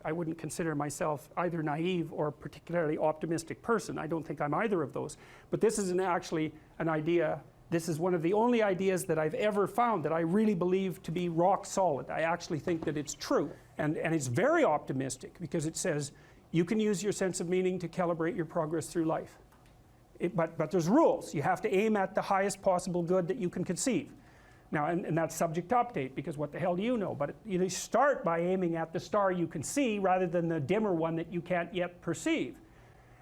I wouldn't consider myself either naive or particularly optimistic person. I don't think I'm either of those. But this is actually an idea, this is one of the only ideas that I've ever found that I really believe to be rock solid. I actually think that it's true. And it's very optimistic because it says you can use your sense of meaning to calibrate your progress through life. But there's rules. You have to aim at the highest possible good that you can conceive. Now, and that's subject to update, because what the hell do you know? But you start by aiming at the star you can see rather than the dimmer one that you can't yet perceive.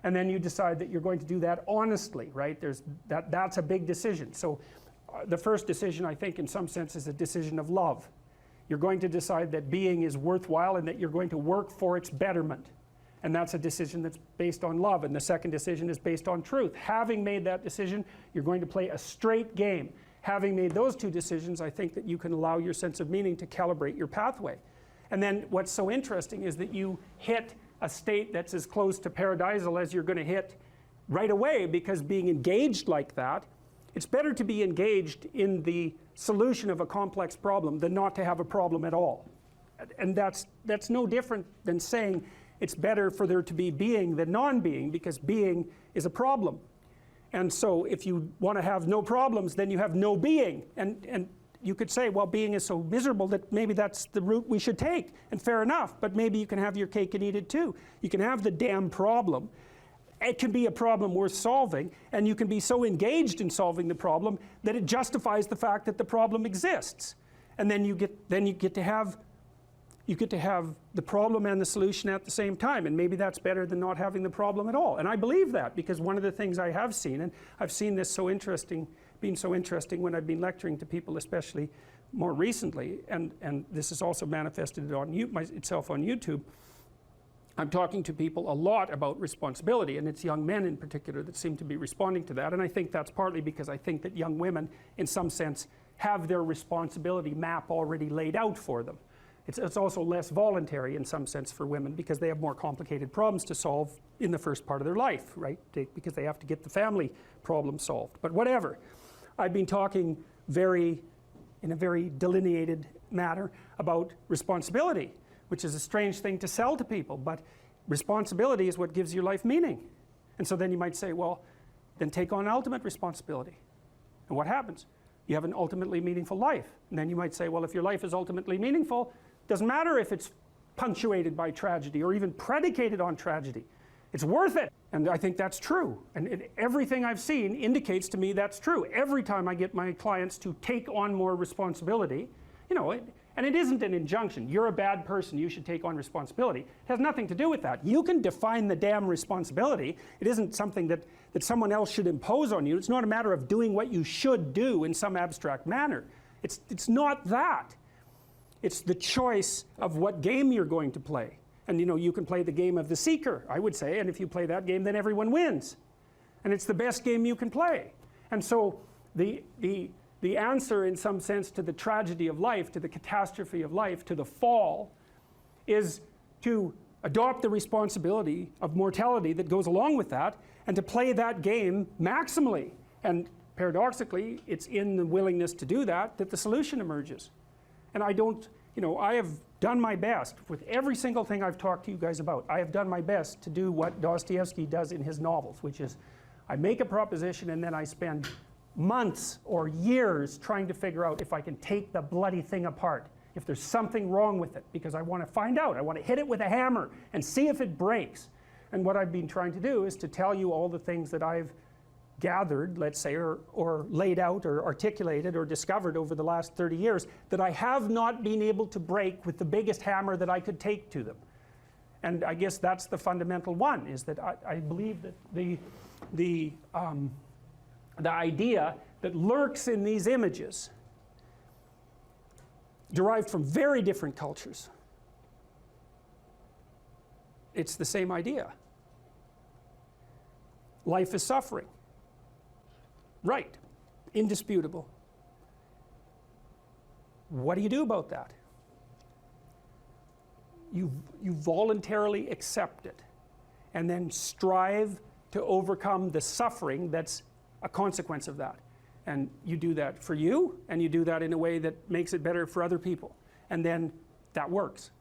And then you decide that you're going to do that honestly, right? That's a big decision. So the first decision, I think, in some sense, is a decision of love. You're going to decide that being is worthwhile and that you're going to work for its betterment. And that's a decision that's based on love. And the second decision is based on truth. Having made that decision, you're going to play a straight game. Having made those two decisions, I think that you can allow your sense of meaning to calibrate your pathway. And then what's so interesting is that you hit a state that's as close to paradisal as you're going to hit right away, because being engaged like that, it's better to be engaged in the solution of a complex problem than not to have a problem at all. And that's no different than saying it's better for there to be being than non-being, because being is a problem. And so if you want to have no problems, then you have no being. And you could say, well, being is so miserable that maybe that's the route we should take. And fair enough, but maybe you can have your cake and eat it too. You can have the damn problem. It can be a problem worth solving, and you can be so engaged in solving the problem that it justifies the fact that the problem exists. And then you get to have the problem and the solution at the same time, and maybe that's better than not having the problem at all. And I believe that, because one of the things I have seen, and I've seen this being so interesting when I've been lecturing to people, especially more recently, and this has also manifested itself on YouTube. I'm talking to people a lot about responsibility, and it's young men in particular that seem to be responding to that. And I think that's partly because I think that young women, in some sense, have their responsibility map already laid out for them. It's also less voluntary in some sense for women, because they have more complicated problems to solve in the first part of their life, right? Because they have to get the family problem solved. But whatever. I've been talking in a very delineated manner about responsibility, which is a strange thing to sell to people, but responsibility is what gives your life meaning. And so then you might say, well, then take on ultimate responsibility. And what happens? You have an ultimately meaningful life. And then you might say, well, if your life is ultimately meaningful, doesn't matter if it's punctuated by tragedy or even predicated on tragedy. It's worth it. And I think that's true. And everything I've seen indicates to me that's true. Every time I get my clients to take on more responsibility, and it isn't an injunction. You're a bad person, you should take on responsibility. It has nothing to do with that. You can define the damn responsibility. It isn't something that someone else should impose on you. It's not a matter of doing what you should do in some abstract manner. It's not that. It's the choice of what game you're going to play. And you can play the game of the seeker, I would say, and if you play that game, then everyone wins. And it's the best game you can play. And so the answer, in some sense, to the tragedy of life, to the catastrophe of life, to the fall, is to adopt the responsibility of mortality that goes along with that, and to play that game maximally. And paradoxically, it's in the willingness to do that the solution emerges. And I have done my best with every single thing I've talked to you guys about. I have done my best to do what Dostoevsky does in his novels, which is I make a proposition and then I spend months or years trying to figure out if I can take the bloody thing apart, if there's something wrong with it, because I want to find out. I want to hit it with a hammer and see if it breaks. And what I've been trying to do is to tell you all the things that I've gathered, let's say, or laid out or articulated or discovered over the last 30 years that I have not been able to break with the biggest hammer that I could take to them. And I guess that's the fundamental one, is that I believe that the idea that lurks in these images, derived from very different cultures, it's the same idea. Life is suffering. Right. Indisputable. What do you do about that? You voluntarily accept it and then strive to overcome the suffering that's a consequence of that. And you do that for you, and you do that in a way that makes it better for other people. And then that works.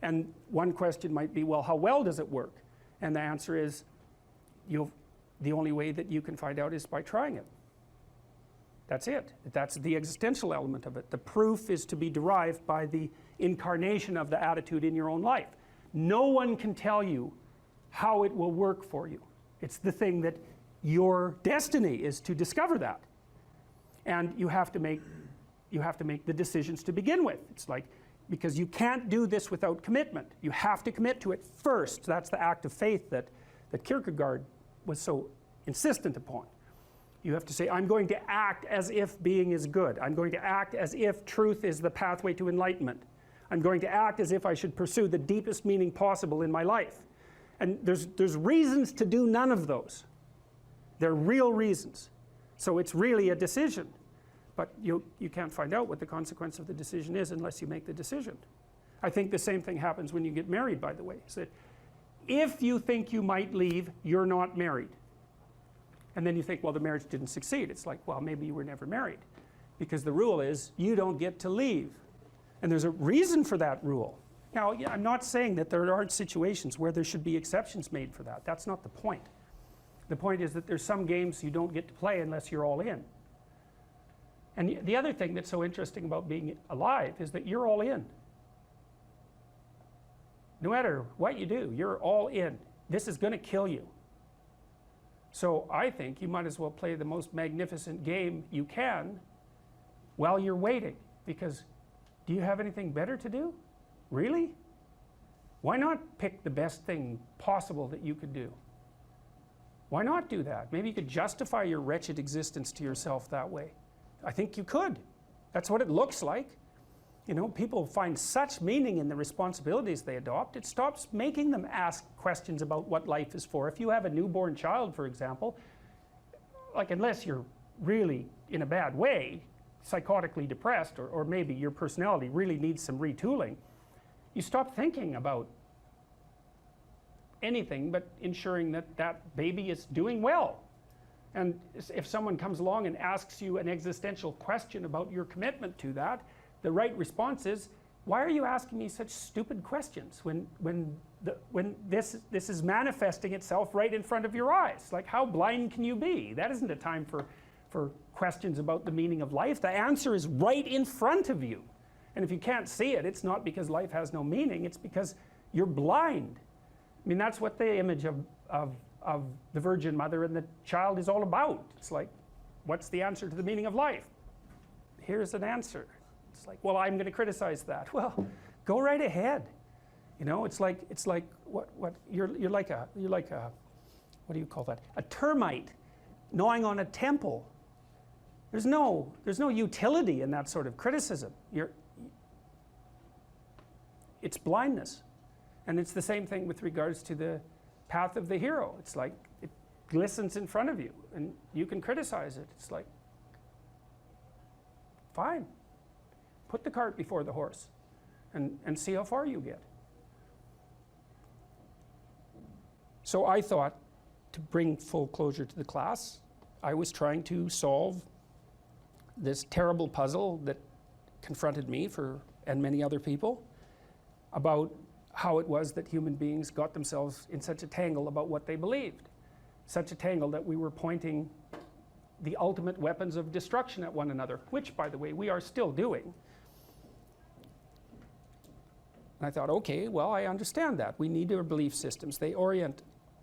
And one question might be, well, how well does it work? And the answer is, the only way that you can find out is by trying it. That's it. That's the existential element of it. The proof is to be derived by the incarnation of the attitude in your own life. No one can tell you how it will work for you. It's the thing that your destiny is to discover that. And you have to make the decisions to begin with. It's like, because you can't do this without commitment. You have to commit to it first. That's the act of faith that Kierkegaard was so insistent upon. You have to say, I'm going to act as if being is good. I'm going to act as if truth is the pathway to enlightenment. I'm going to act as if I should pursue the deepest meaning possible in my life. And there's reasons to do none of those. They're real reasons. So it's really a decision. But you can't find out what the consequence of the decision is unless you make the decision. I think the same thing happens when you get married, by the way. So if you think you might leave, you're not married. And then you think, well, the marriage didn't succeed. It's like, well, maybe you were never married. Because the rule is, you don't get to leave. And there's a reason for that rule. Now, I'm not saying that there aren't situations where there should be exceptions made for that. That's not the point. The point is that there's some games you don't get to play unless you're all in. And the other thing that's so interesting about being alive is that you're all in. No matter what you do, you're all in. This is going to kill you. So I think you might as well play the most magnificent game you can while you're waiting. Because do you have anything better to do? Really? Why not pick the best thing possible that you could do? Why not do that? Maybe you could justify your wretched existence to yourself that way. I think you could. That's what it looks like. You know, people find such meaning in the responsibilities they adopt, it stops making them ask questions about what life is for. If you have a newborn child, for example, like unless you're really in a bad way, psychotically depressed, or maybe your personality really needs some retooling, you stop thinking about anything but ensuring that that baby is doing well. And if someone comes along and asks you an existential question about your commitment to that, the right response is, why are you asking me such stupid questions when this is manifesting itself right in front of your eyes? Like, how blind can you be? That isn't a time for questions about the meaning of life. The answer is right in front of you. And if you can't see it, it's not because life has no meaning, it's because you're blind. I mean, that's what the image of the Virgin Mother and the child is all about. It's like, what's the answer to the meaning of life? Here's an answer. It's like, well, I'm going to criticize that. Well, go right ahead. You know, it's like what you're like a what do you call that? A termite gnawing on a temple. There's no utility in that sort of criticism. It's blindness. And it's the same thing with regards to the path of the hero. It's like it glistens in front of you and you can criticize it. It's like, fine. Put the cart before the horse and see how far you get. So I thought, to bring full closure to the class, I was trying to solve this terrible puzzle that confronted me and many other people about how it was that human beings got themselves in such a tangle about what they believed. Such a tangle that we were pointing the ultimate weapons of destruction at one another, which, by the way, we are still doing. And I thought, okay, well, I understand that. We need our belief systems. They orient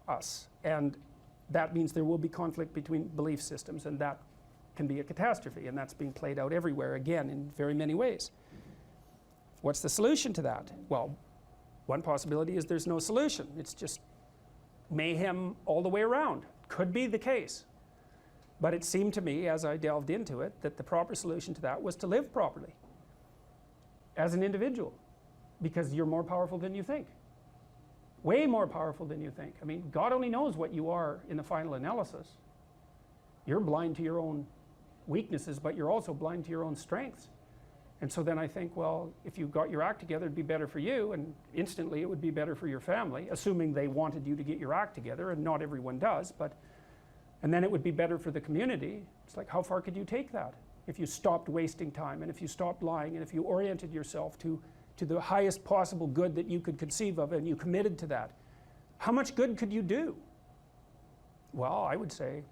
us. And that means there will be conflict between belief systems, and that can be a catastrophe. And that's being played out everywhere, again, in very many ways. What's the solution to that? Well, one possibility is there's no solution. It's just mayhem all the way around. Could be the case. But it seemed to me, as I delved into it, that the proper solution to that was to live properly as an individual, because you're more powerful than you think. Way more powerful than you think. I mean, God only knows what you are in the final analysis. You're blind to your own weaknesses, but you're also blind to your own strengths. And so then I think, well, if you got your act together, it'd be better for you, and instantly it would be better for your family, assuming they wanted you to get your act together, and not everyone does, and then it would be better for the community. It's like, how far could you take that? If you stopped wasting time, and if you stopped lying, and if you oriented yourself to to the highest possible good that you could conceive of, and you committed to that, how much good could you do? Well, I would say,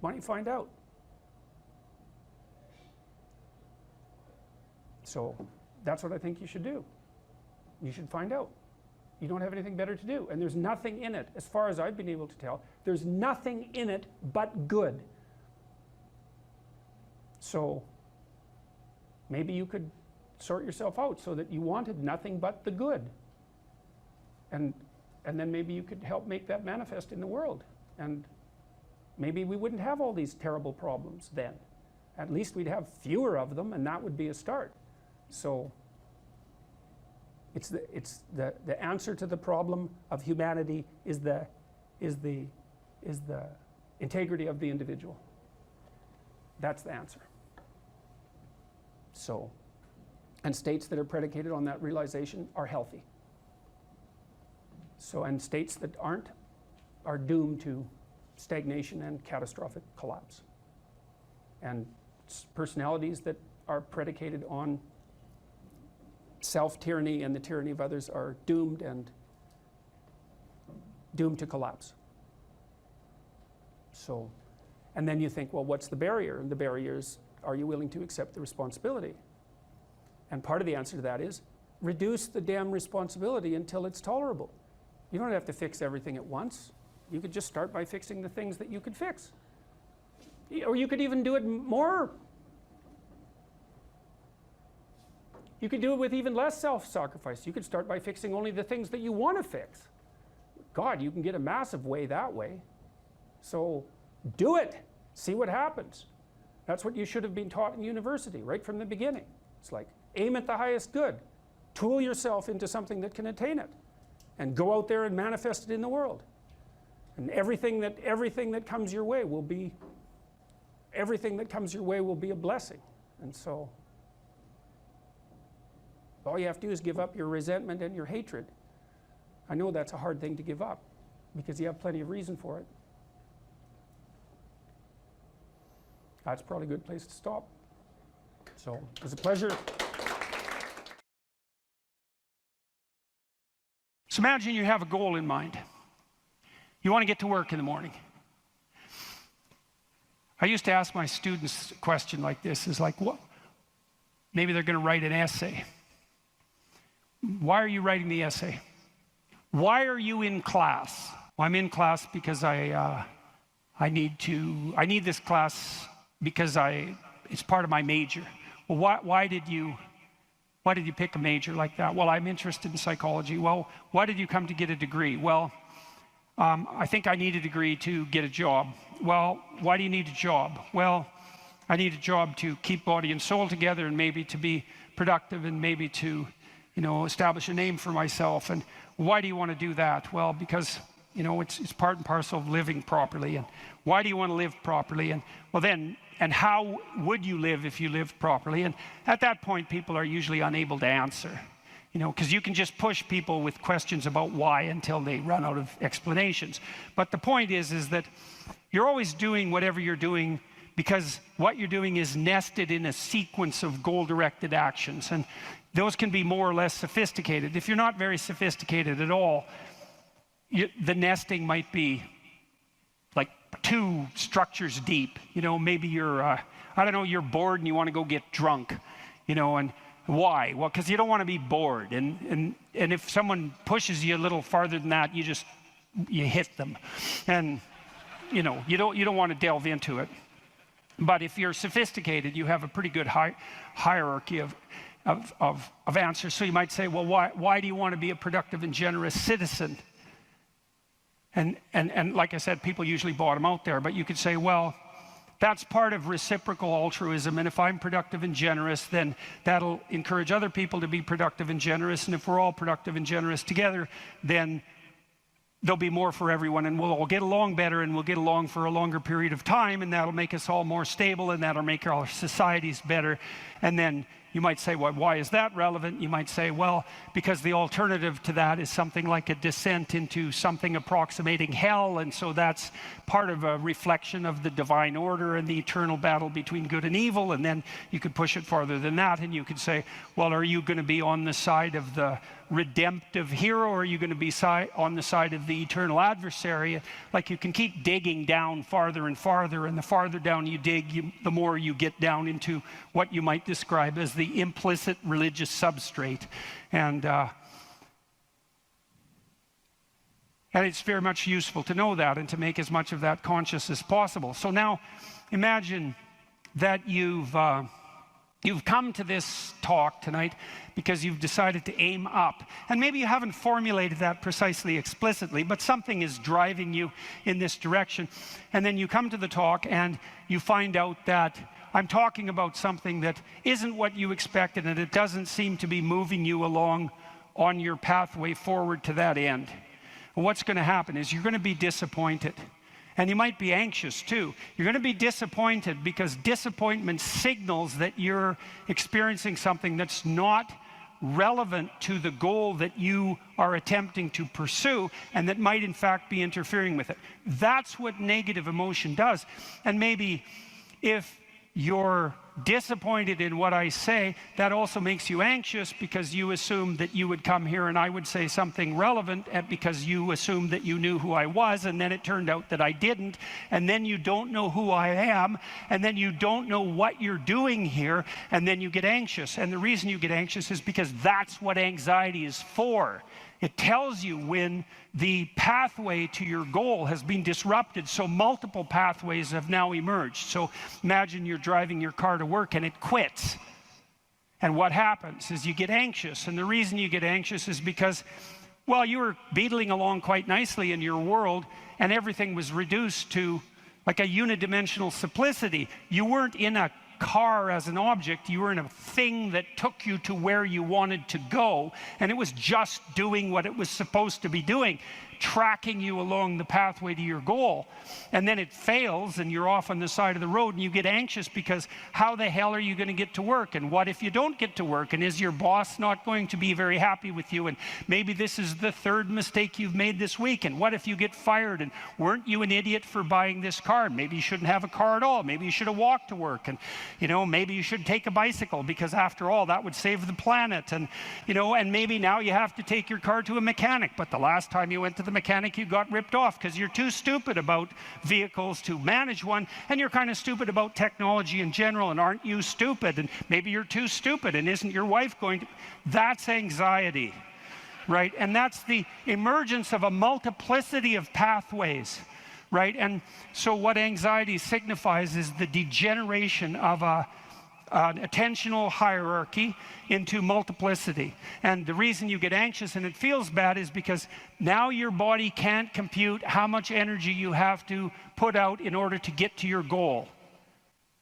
why don't you find out? So that's what I think you should do. You should find out. You don't have anything better to do, and there's nothing in it, as far as I've been able to tell, there's nothing in it but good. So maybe you could sort yourself out so that you wanted nothing but the good, and then maybe you could help make that manifest in the world, and maybe we wouldn't have all these terrible problems then. At least we'd have fewer of them, and that would be a start. So it's the answer to the problem of humanity is the integrity of the individual. That's the answer. So, and states that are predicated on that realization are healthy. So, and states that aren't are doomed to stagnation and catastrophic collapse. And personalities that are predicated on self-tyranny and the tyranny of others are doomed to collapse. So, and then you think, well, what's the barrier? And the barrier is, are you willing to accept the responsibility? And part of the answer to that is, reduce the damn responsibility until it's tolerable. You don't have to fix everything at once. You could just start by fixing the things that you could fix. Or you could even do it more. You could do it with even less self-sacrifice. You could start by fixing only the things that you want to fix. God, you can get a massive way that way. So do it. See what happens. That's what you should have been taught in university right from the beginning. It's like, aim at the highest good. Tool yourself into something that can attain it. And go out there and manifest it in the world. And everything that comes your way will be a blessing. And so all you have to do is give up your resentment and your hatred. I know that's a hard thing to give up because you have plenty of reason for it. That's probably a good place to stop. So it was a pleasure. So imagine you have a goal in mind. You want to get to work in the morning. I used to ask my students a question like this, is like, what? Maybe they're going to write an essay. Why are you writing the essay? Why are you in class? Well, I'm in class because I need this class because it's part of my major. Well, why did you pick a major like that? Well, I'm interested in psychology. Well, why did you come to get a degree? Well, I think I need a degree to get a job. Well, why do you need a job? Well, I need a job to keep body and soul together, and maybe to be productive, and maybe to, establish a name for myself. And why do you want to do that? Well, because, it's part and parcel of living properly. And why do you want to live properly? And well then, and how would you live if you lived properly? And at that point, people are usually unable to answer. Because you can just push people with questions about why until they run out of explanations. But the point is that you're always doing whatever you're doing because what you're doing is nested in a sequence of goal-directed actions. And those can be more or less sophisticated. If you're not very sophisticated at all, the nesting might be like 2 structures deep. Maybe you're, you're bored and you want to go get drunk, and why? Well, because you don't want to be bored. And if someone pushes you a little farther than that, you hit them. And, you don't want to delve into it. But if you're sophisticated, you have a pretty good hierarchy of answers. So you might say, well, why do you want to be a productive and generous citizen? And like I said, people usually bottom out there. But you could say, well, that's part of reciprocal altruism. And if I'm productive and generous, then that'll encourage other people to be productive and generous. And if we're all productive and generous together, then there'll be more for everyone, and we'll all get along better, and we'll get along for a longer period of time, and that'll make us all more stable, and that'll make our societies better. And then you might say, well, why is that relevant? You might say, well, because the alternative to that is something like a descent into something approximating hell, and so that's part of a reflection of the divine order and the eternal battle between good and evil. And then you could push it farther than that, and you could say, well, are you going to be on the side of the redemptive hero, or are you going to be on the side of the eternal adversary? Like, you can keep digging down farther and farther, and the farther down you dig, the more you get down into what you might describe as the implicit religious substrate. And it's very much useful to know that and to make as much of that conscious as possible. So now imagine that you've come to this talk tonight because you've decided to aim up. And maybe you haven't formulated that precisely explicitly, but something is driving you in this direction. And then you come to the talk and you find out that I'm talking about something that isn't what you expected, and it doesn't seem to be moving you along on your pathway forward to that end. And what's going to happen is you're going to be disappointed. And you might be anxious too. You're going to be disappointed because disappointment signals that you're experiencing something that's not relevant to the goal that you are attempting to pursue, and that might in fact be interfering with it. That's what negative emotion does. And maybe if you're disappointed in what I say, that also makes you anxious because you assumed that you would come here and I would say something relevant, and because you assumed that you knew who I was, and then it turned out that I didn't, and then you don't know who I am, and then you don't know what you're doing here, and then you get anxious. And the reason you get anxious is because that's what anxiety is for. It tells you when the pathway to your goal has been disrupted, so multiple pathways have now emerged. So imagine you're driving your car to work and it quits. And what happens is you get anxious. And the reason you get anxious is because, well, you were beetling along quite nicely in your world, and everything was reduced to like a unidimensional simplicity. You weren't in a car as an object, you were in a thing that took you to where you wanted to go, and it was just doing what it was supposed to be doing, tracking you along the pathway to your goal. And then it fails and you're off on the side of the road, and you get anxious because how the hell are you going to get to work? And what if you don't get to work? And is your boss not going to be very happy with you? And maybe this is the third mistake you've made this week. And what if you get fired? And weren't you an idiot for buying this car? Maybe you shouldn't have a car at all. Maybe you should have walked to work. And maybe you should take a bicycle, because after all, that would save the planet. And and maybe now you have to take your car to a mechanic, but the last time you went to the mechanic, you got ripped off because you're too stupid about vehicles to manage one, and you're kind of stupid about technology in general. And aren't you stupid? And maybe you're too stupid, and isn't your wife going to? That's anxiety, right? And that's the emergence of a multiplicity of pathways, right? And so what anxiety signifies is the degeneration of an attentional hierarchy into multiplicity. And the reason you get anxious and it feels bad is because now your body can't compute how much energy you have to put out in order to get to your goal.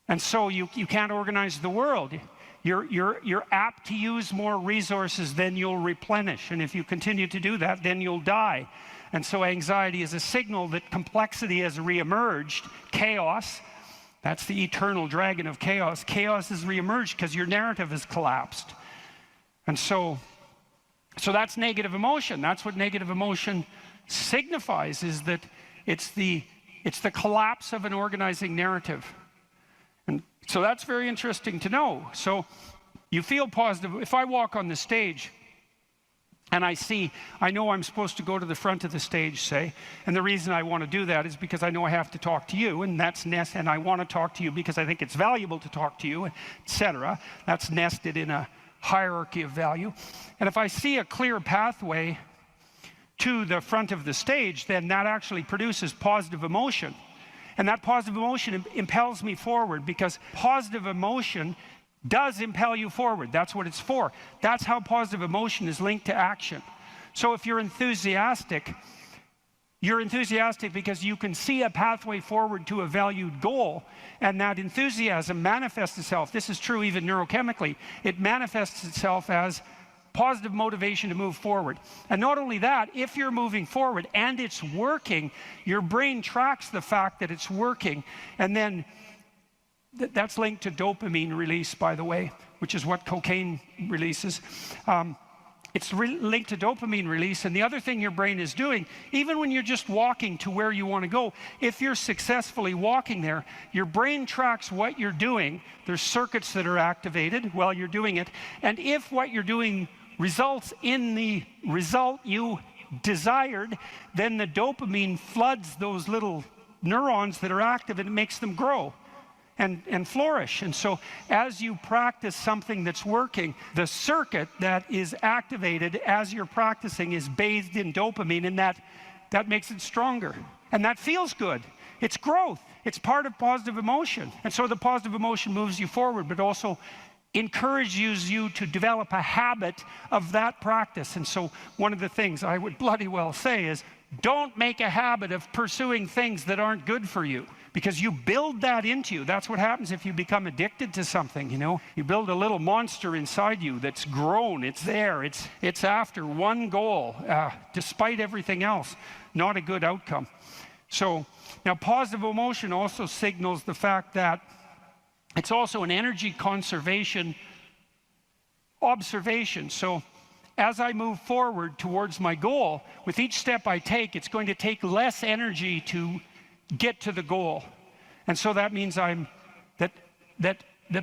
And so you can't organize the world. You're apt to use more resources than you'll replenish. And if you continue to do that, then you'll die. And so anxiety is a signal that complexity has reemerged, chaos. That's the eternal dragon of chaos. Chaos has reemerged because your narrative has collapsed. And so that's negative emotion. That's what negative emotion signifies, is that it's the collapse of an organizing narrative. And so that's very interesting to know. So you feel positive. If I walk on the stage and I know I'm supposed to go to the front of the stage, say, and the reason I want to do that is because I know I have to talk to you, and that's and I want to talk to you because I think it's valuable to talk to you, etc. That's nested in a hierarchy of value. And if I see a clear pathway to the front of the stage, then that actually produces positive emotion. And that positive emotion impels me forward, because positive emotion does impel you forward. That's what it's for. That's how positive emotion is linked to action. So if you're enthusiastic because you can see a pathway forward to a valued goal, and that enthusiasm manifests itself. This is true even neurochemically. It manifests itself as positive motivation to move forward. And not only that, if you're moving forward and it's working, your brain tracks the fact that it's working, and then That's linked to dopamine release, by the way, which is what cocaine releases. It's linked to dopamine release, and the other thing your brain is doing, even when you're just walking to where you want to go, if you're successfully walking there, your brain tracks what you're doing. There's circuits that are activated while you're doing it, and if what you're doing results in the result you desired, then the dopamine floods those little neurons that are active, and it makes them grow and flourish. And so as you practice something that's working, the circuit that is activated as you're practicing is bathed in dopamine, and that makes it stronger. And that feels good. It's growth. It's part of positive emotion. And so the positive emotion moves you forward, but also encourages you to develop a habit of that practice. And so one of the things I would bloody well say is, don't make a habit of pursuing things that aren't good for you, because you build that into you. That's what happens if you become addicted to something, you know. You build a little monster inside you that's grown, it's there, it's after one goal, despite everything else. Not a good outcome. So, now positive emotion also signals the fact that it's also an energy conservation observation. So, as I move forward towards my goal, with each step I take, it's going to take less energy to get to the goal. And so that means that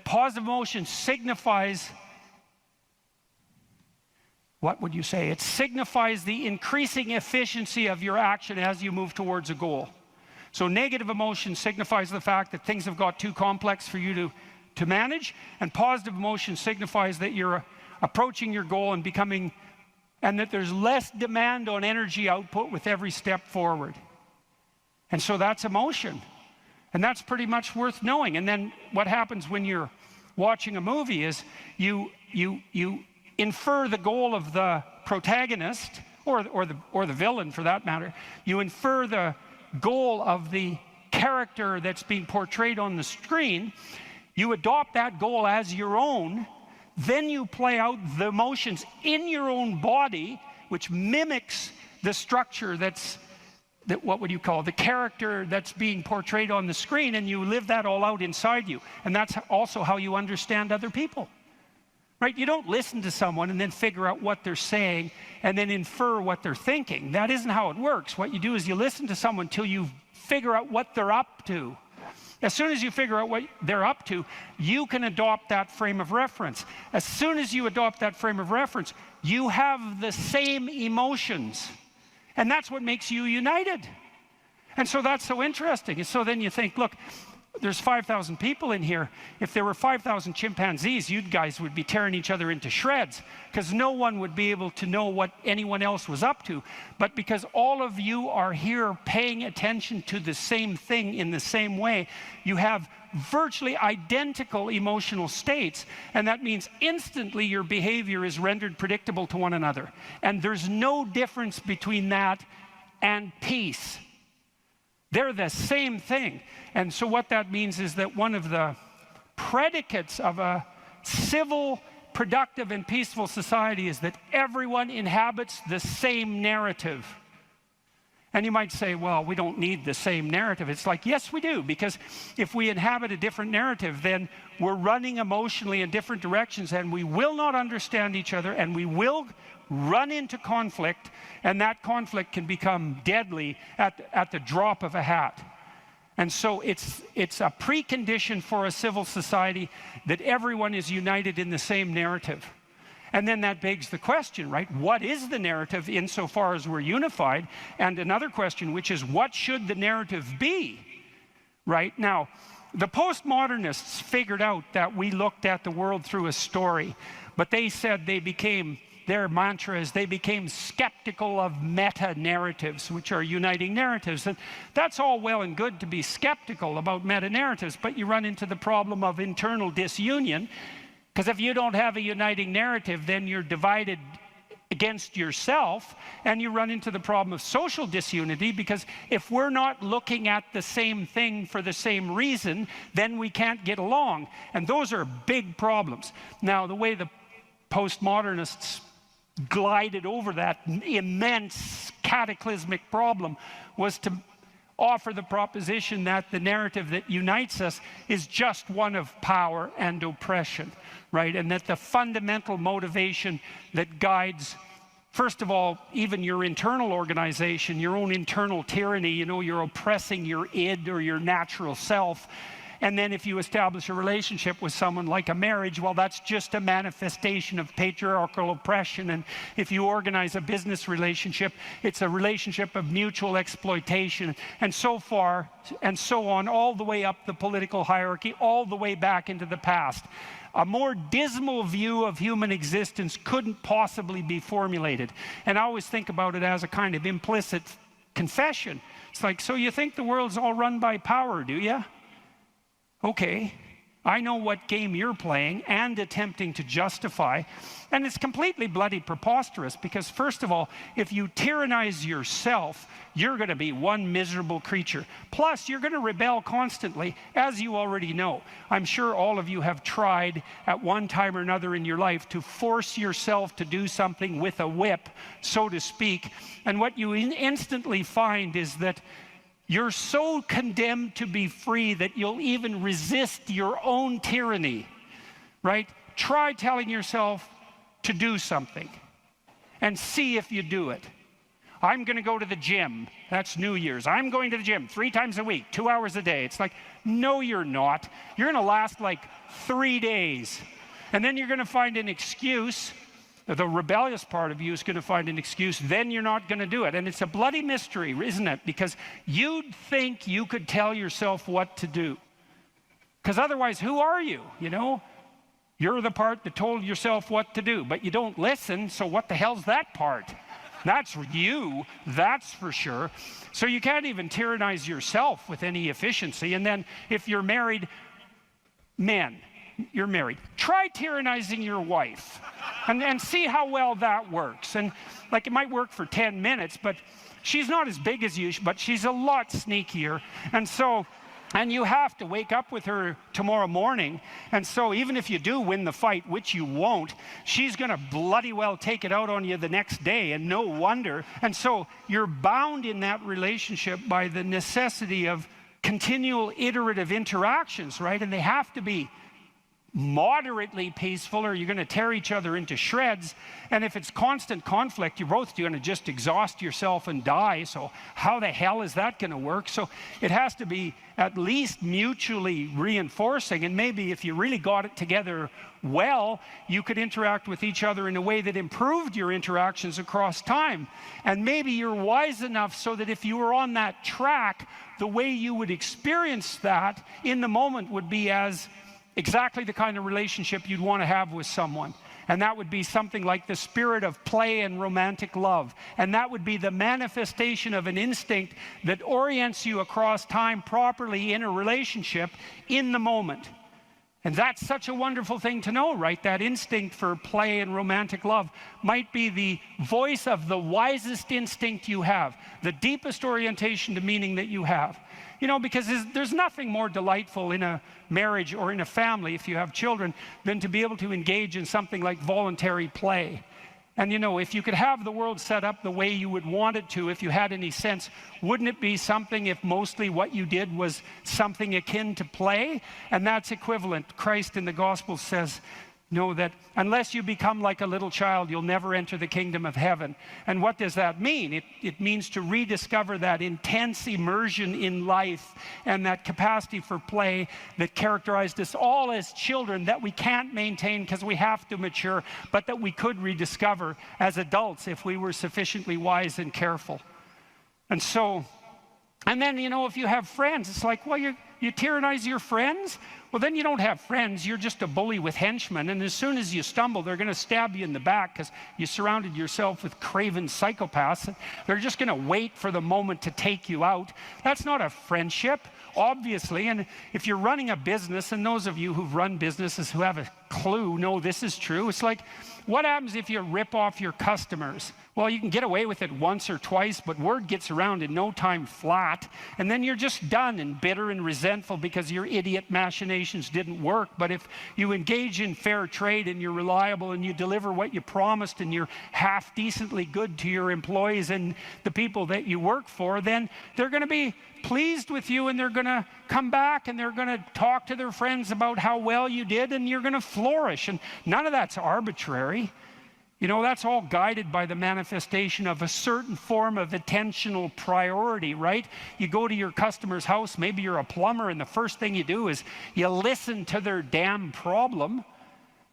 positive emotion signifies, what would you say? It signifies the increasing efficiency of your action as you move towards a goal. So negative emotion signifies the fact that things have got too complex for you to manage, and positive emotion signifies that you're approaching your goal and becoming, and that there's less demand on energy output with every step forward. And so that's emotion. And that's pretty much worth knowing. And then what happens when you're watching a movie is you infer the goal of the protagonist, or the villain for that matter. You infer the goal of the character that's being portrayed on the screen. You adopt that goal as your own. Then you play out the emotions in your own body, which mimics the structure what would you call the character that's being portrayed on the screen, and you live that all out inside you. And that's also how you understand other people, right? You don't listen to someone and then figure out what they're saying and then infer what they're thinking. That isn't how it works. What you do is you listen to someone till you figure out what they're up to. As soon as you figure out what they're up to, you can adopt that frame of reference. As soon as you adopt that frame of reference, you have the same emotions. And that's what makes you united. And so that's so interesting. And so then you think, look, there's 5,000 people in here. If there were 5,000 chimpanzees, you guys would be tearing each other into shreds, because no one would be able to know what anyone else was up to. But because all of you are here paying attention to the same thing in the same way, you have virtually identical emotional states, and that means instantly your behavior is rendered predictable to one another. And there's no difference between that and peace. They're the same thing. And so what that means is that one of the predicates of a civil, productive, and peaceful society is that everyone inhabits the same narrative. And you might say, well, we don't need the same narrative. It's like, yes, we do, because if we inhabit a different narrative, then we're running emotionally in different directions, and we will not understand each other, and we will run into conflict, and that conflict can become deadly at the drop of a hat. And so it's a precondition for a civil society that everyone is united in the same narrative. And then that begs the question, right? What is the narrative insofar as we're unified? And another question, which is, what should the narrative be? Right? Now, the postmodernists figured out that we looked at the world through a story, but they said their mantra is they became skeptical of meta-narratives, which are uniting narratives. And that's all well and good to be skeptical about meta-narratives, but you run into the problem of internal disunion, because if you don't have a uniting narrative, then you're divided against yourself, and you run into the problem of social disunity, because if we're not looking at the same thing for the same reason, then we can't get along. And those are big problems. Now, the way the postmodernists glided over that immense cataclysmic problem was to offer the proposition that the narrative that unites us is just one of power and oppression, right? And that the fundamental motivation that guides, first of all, even your internal organization, your own internal tyranny, you know, you're oppressing your id or your natural self. And then if you establish a relationship with someone like a marriage, well, that's just a manifestation of patriarchal oppression. And if you organize a business relationship, it's a relationship of mutual exploitation, and so far and so on, all the way up the political hierarchy, all the way back into the past. A more dismal view of human existence couldn't possibly be formulated. And I always think about it as a kind of implicit confession. It's like, so you think the world's all run by power, do you? Okay, I know what game you're playing and attempting to justify, and it's completely bloody preposterous, because first of all, if you tyrannize yourself, you're going to be one miserable creature. Plus, you're going to rebel constantly, as you already know. I'm sure all of you have tried at one time or another in your life to force yourself to do something with a whip, so to speak, and what you instantly find is that you're so condemned to be free that you'll even resist your own tyranny, right? Try telling yourself to do something and see if you do it. I'm going to go to the gym. That's New Year's. I'm going to the gym 3 times a week, 2 hours a day. It's like, no, you're not. You're going to last like 3 days. And then you're going to find an excuse. The rebellious part of you is going to find an excuse, then you're not going to do it. And it's a bloody mystery, isn't it? Because you'd think you could tell yourself what to do. Because otherwise, who are you, you know? You're the part that told yourself what to do, but you don't listen, so what the hell's that part? That's you, that's for sure. So you can't even tyrannize yourself with any efficiency. And then if you're married, men, you're married, try tyrannizing your wife and see how well that works. And like, it might work for 10 minutes, but she's not as big as you, but she's a lot sneakier. And you have to wake up with her tomorrow morning. And so even if you do win the fight, which you won't, she's going to bloody well take it out on you the next day, and no wonder. And so you're bound in that relationship by the necessity of continual iterative interactions, right? And they have to be moderately peaceful, or you're going to tear each other into shreds. And if it's constant conflict, you're both going to just exhaust yourself and die. So how the hell is that going to work? So it has to be at least mutually reinforcing. And maybe if you really got it together well, you could interact with each other in a way that improved your interactions across time. And maybe you're wise enough so that if you were on that track, the way you would experience that in the moment would be as exactly the kind of relationship you'd want to have with someone. And that would be something like the spirit of play and romantic love. And that would be the manifestation of an instinct that orients you across time properly in a relationship in the moment. And that's such a wonderful thing to know, right? That instinct for play and romantic love might be the voice of the wisest instinct you have, the deepest orientation to meaning that you have. You know, because there's nothing more delightful in a marriage or in a family, if you have children, than to be able to engage in something like voluntary play. And you know, if you could have the world set up the way you would want it to, if you had any sense, wouldn't it be something if mostly what you did was something akin to play? And that's equivalent. Christ in the Gospel says, know that unless you become like a little child, you'll never enter the kingdom of heaven. And what does that mean? It means to rediscover that intense immersion in life and that capacity for play that characterized us all as children, that we can't maintain because we have to mature, but that we could rediscover as adults if we were sufficiently wise and careful. And so, and then, you know, if you have friends, it's like, well, you tyrannize your friends? Well, then you don't have friends. You're just a bully with henchmen. And as soon as you stumble, they're going to stab you in the back because you surrounded yourself with craven psychopaths. They're just going to wait for the moment to take you out. That's not a friendship, obviously. And if you're running a business, and those of you who've run businesses who have a clue know this is true, it's like, what happens if you rip off your customers? Well, you can get away with it once or twice, but word gets around in no time flat, and then you're just done and bitter and resentful because your idiot machinations didn't work. But if you engage in fair trade and you're reliable and you deliver what you promised and you're half decently good to your employees and the people that you work for, then they're going to be pleased with you, and they're going to come back and they're going to talk to their friends about how well you did, and you're going to flourish. And none of that's arbitrary. You know, that's all guided by the manifestation of a certain form of attentional priority, right? You go to your customer's house, maybe you're a plumber, and the first thing you do is you listen to their damn problem.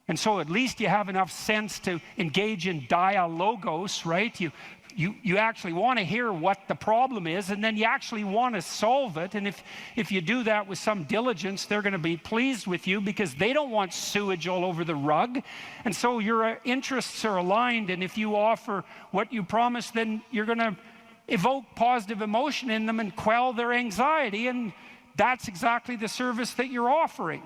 And so at least you have enough sense to engage in dialogos, right? You actually want to hear what the problem is, and then you actually want to solve it. And if you do that with some diligence, they're going to be pleased with you because they don't want sewage all over the rug. And so your interests are aligned, and if you offer what you promise, then you're going to evoke positive emotion in them and quell their anxiety, and that's exactly the service that you're offering.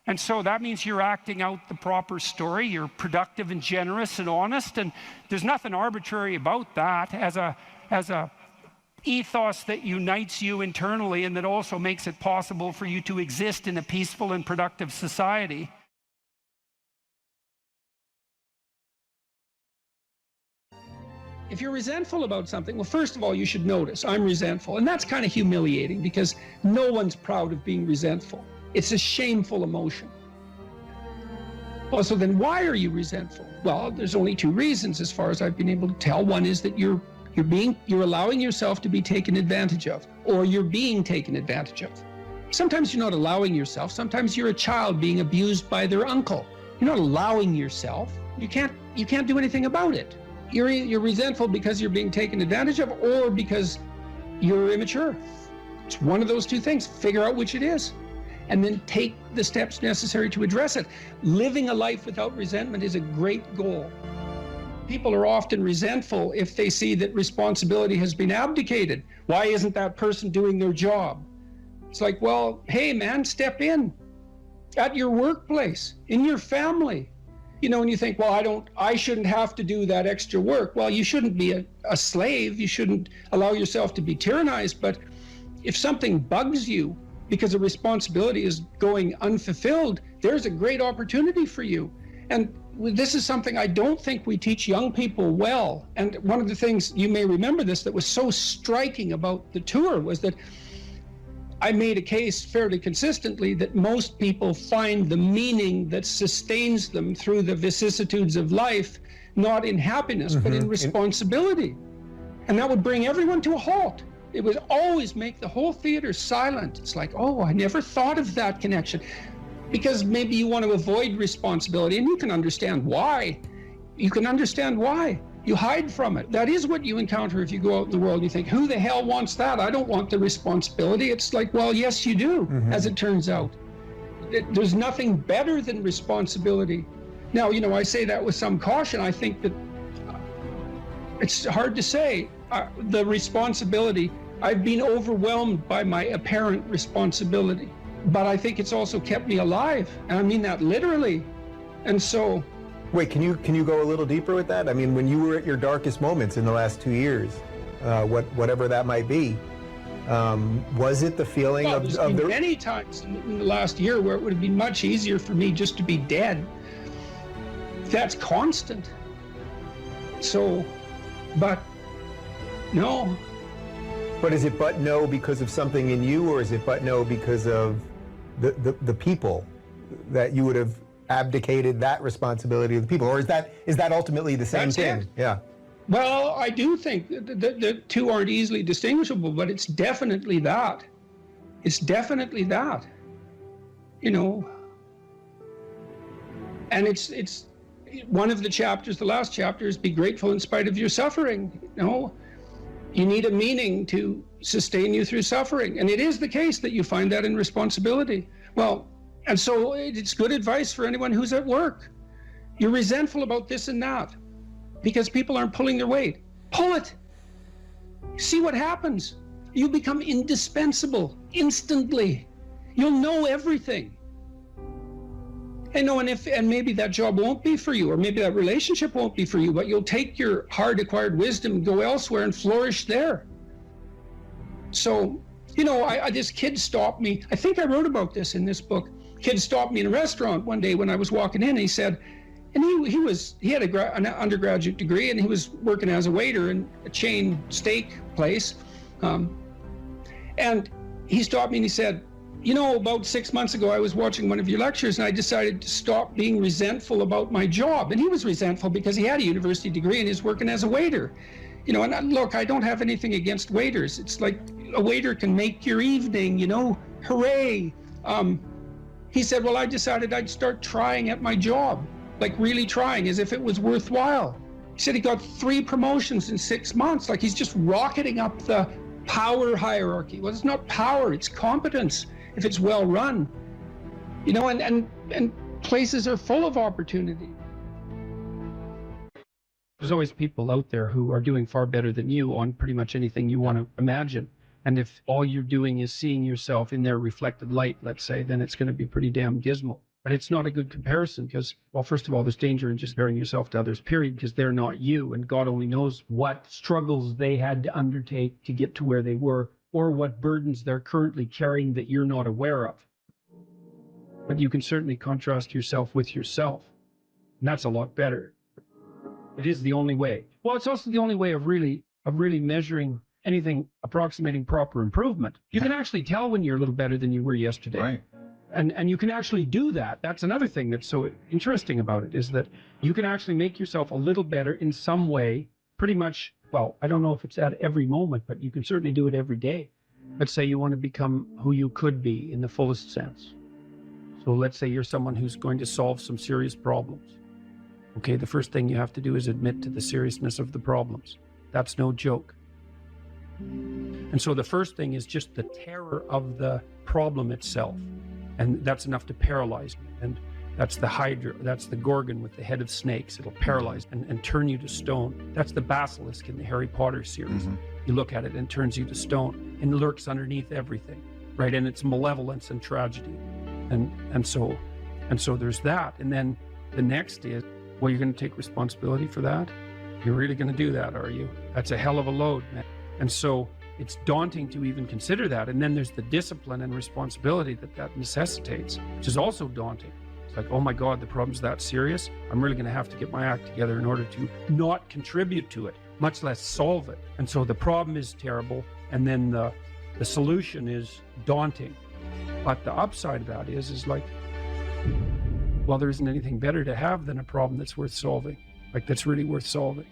And so that means you're acting out the proper story, you're productive and generous and honest, and there's nothing arbitrary about that as a ethos that unites you internally and that also makes it possible for you to exist in a peaceful and productive society. If you're resentful about something, well, first of all, you should notice, I'm resentful. And that's kind of humiliating because no one's proud of being resentful. It's a shameful emotion. Well, so then why are you resentful? Well, there's only two reasons as far as I've been able to tell. One is that you're allowing yourself to be taken advantage of, or you're being taken advantage of. Sometimes you're not allowing yourself. Sometimes you're a child being abused by their uncle. You're not allowing yourself. You can't do anything about it. You're resentful because you're being taken advantage of, or because you're immature. It's one of those two things. Figure out which it is, and then take the steps necessary to address it. Living a life without resentment is a great goal. People are often resentful if they see that responsibility has been abdicated. Why isn't that person doing their job? It's like, well, hey man, step in at your workplace, in your family. You know, and you think, well, I shouldn't have to do that extra work. Well, you shouldn't be a slave. You shouldn't allow yourself to be tyrannized. But if something bugs you because a responsibility is going unfulfilled, there's a great opportunity for you. And this is something I don't think we teach young people well. And one of the things, you may remember this, that was so striking about the tour was that I made a case fairly consistently that most people find the meaning that sustains them through the vicissitudes of life, not in happiness, but in responsibility. And that would bring everyone to a halt. It would always make the whole theater silent. It's like, oh, I never thought of that connection. Because maybe you want to avoid responsibility, and you can understand why. You can understand why. You hide from it. That is what you encounter if you go out in the world and you think, who the hell wants that? I don't want the responsibility. It's like, well, yes, you do, as it turns out. There's nothing better than responsibility. Now, you know, I say that with some caution. I think that it's hard to say. The responsibility, I've been overwhelmed by my apparent responsibility, but I think it's also kept me alive. And I mean that literally. And so, wait, can you go a little deeper with that? I mean, when you were at your darkest moments in the last 2 years, whatever that might be, was it the feeling there's been many times in the last year where it would have been much easier for me just to be dead. That's constant. So, but no. But is it but no because of something in you, or is it but no because of the people that you would have abdicated that responsibility of the people, or is that ultimately the same thing? It. Yeah. Well, I do think the two aren't easily distinguishable, but it's definitely that. It's definitely that. You know. And it's one of the chapters, the last chapter, is be grateful in spite of your suffering. You know, you need a meaning to sustain you through suffering, and it is the case that you find that in responsibility. Well. And so it's good advice for anyone who's at work. You're resentful about this and that because people aren't pulling their weight. Pull it. See what happens. You become indispensable instantly. You'll know everything. And maybe that job won't be for you, or maybe that relationship won't be for you, but you'll take your hard acquired wisdom and go elsewhere and flourish there. So, this kid stopped me. I think I wrote about this in this book. Kid stopped me in a restaurant one day when I was walking in, and he said, and he had an undergraduate degree, and he was working as a waiter in a chain steak place. And he stopped me and he said, about 6 months ago, I was watching one of your lectures and I decided to stop being resentful about my job. And he was resentful because he had a university degree and he's working as a waiter. And look, I don't have anything against waiters. It's like a waiter can make your evening, hooray. He said, well, I decided I'd start trying at my job, like really trying as if it was worthwhile. He said he got 3 promotions in 6 months, like he's just rocketing up the power hierarchy. Well, it's not power, it's competence if it's well run. And places are full of opportunity. There's always people out there who are doing far better than you on pretty much anything you want to imagine. And if all you're doing is seeing yourself in their reflected light, let's say, then it's going to be pretty damn dismal. But it's not a good comparison because, well, first of all, there's danger in just comparing yourself to others, period, because they're not you. And God only knows what struggles they had to undertake to get to where they were, or what burdens they're currently carrying that you're not aware of. But you can certainly contrast yourself with yourself. And that's a lot better. It is the only way. Well, it's also the only way of really measuring anything approximating proper improvement. You can actually tell when you're a little better than you were yesterday. Right. And you can actually do that. That's another thing that's so interesting about it, is that you can actually make yourself a little better in some way, pretty much. Well, I don't know if it's at every moment, but you can certainly do it every day. Let's say you want to become who you could be in the fullest sense. So let's say you're someone who's going to solve some serious problems. Okay, the first thing you have to do is admit to the seriousness of the problems. That's no joke. And so the first thing is just the terror of the problem itself. And that's enough to paralyze me. And that's the Hydra, that's the Gorgon with the head of snakes. It'll paralyze and turn you to stone. That's the basilisk in the Harry Potter series. Mm-hmm. You look at it and it turns you to stone and lurks underneath everything, right? And it's malevolence and tragedy. And so there's that. And then the next is, well, you're going to take responsibility for that? You're really going to do that, are you? That's a hell of a load, man. And so it's daunting to even consider that. And then there's the discipline and responsibility that necessitates, which is also daunting. It's like, oh my God, the problem's that serious. I'm really going to have to get my act together in order to not contribute to it, much less solve it. And so the problem is terrible. And then the solution is daunting. But the upside of that is like, well, there isn't anything better to have than a problem that's worth solving, like that's really worth solving.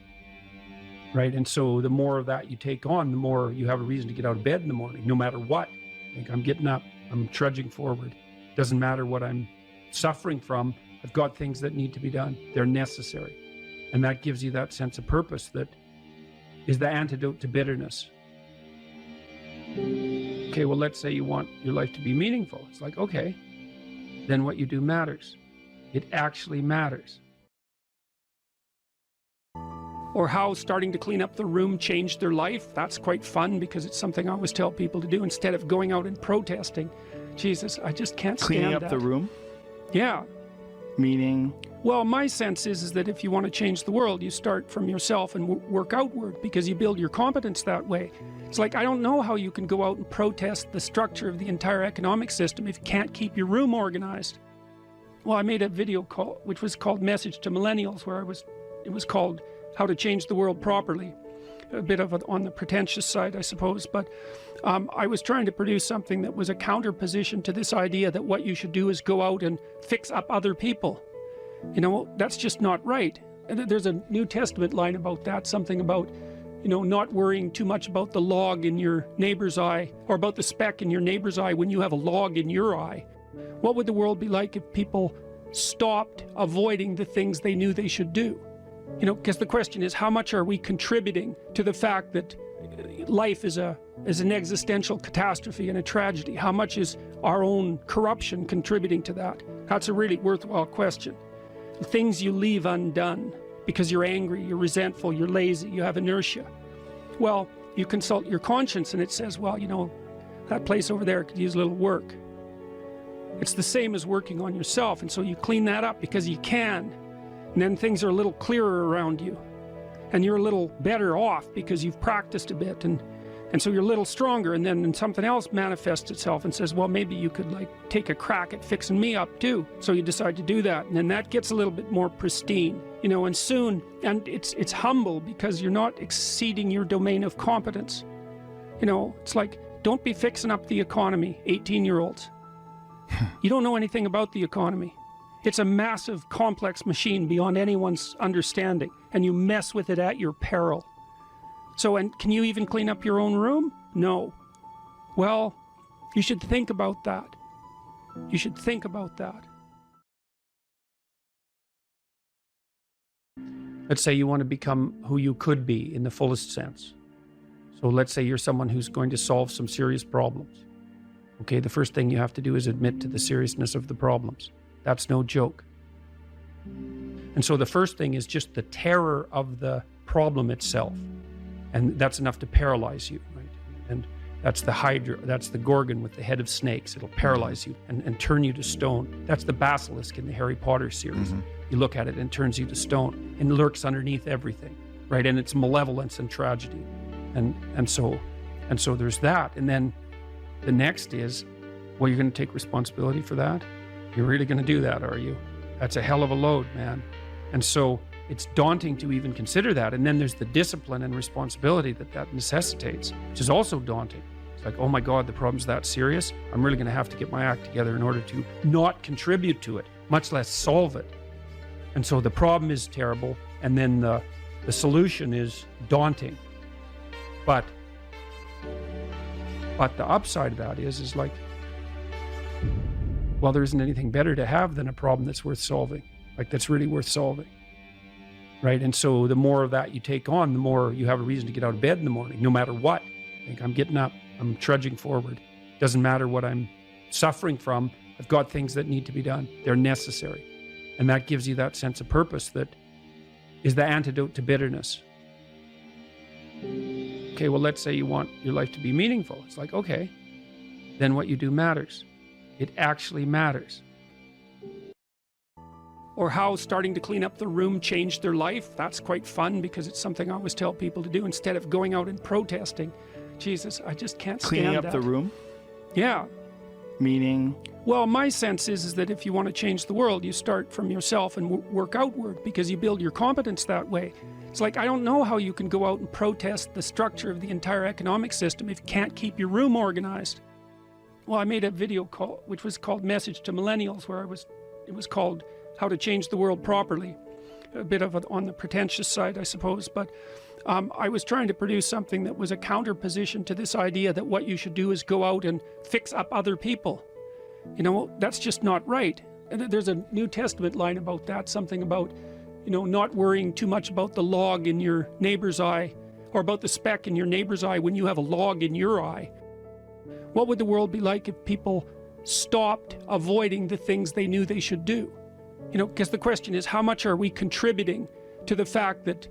Right. And so the more of that you take on, the more you have a reason to get out of bed in the morning, no matter what. Like, I'm getting up, I'm trudging forward. Doesn't matter what I'm suffering from. I've got things that need to be done. They're necessary. And that gives you that sense of purpose that is the antidote to bitterness. Okay, well, let's say you want your life to be meaningful. It's like, okay, then what you do matters. It actually matters. Or how starting to clean up the room changed their life. That's quite fun because it's something I always tell people to do instead of going out and protesting. Jesus, I just can't stand Cleaning up that. the room? Yeah. Meaning? Well, my sense is that if you want to change the world, you start from yourself and work outward because you build your competence that way. It's like, I don't know how you can go out and protest the structure of the entire economic system if you can't keep your room organized. Well, I made a video call, which was called Message to Millennials, where it was called How to Change the World Properly. A bit of on the pretentious side, I suppose, but I was trying to produce something that was a counterposition to this idea that what you should do is go out and fix up other people. You know, that's just not right. And there's a New Testament line about that, something about, you know, not worrying too much about the log in your neighbor's eye, or about the speck in your neighbor's eye when you have a log in your eye. What would the world be like if people stopped avoiding the things they knew they should do? You know, because the question is, how much are we contributing to the fact that life is an existential catastrophe and a tragedy? How much is our own corruption contributing to that? That's a really worthwhile question. The things you leave undone because you're angry, you're resentful, you're lazy, you have inertia. Well, you consult your conscience and it says, well, you know, that place over there could use a little work. It's the same as working on yourself, and so you clean that up because you can, and then things are a little clearer around you, and you're a little better off because you've practiced a bit, and so you're a little stronger, and then something else manifests itself and says, well, maybe you could like take a crack at fixing me up too. So you decide to do that, and then that gets a little bit more pristine, you know, and soon, and it's humble because you're not exceeding your domain of competence. You know, it's like, don't be fixing up the economy, 18-year-olds. You don't know anything about the economy. It's a massive, complex machine beyond anyone's understanding, and you mess with it at your peril. So, and can you even clean up your own room? No. Well, you should think about that. You should think about that. Let's say you want to become who you could be in the fullest sense. So let's say you're someone who's going to solve some serious problems. Okay, the first thing you have to do is admit to the seriousness of the problems. That's no joke. And so the first thing is just the terror of the problem itself. And that's enough to paralyze you, right? And that's the Hydra, that's the Gorgon with the head of snakes. It'll paralyze you and turn you to stone. That's the basilisk in the Harry Potter series. You look at it and it turns you to stone and lurks underneath everything, right? And it's malevolence and tragedy. And so there's that. And then the next is, well, you're going to take responsibility for that? You're really going to do that, are you? That's a hell of a load, man. And so it's daunting to even consider that. And then there's the discipline and responsibility that necessitates, which is also daunting. It's like, oh my God, the problem's that serious. I'm really going to have to get my act together in order to not contribute to it, much less solve it. And so the problem is terrible. And then the solution is daunting. But the upside of that is like, well, there isn't anything better to have than a problem that's worth solving, like that's really worth solving. Right? And so the more of that you take on, the more you have a reason to get out of bed in the morning, no matter what. Like, I'm getting up, I'm trudging forward. Doesn't matter what I'm suffering from. I've got things that need to be done. They're necessary. And that gives you that sense of purpose that is the antidote to bitterness. Okay, well, let's say you want your life to be meaningful. It's like, okay, then what you do matters. It actually matters. Or how starting to clean up the room changed their life. That's quite fun because it's something I always tell people to do instead of going out and protesting. Jesus, I just can't stand that. Cleaning up the room? Yeah. Meaning? Well, my sense is that if you want to change the world, you start from yourself and work outward because you build your competence that way. It's like, I don't know how you can go out and protest the structure of the entire economic system if you can't keep your room organized. Well, I made a video call, which was called Message to Millennials, where it was called How to Change the World Properly. A bit of it on the pretentious side, I suppose, but I was trying to produce something that was a counterposition to this idea that what you should do is go out and fix up other people. You know, that's just not right. And there's a New Testament line about that, something about, you know, not worrying too much about the log in your neighbor's eye, or about the speck in your neighbor's eye when you have a log in your eye. What would the world be like if people stopped avoiding the things they knew they should do? You know, because the question is, how much are we contributing to the fact that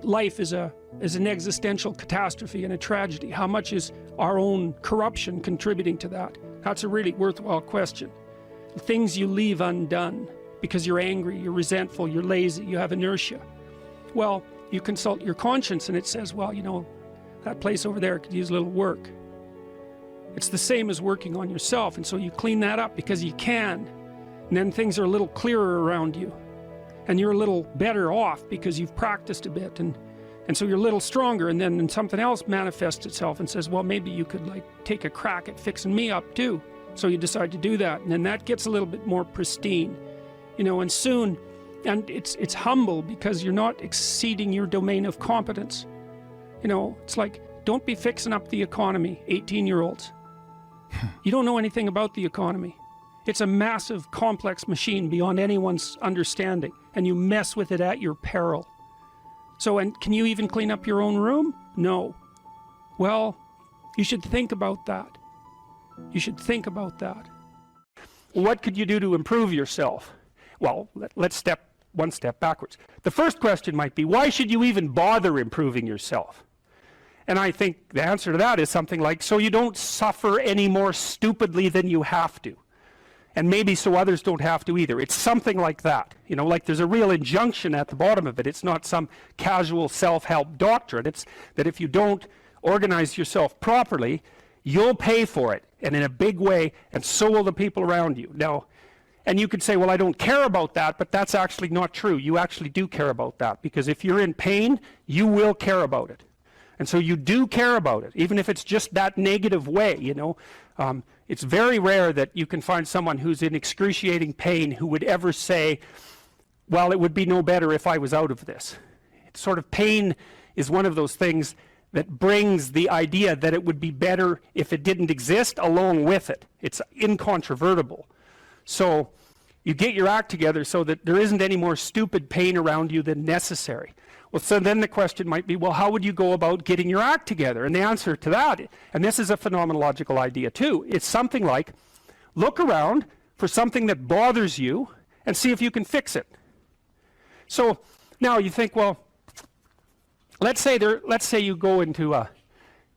life is an existential catastrophe and a tragedy? How much is our own corruption contributing to that? That's a really worthwhile question. The things you leave undone because you're angry, you're resentful, you're lazy, you have inertia. Well, you consult your conscience and it says, well, you know, that place over there could use a little work. It's the same as working on yourself, and so you clean that up because you can. And then things are a little clearer around you. And you're a little better off because you've practiced a bit. And so you're a little stronger, and then something else manifests itself and says, well, maybe you could like take a crack at fixing me up too. So you decide to do that. And then that gets a little bit more pristine. You know, and soon, and it's humble because you're not exceeding your domain of competence. You know, it's like, don't be fixing up the economy, 18-year-olds. You don't know anything about the economy. It's a massive, complex machine beyond anyone's understanding, and you mess with it at your peril. So, and can you even clean up your own room? No. Well, you should think about that. You should think about that. What could you do to improve yourself? Well, let's step one step backwards. The first question might be, why should you even bother improving yourself? And I think the answer to that is something like, so you don't suffer any more stupidly than you have to. and maybe so others don't have to either. It's something like that. You know, like there's a real injunction at the bottom of it. It's not some casual self-help doctrine. It's that if you don't organize yourself properly, you'll pay for it, and in a big way, and so will the people around you. Now, and you could say, well, I don't care about that, but that's actually not true. You actually do care about that, because if you're in pain, you will care about it. And so you do care about it, even if it's just that negative way, you know. It's very rare that you can find someone who's in excruciating pain who would ever say, well, it would be no better if I was out of this. It's sort of pain is one of those things that brings the idea that it would be better if it didn't exist along with it. It's incontrovertible. So you get your act together so that there isn't any more stupid pain around you than necessary. Well, so then the question might be, well, how would you go about getting your act together? And the answer to that, and this is a phenomenological idea too, it's something like, look around for something that bothers you and see if you can fix it. So now you think, well, let's say you go into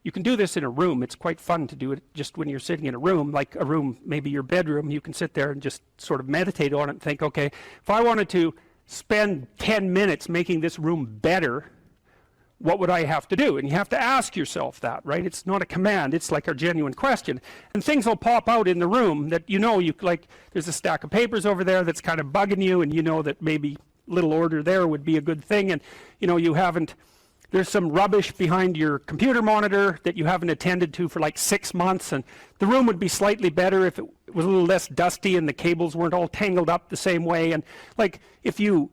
you can do this in a room. It's quite fun to do it just when you're sitting in a room, like a room, maybe your bedroom. You can sit there and just sort of meditate on it and think, okay, if I wanted to spend 10 minutes making this room better, what would I have to do? And you have to ask yourself that, right? It's not a command, it's like a genuine question. And things will pop out in the room that you know, like there's a stack of papers over there that's kind of bugging you, and you know that maybe little order there would be a good thing, and you know there's some rubbish behind your computer monitor that you haven't attended to for like 6 months, and the room would be slightly better if it was a little less dusty and the cables weren't all tangled up the same way. And like if you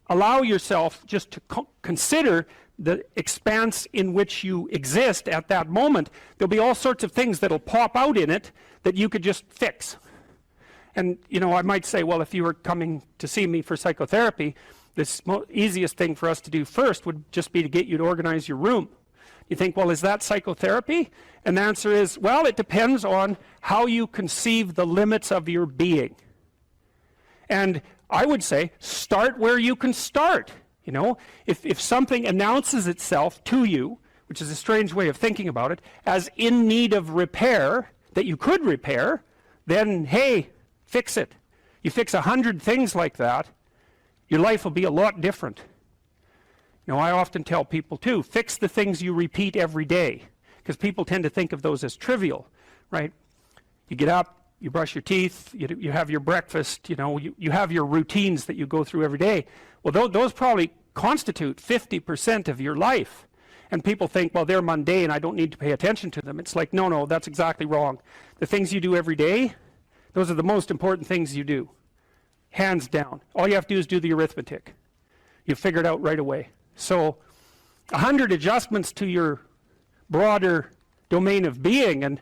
allow yourself just to consider the expanse in which you exist at that moment, there'll be all sorts of things that'll pop out in it that you could just fix. And you know, I might say, well, if you were coming to see me for psychotherapy, the easiest thing for us to do first would just be to get you to organize your room. You think, well, is that psychotherapy? And the answer is, well, it depends on how you conceive the limits of your being. And I would say, start where you can start. You know, if something announces itself to you, which is a strange way of thinking about it, as in need of repair, that you could repair, then, hey, fix it. You fix 100 things like that, your life will be a lot different. You know, I often tell people too, fix the things you repeat every day, because people tend to think of those as trivial, right? You get up, you brush your teeth, you have your breakfast, you know, you have your routines that you go through every day. Well, those probably constitute 50% of your life. And people think, well, they're mundane, I don't need to pay attention to them. It's like, no, that's exactly wrong. The things you do every day, those are the most important things you do. Hands down. All you have to do is do the arithmetic. You figure it out right away. So 100 adjustments to your broader domain of being, and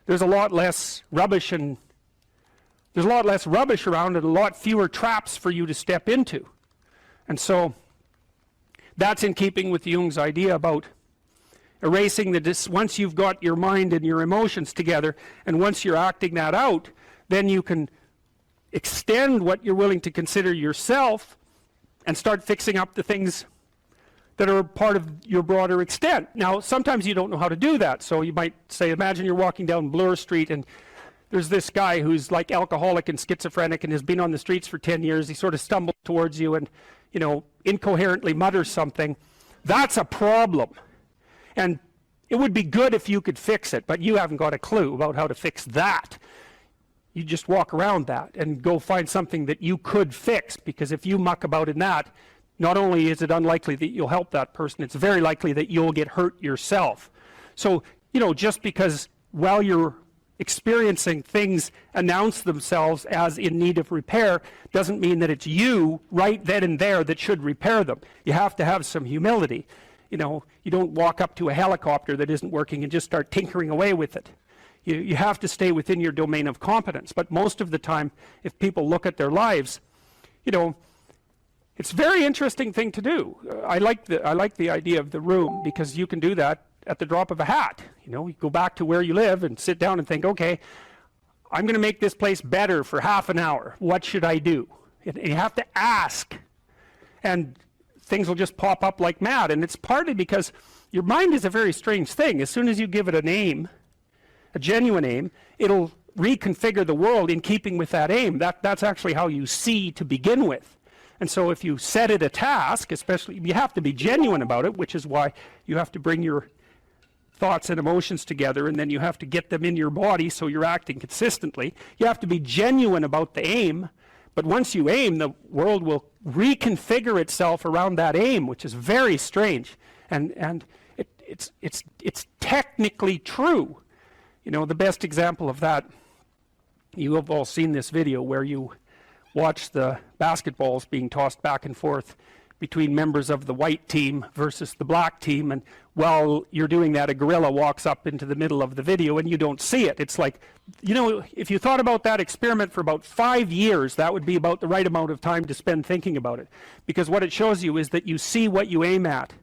there's a lot less rubbish around, and a lot fewer traps for you to step into. And so that's in keeping with Jung's idea about erasing once you've got your mind and your emotions together, and once you're acting that out, then you can extend what you're willing to consider yourself and start fixing up the things that are part of your broader extent. Now, sometimes you don't know how to do that. So you might say, imagine you're walking down Bloor Street and there's this guy who's like alcoholic and schizophrenic and has been on the streets for 10 years. He sort of stumbles towards you and, you know, incoherently mutters something. That's a problem. And it would be good if you could fix it, but you haven't got a clue about how to fix that. You just walk around that and go find something that you could fix, because if you muck about in that, not only is it unlikely that you'll help that person, it's very likely that you'll get hurt yourself. So, you know, just because while you're experiencing things announce themselves as in need of repair doesn't mean that it's you right then and there that should repair them. You have to have some humility. You know, you don't walk up to a helicopter that isn't working and just start tinkering away with it. You have to stay within your domain of competence. But most of the time, if people look at their lives, you know, it's a very interesting thing to do. I like the idea of the room, because you can do that at the drop of a hat. You know, you go back to where you live and sit down and think, okay, I'm going to make this place better for half an hour. What should I do? And you have to ask. And things will just pop up like mad. And it's partly because your mind is a very strange thing. As soon as you give it a name, a genuine aim, it'll reconfigure the world in keeping with that aim. That's actually how you see to begin with. And so if you set it a task, especially, you have to be genuine about it, which is why you have to bring your thoughts and emotions together, and then you have to get them in your body so you're acting consistently. You have to be genuine about the aim, but once you aim, the world will reconfigure itself around that aim, which is very strange. And it's technically true. You know, the best example of that, you have all seen this video where you watch the basketballs being tossed back and forth between members of the white team versus the black team, and while you're doing that, a gorilla walks up into the middle of the video and you don't see it. It's like, you know, if you thought about that experiment for about 5 years, that would be about the right amount of time to spend thinking about it, because what it shows you is that you see what you aim at.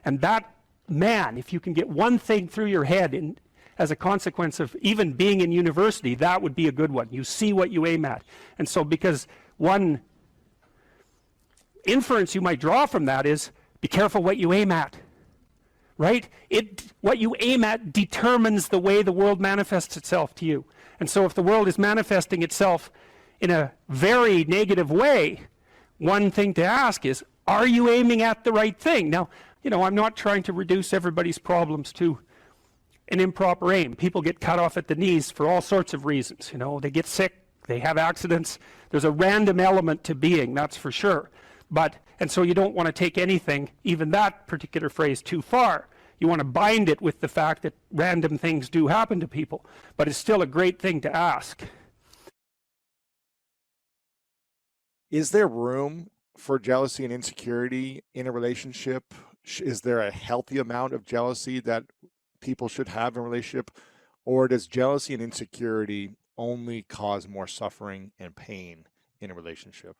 And that, man, if you can get one thing through your head as a consequence of even being in university, that would be a good one. You see what you aim at. And so, because one inference you might draw from that is, be careful what you aim at, right? What you aim at determines the way the world manifests itself to you. And so if the world is manifesting itself in a very negative way, one thing to ask is, are you aiming at the right thing? Now, you know, I'm not trying to reduce everybody's problems to an improper aim. People get cut off at the knees for all sorts of reasons. You know, they get sick, they have accidents. There's a random element to being, that's for sure. And so you don't want to take anything, even that particular phrase, too far. You want to bind it with the fact that random things do happen to people, but it's still a great thing to ask. Is there room for jealousy and insecurity in a relationship? Is there a healthy amount of jealousy that people should have in a relationship? Or does jealousy and insecurity only cause more suffering and pain in a relationship?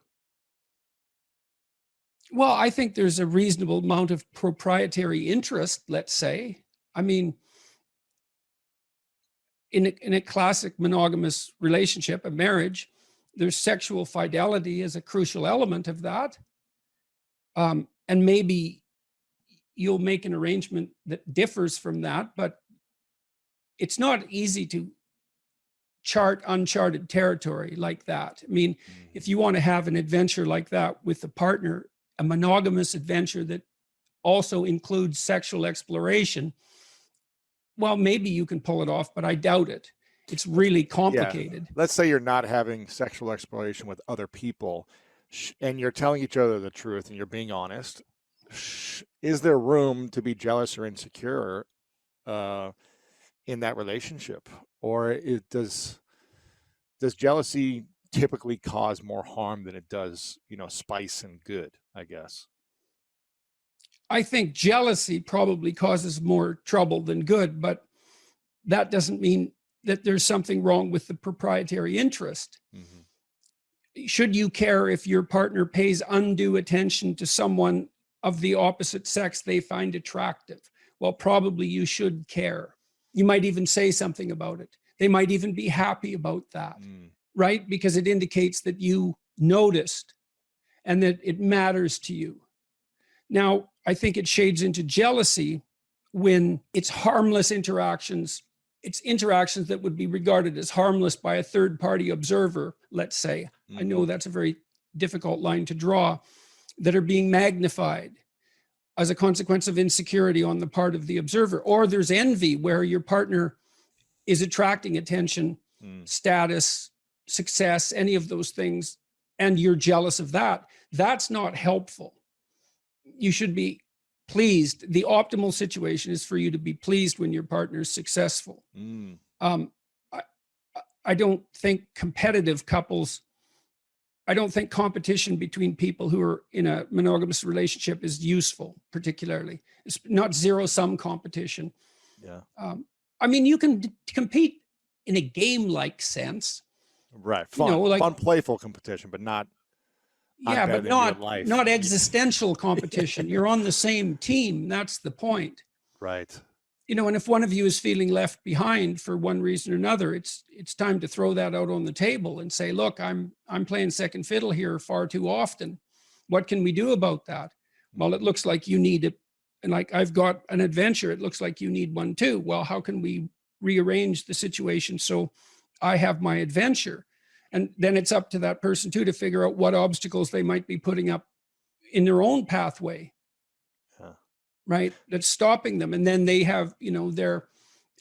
Well, I think there's a reasonable amount of proprietary interest, let's say. I mean, in a classic monogamous relationship, a marriage, there's sexual fidelity as a crucial element of that. And maybe you'll make an arrangement that differs from that, but it's not easy to chart uncharted territory like that. I mean, if you want to have an adventure like that with a partner, a monogamous adventure that also includes sexual exploration, well, maybe you can pull it off, but I doubt it. It's really complicated. Yeah. Let's say you're not having sexual exploration with other people and you're telling each other the truth and you're being honest. Is there room to be jealous or insecure in that relationship? Or does jealousy typically cause more harm than it does, you know, spice and good, I guess? I think jealousy probably causes more trouble than good, but that doesn't mean that there's something wrong with the proprietary interest. Mm-hmm. Should you care if your partner pays undue attention to someone of the opposite sex they find attractive? Well, probably you should care. You might even say something about it. They might even be happy about that, right? Because it indicates that you noticed and that it matters to you. Now, I think it shades into jealousy when it's harmless interactions. It's interactions that would be regarded as harmless by a third-party observer, let's say. I know that's a very difficult line to draw, that are being magnified as a consequence of insecurity on the part of the observer. Or there's envy, where your partner is attracting attention, status, success, any of those things, and you're jealous of that. That's not helpful. You should be pleased. The optimal situation is for you to be pleased when your partner is successful. I don't think competitive couples, I don't think competition between people who are in a monogamous relationship is useful, particularly. It's not zero-sum competition. Yeah. I mean, you can compete in a game-like sense. Right. Fun, you know, like, fun, playful competition, but not but not existential competition. You're on the same team. That's the point. Right. You know, and if one of you is feeling left behind for one reason or another, it's time to throw that out on the table and say, look, I'm playing second fiddle here far too often. What can we do about that? Well, it looks like you need it. And like, I've got an adventure. It looks like you need one too. Well, how can we rearrange the situation so I have my adventure. And then it's up to that person too to figure out what obstacles they might be putting up in their own pathway, right? That's stopping them. And then they have, they're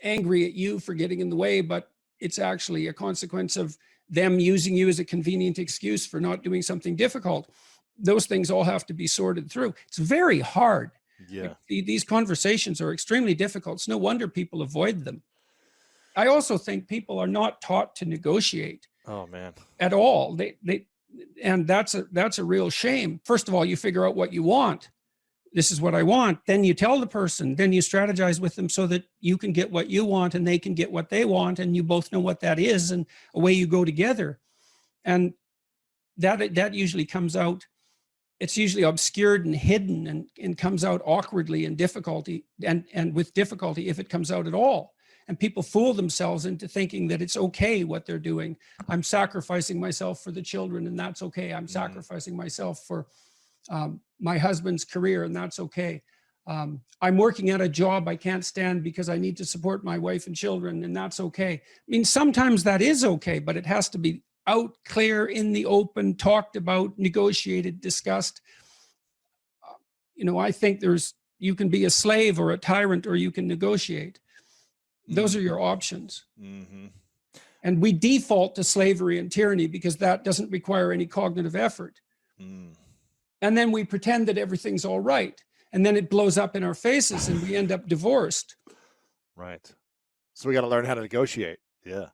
angry at you for getting in the way, but it's actually a consequence of them using you as a convenient excuse for not doing something difficult. Those things all have to be sorted through. It's very hard. Yeah. These conversations are extremely difficult. It's no wonder people avoid them. I also think people are not taught to negotiate. Oh man. At all. And that's a real shame. First of all, you figure out what you want. This is what I want. Then you tell the person, then you strategize with them so that you can get what you want and they can get what they want. And you both know what that is, and away you go together. And that usually comes out, it's usually obscured and hidden and comes out awkwardly and difficulty and with difficulty if it comes out at all. And people fool themselves into thinking that it's okay what they're doing. I'm sacrificing myself for the children, and that's okay. I'm sacrificing myself for my husband's career, and that's okay. I'm working at a job I can't stand because I need to support my wife and children, and that's okay. I mean, sometimes that is okay, but it has to be out, clear, in the open, talked about, negotiated, discussed. I think you can be a slave or a tyrant, or you can negotiate. Those are your options. And we default to slavery and tyranny because that doesn't require any cognitive effort. And then we pretend that everything's all right. And then it blows up in our faces and we end up divorced. Right. So we got to learn how to negotiate. Yeah.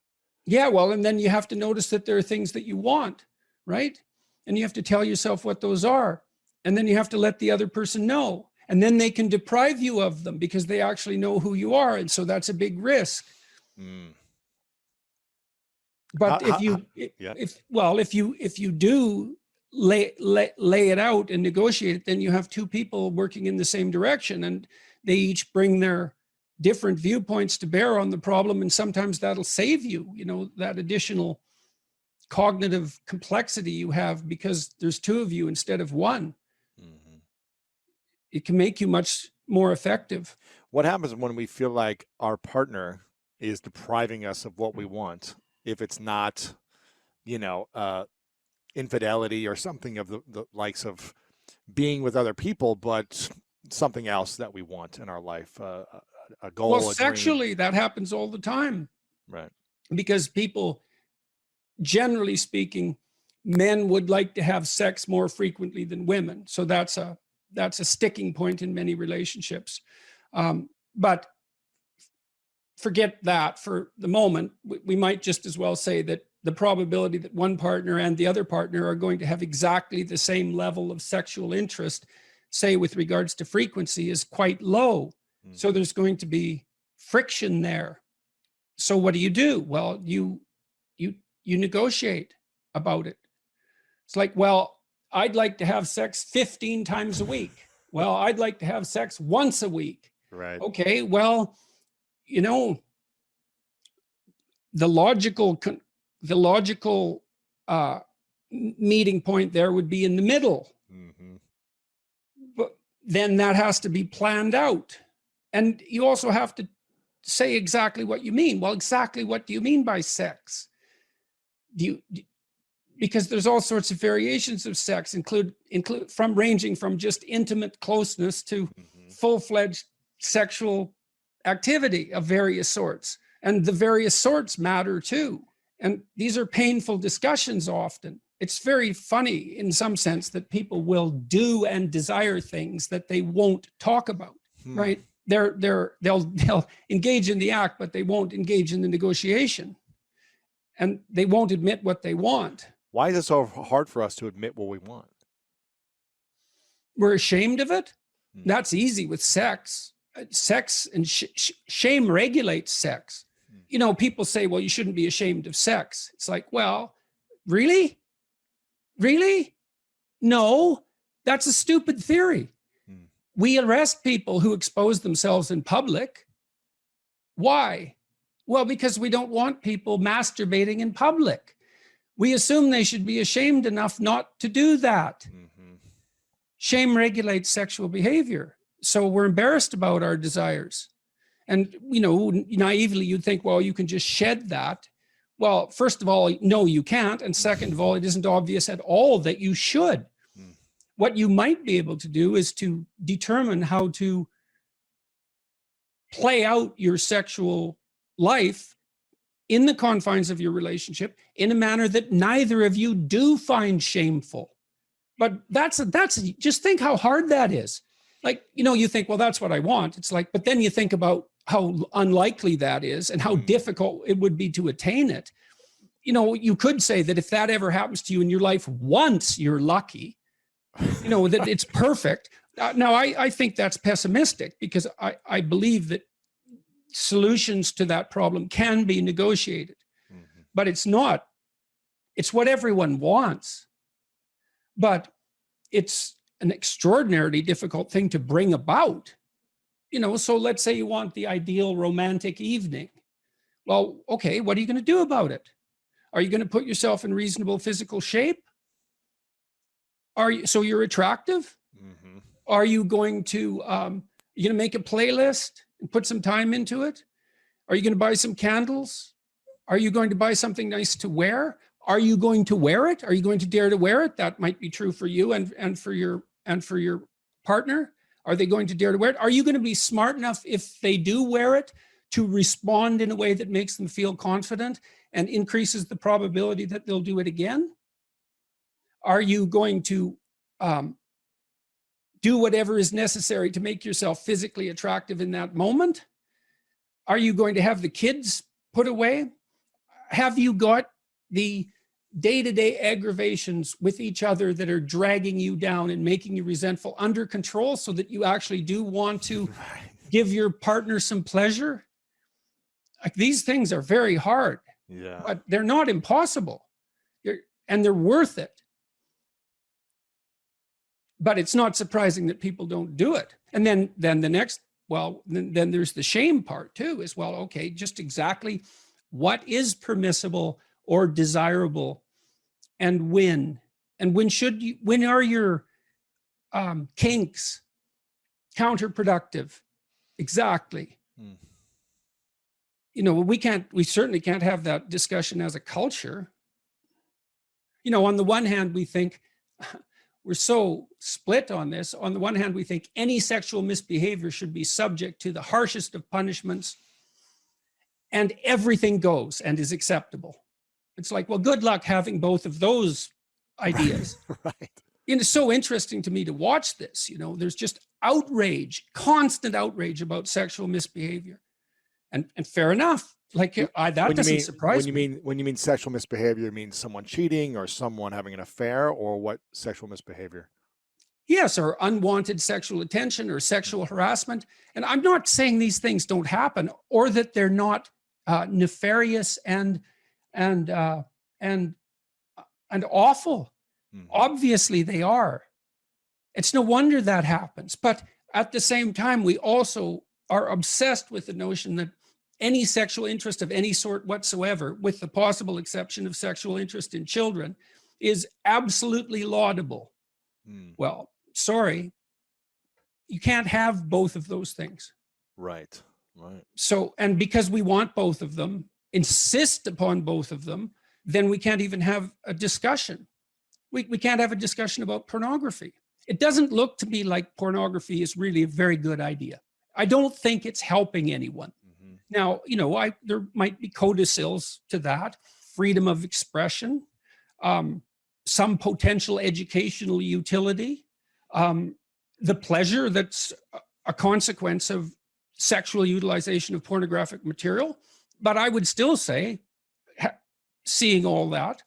Yeah, well, and then you have to notice that there are things that you want, right? And you have to tell yourself what those are. And then you have to let the other person know. And then they can deprive you of them because they actually know who you are. And so that's a big risk. But if you do lay it out and negotiate it, then you have two people working in the same direction, and they each bring their different viewpoints to bear on the problem. And sometimes that'll save you, that additional cognitive complexity you have because there's two of you instead of one. It can make you much more effective. What happens when we feel like our partner is depriving us of what we want? If it's not, infidelity or something of the likes of being with other people, but something else that we want in our life, a goal. Well, sexually, that happens all the time. Right. Because people, generally speaking, men would like to have sex more frequently than women. So that's a sticking point in many relationships. But forget that for the moment. We might just as well say that the probability that one partner and the other partner are going to have exactly the same level of sexual interest, say with regards to frequency, is quite low. So there's going to be friction there. So what do? Well, you negotiate about it. It's like, well, I'd like to have sex 15 times a week. Well, I'd like to have sex once a week. Right. Okay, well, the logical meeting point there would be in the middle. But then that has to be planned out. And you also have to say exactly what you mean. Well, exactly what do you mean by sex? Because there's all sorts of variations of sex, ranging from just intimate closeness to full-fledged sexual activity of various sorts. And the various sorts matter too. And these are painful discussions often. It's very funny in some sense that people will do and desire things that they won't talk about, right? They'll engage in the act, but they won't engage in the negotiation. And they won't admit what they want. Why is it so hard for us to admit what we want? We're ashamed of it. That's easy with sex. Sex and shame regulates sex. People say, well, you shouldn't be ashamed of sex. It's like, well, really? Really? No, that's a stupid theory. We arrest people who expose themselves in public. Why? Well, because we don't want people masturbating in public. We assume they should be ashamed enough not to do that. Shame regulates sexual behavior. So we're embarrassed about our desires. And, naively, you'd think, well, you can just shed that. Well, first of all, no, you can't. And second of all, it isn't obvious at all that you should. What you might be able to do is to determine how to play out your sexual life in the confines of your relationship in a manner that neither of you do find shameful. But that's just think how hard that is. Like, you think, well, that's what I want. It's like, but then you think about how unlikely that is and how difficult it would be to attain it. You could say that if that ever happens to you in your life once, you're lucky, that it's perfect. Now, I think that's pessimistic, because I believe that solutions to that problem can be negotiated, but it's not. It's what everyone wants, but it's an extraordinarily difficult thing to bring about. So let's say you want the ideal romantic evening. Well, okay, what are you going to do about it? Are you going to put yourself in reasonable physical shape? So you're attractive? Are you going to make a playlist and put some time into it? Are you going to buy some candles? Are you going to buy something nice to wear? Are you going to wear it? Are you going to dare to wear it? That might be true for you and for your partner. Are they going to dare to wear it? Are you going to be smart enough, if they do wear it, to respond in a way that makes them feel confident and increases the probability that they'll do it again? Are you going to do whatever is necessary to make yourself physically attractive in that moment? Are you going to have the kids put away? Have you got the day-to-day aggravations with each other that are dragging you down and making you resentful under control, so that you actually do want to give your partner some pleasure? Like, these things are very hard, but they're not impossible, and they're worth it. But it's not surprising that people don't do it. And then the next, then there's the shame part too, as well. Okay, just exactly what is permissible or desirable, and when when are your kinks counterproductive? Exactly. We certainly can't have that discussion as a culture. On the one hand, we think, we're so split on this. On the one hand, we think any sexual misbehavior should be subject to the harshest of punishments, and everything goes and is acceptable. It's like, well, good luck having both of those ideas. Right. It's so interesting to me to watch this. There's just outrage, constant outrage about sexual misbehavior. And fair enough. Like, that doesn't surprise me. When you mean sexual misbehavior, you mean someone cheating or someone having an affair, or what sexual misbehavior? Yes, or unwanted sexual attention or sexual harassment. And I'm not saying these things don't happen, or that they're not nefarious and awful. Obviously they are. It's no wonder that happens. But at the same time, we also are obsessed with the notion that any sexual interest of any sort whatsoever, with the possible exception of sexual interest in children, is absolutely laudable. Well, sorry, you can't have both of those things. Right. So, and because we want both of them, insist upon both of them, then we can't even have a discussion. We can't have a discussion about pornography. It doesn't look to me like pornography is really a very good idea. I don't think it's helping anyone. Now, there might be codicils to that, freedom of expression, some potential educational utility, the pleasure that's a consequence of sexual utilization of pornographic material. But I would still say, seeing all that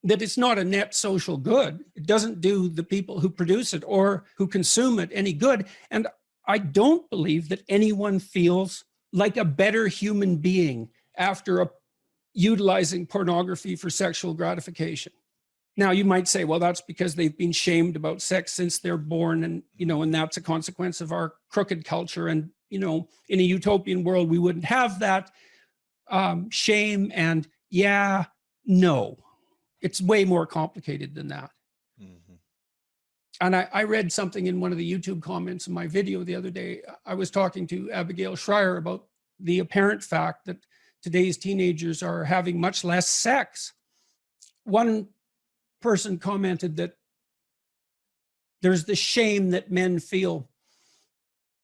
it's not a net social good. It doesn't do the people who produce it or who consume it any good. And I don't believe that anyone feels like a better human being after utilizing pornography for sexual gratification. Now, you might say, well, that's because they've been shamed about sex since they're born, and and that's a consequence of our crooked culture. And in a utopian world, we wouldn't have that shame. And no, it's way more complicated than that. And I read something in one of the YouTube comments in my video the other day. I was talking to Abigail Schreier about the apparent fact that today's teenagers are having much less sex. One person commented that there's the shame that men feel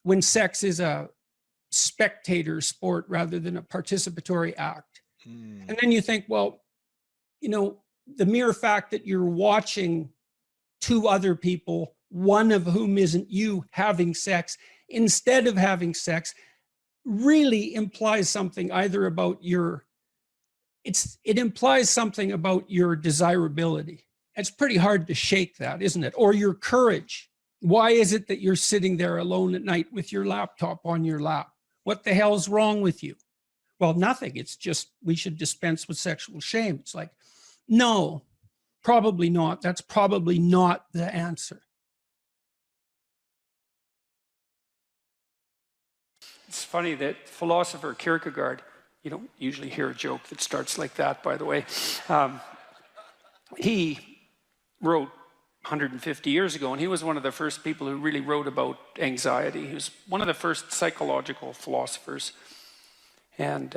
when sex is a spectator sport rather than a participatory act. And then you think, well, you know, the mere fact that you're watching two other people, one of whom isn't you, having sex instead of having sex, really implies something either about your, it implies something about your desirability. It's pretty hard to shake that, isn't it? Or your courage. Why is it that you're sitting there alone at night with your laptop on your lap? What the hell's wrong with you? Well, nothing. It's just we should dispense with sexual shame. It's like, no, probably not. That's probably not the answer. It's funny that philosopher Kierkegaard, you don't usually hear a joke that starts like that, by the way. He wrote 150 years ago, and he was one of the first people who really wrote about anxiety. He was one of the first psychological philosophers. And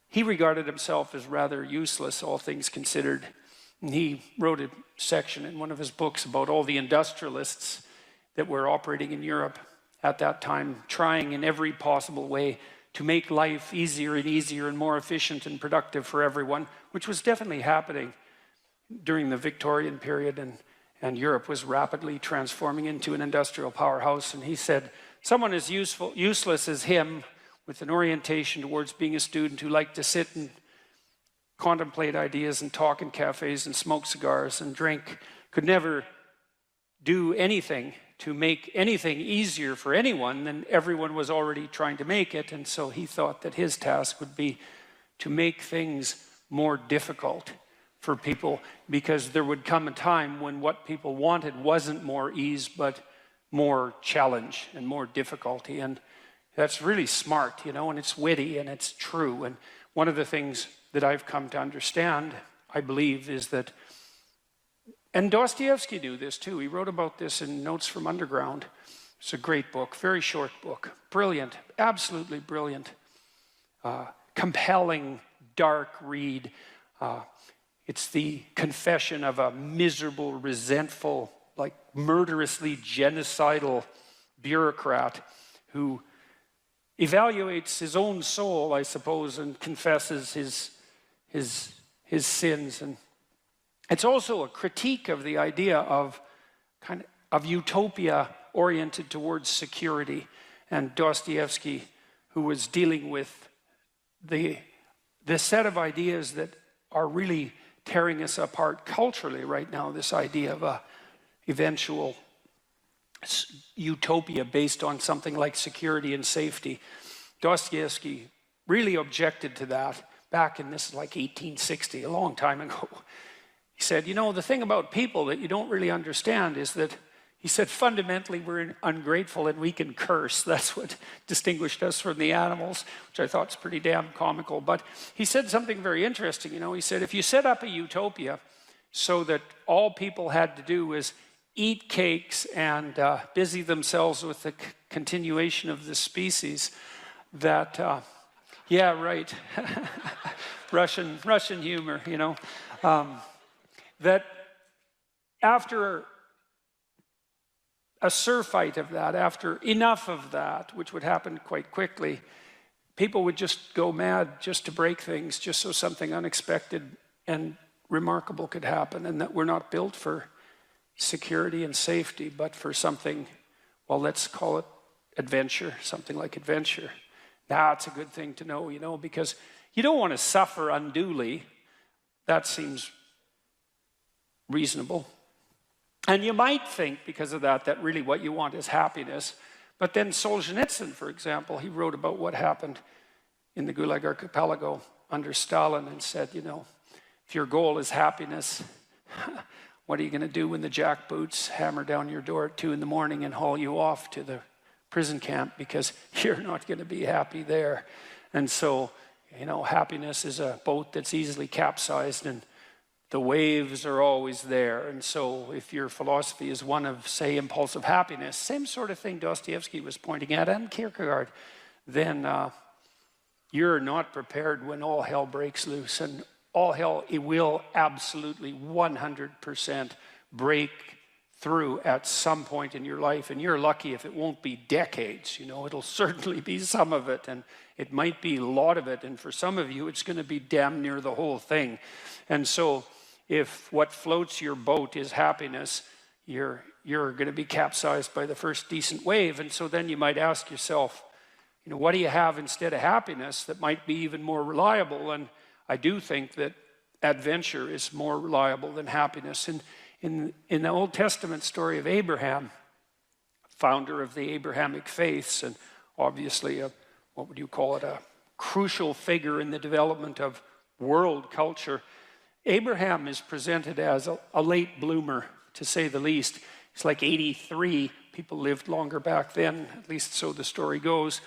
he regarded himself as rather useless, all things considered. And he wrote a section in one of his books about all the industrialists that were operating in Europe at that time, trying in every possible way to make life easier and easier and more efficient and productive for everyone, which was definitely happening during the Victorian period, and Europe was rapidly transforming into an industrial powerhouse. And he said, someone as useless as him, with an orientation towards being a student who liked to sit and contemplate ideas and talk in cafes and smoke cigars and drink, could never do anything to make anything easier for anyone than everyone was already trying to make it. And so he thought that his task would be to make things more difficult for people, because there would come a time when what people wanted wasn't more ease, but more challenge and more difficulty. And that's really smart, you know, and it's witty and it's true. And one of the things that I've come to understand, I believe, is that, and Dostoevsky knew this too. He wrote about this in Notes from Underground. It's a great book, very short book, brilliant, absolutely brilliant, compelling, dark read. It's the confession of a miserable, resentful, like murderously genocidal bureaucrat who evaluates his own soul, I suppose, and confesses his sins. And it's also a critique of the idea of kind of utopia oriented towards security. And Dostoevsky, who was dealing with the set of ideas that are really tearing us apart culturally right now, this idea of a eventual utopia based on something like security and safety. Dostoevsky really objected to that back in, this is like 1860, a long time ago. He said, you know, the thing about people that you don't really understand is that, he said, fundamentally we're ungrateful and we can curse. That's what distinguished us from the animals, which I thought is pretty damn comical. But he said something very interesting, you know. He said, if you set up a utopia so that all people had to do was eat cakes and busy themselves with the continuation of the species, that, yeah, right, Russian humor, you know, that after a surfeit of that, after enough of that, which would happen quite quickly, people would just go mad just to break things, just so something unexpected and remarkable could happen, and that we're not built for security and safety, but for something, well, let's call it adventure, something like adventure. That's a good thing to know, you know, because you don't want to suffer unduly. That seems reasonable. And you might think, because of that, that really what you want is happiness. But then Solzhenitsyn, for example, he wrote about what happened in the Gulag Archipelago under Stalin and said, you know, if your goal is happiness, what are you going to do when the jackboots hammer down your door at 2 in the morning and haul you off to the prison camp, because you're not going to be happy there. And so, you know, happiness is a boat that's easily capsized and the waves are always there. And so if your philosophy is one of, say, impulsive happiness, same sort of thing Dostoevsky was pointing at, and Kierkegaard, then You're not prepared when all hell breaks loose, and all hell, it will absolutely 100% break through at some point in your life, and you're lucky if it won't be decades. It'll certainly be some of it, and it might be a lot of it, and for some of you it's going to be damn near the whole thing. And so if what floats your boat is happiness, you're going to be capsized by the first decent wave. And so then you might ask yourself, what do you have instead of happiness that might be even more reliable? And I do think that adventure is more reliable than happiness. And in the Old Testament story of Abraham, founder of the Abrahamic faiths, and obviously what would you call it, a crucial figure in the development of world culture, Abraham is presented as a late bloomer, to say the least. He's like 83. People lived longer back then, at least so the story goes.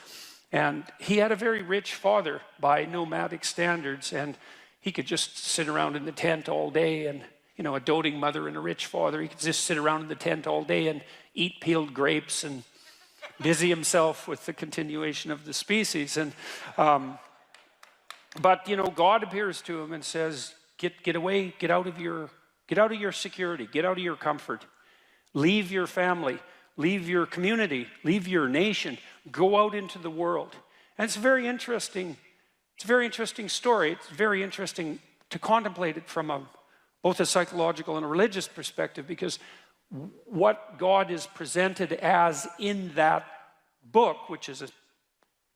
And he had a very rich father by nomadic standards, and he could just sit around in the tent all day, and a doting mother and a rich father, he could just sit around in the tent all day and eat peeled grapes and busy himself with the continuation of the species. And but God appears to him and says, get away, get out of your security, get out of your comfort, leave your family, leave your community, leave your nation, go out into the world. And it's a very interesting story. It's very interesting to contemplate it from both a psychological and a religious perspective, because what God is presented as in that book, which is a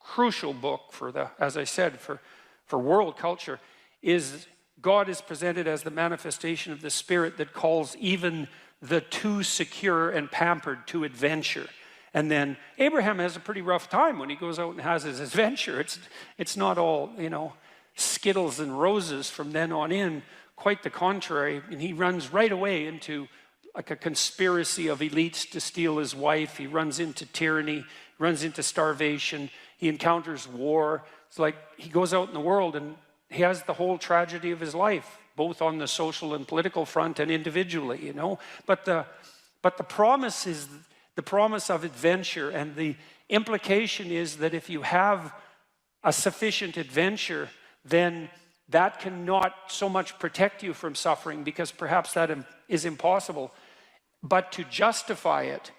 crucial book as I said, for world culture, is God is presented as the manifestation of the Spirit that calls even the too secure and pampered to adventure. And then Abraham has a pretty rough time when he goes out and has his adventure. It's not all, Skittles and roses from then on in. Quite the contrary. And he runs right away into like a conspiracy of elites to steal his wife. He runs into tyranny, runs into starvation. He encounters war. It's like he goes out in the world and he has the whole tragedy of his life, both on the social and political front and individually, But the promise is the promise of adventure, and the implication is that if you have a sufficient adventure, then that cannot so much protect you from suffering, because perhaps that is impossible, but to justify it.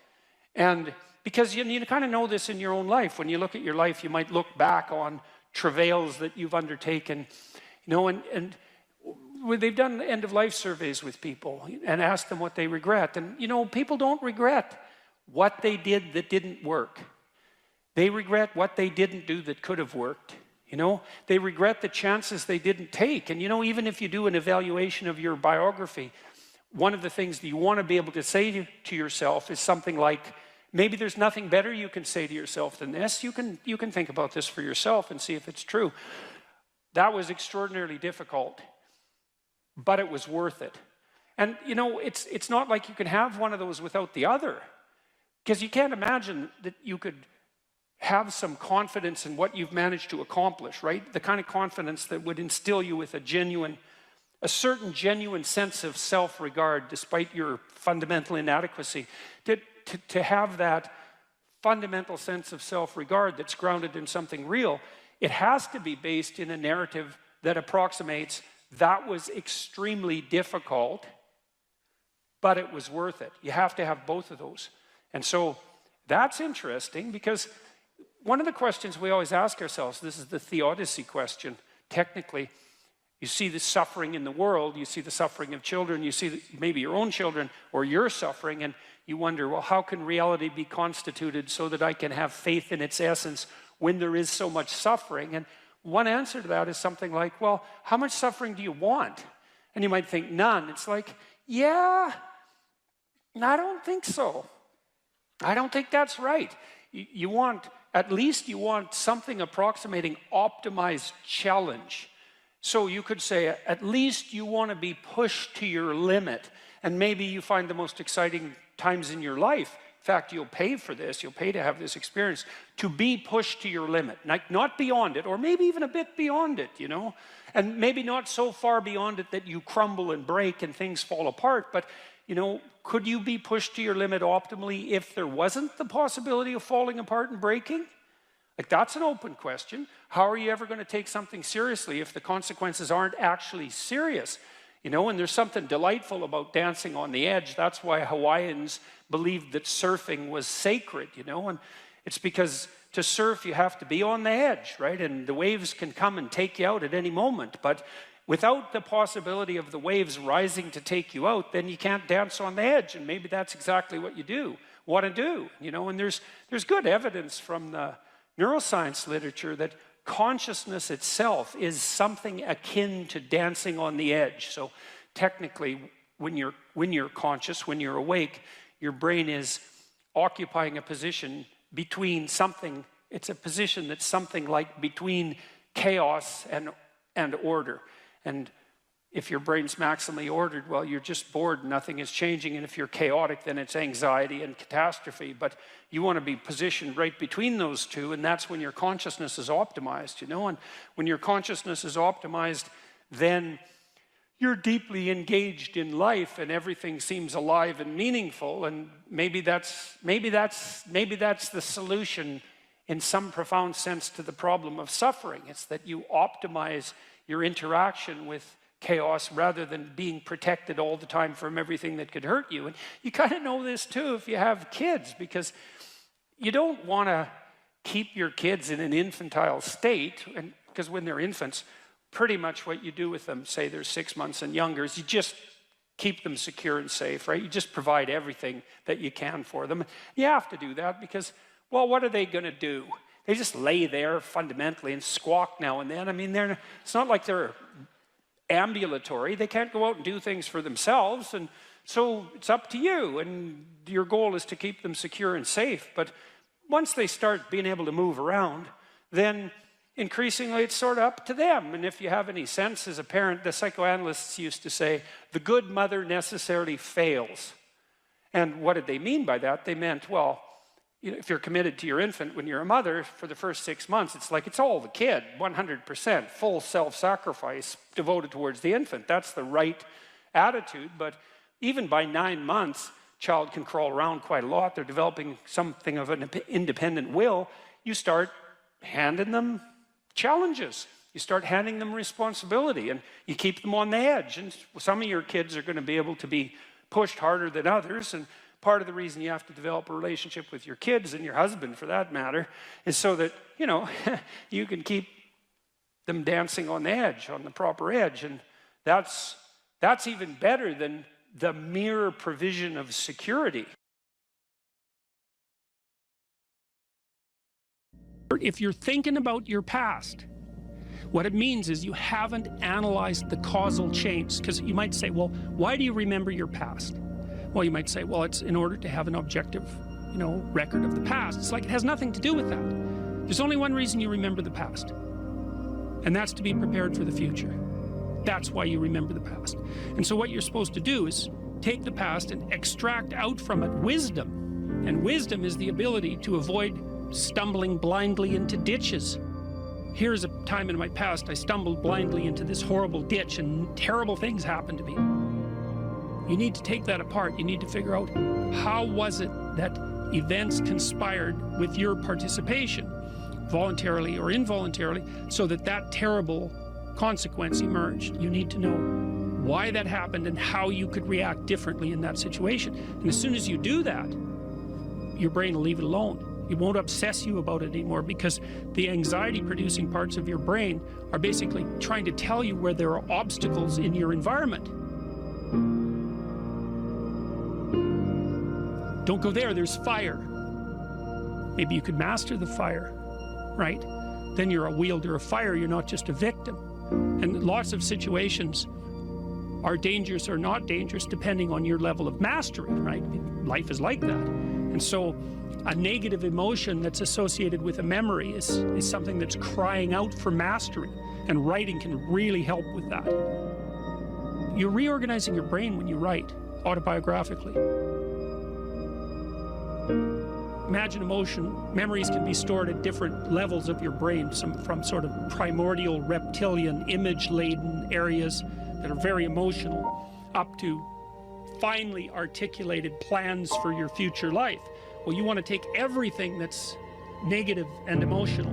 And because you kind of know this in your own life. When you look at your life, you might look back on travails that you've undertaken, and they've done end-of-life surveys with people and asked them what they regret. And, people don't regret what they did that didn't work. They regret what they didn't do that could have worked. They regret the chances they didn't take. And, even if you do an evaluation of your biography, one of the things that you want to be able to say to yourself is something like, maybe there's nothing better you can say to yourself than this. You can think about this for yourself and see if it's true. That was extraordinarily difficult, but it was worth it. And, it's not like you can have one of those without the other, because you can't imagine that you could have some confidence in what you've managed to accomplish, right? The kind of confidence that would instill you with a certain genuine sense of self-regard despite your fundamental inadequacy. To have that fundamental sense of self-regard that's grounded in something real, it has to be based in a narrative that approximates that was extremely difficult, but it was worth it. You have to have both of those. And so that's interesting, because one of the questions we always ask ourselves, this is the theodicy question, technically, you see the suffering in the world, you see the suffering of children, you see maybe your own children or your suffering, and you wonder, well, how can reality be constituted so that I can have faith in its essence when there is so much suffering? And one answer to that is something like, well, how much suffering do you want? And you might think, none. It's like, yeah, I don't think so. I don't think that's right. You want something approximating optimized challenge. So you could say, at least you want to be pushed to your limit. And maybe you find the most exciting times in your life. In fact, you'll pay for this. You'll pay to have this experience, to be pushed to your limit. Not beyond it, or maybe even a bit beyond it, And maybe not so far beyond it that you crumble and break and things fall apart, but could you be pushed to your limit optimally if there wasn't the possibility of falling apart and breaking? That's an open question. How are you ever going to take something seriously if the consequences aren't actually serious? You know, and there's something delightful about dancing on the edge. That's why Hawaiians believed that surfing was sacred, you know, and it's because to surf you have to be on the edge, right? And the waves can come and take you out at any moment, but without the possibility of the waves rising to take you out, then you can't dance on the edge, and maybe that's exactly what you want to do, you know, and there's good evidence from the neuroscience literature that consciousness itself is something akin to dancing on the edge. So technically, when you're conscious, when you're awake, your brain is occupying a position between something. It's a position that's something like between chaos and order. And if your brain's maximally ordered, well, you're just bored, nothing is changing. And if you're chaotic, then it's anxiety and catastrophe. But you want to be positioned right between those two, and that's when your consciousness is optimized, you know. And when your consciousness is optimized, then you're deeply engaged in life, and everything seems alive and meaningful. And maybe that's the solution in some profound sense to the problem of suffering. It's that you optimize your interaction with chaos rather than being protected all the time from everything that could hurt you. And you kind of know this too if you have kids, because you don't want to keep your kids in an infantile state, and because when they're infants, pretty much what you do with them, say they're 6 months and younger, is you just keep them secure and safe, right? You just provide everything that you can for them. You have to do that because, well, what are they going to do? They just lay there fundamentally and squawk now and then. I mean, it's not like they're ambulatory. They can't go out and do things for themselves, and so it's up to you, and your goal is to keep them secure and safe. But once they start being able to move around, then increasingly it's sort of up to them. And if you have any sense as a parent, the psychoanalysts used to say, the good mother necessarily fails. And what did they mean by that? They meant, well, you know, if you're committed to your infant when you're a mother for the first 6 months, it's like it's all the kid, 100%, full self-sacrifice devoted towards the infant. That's the right attitude. But even by 9 months, child can crawl around quite a lot. They're developing something of an independent will. You start handing them challenges. You start handing them responsibility, and you keep them on the edge. And some of your kids are going to be able to be pushed harder than others, and part of the reason you have to develop a relationship with your kids, and your husband for that matter, is so that, you know, you can keep them dancing on the edge, on the proper edge. And that's even better than the mere provision of security. If you're thinking about your past, what it means is you haven't analyzed the causal chains. Because you might say, well, why do you remember your past? Well, you might say, well, it's in order to have an objective, you know, record of the past. It's like it has nothing to do with that. There's only one reason you remember the past, and that's to be prepared for the future. That's why you remember the past. And so what you're supposed to do is take the past and extract out from it wisdom. And wisdom is the ability to avoid stumbling blindly into ditches. Here's a time in my past I stumbled blindly into this horrible ditch and terrible things happened to me. You need to take that apart. You need to figure out, how was it that events conspired with your participation, voluntarily or involuntarily, so that that terrible consequence emerged. You need to know why that happened and how you could react differently in that situation. And as soon as you do that, your brain will leave it alone. It won't obsess you about it anymore, because the anxiety-producing parts of your brain are basically trying to tell you where there are obstacles in your environment. Don't go there, there's fire. Maybe you could master the fire, right? Then you're a wielder of fire, you're not just a victim. And lots of situations are dangerous or not dangerous depending on your level of mastery, right? Life is like that. And so a negative emotion that's associated with a memory is something that's crying out for mastery, and writing can really help with that. You're reorganizing your brain when you write autobiographically. Imagine emotion. Memories can be stored at different levels of your brain, from sort of primordial reptilian image-laden areas that are very emotional, up to finely articulated plans for your future life. Well, you want to take everything that's negative and emotional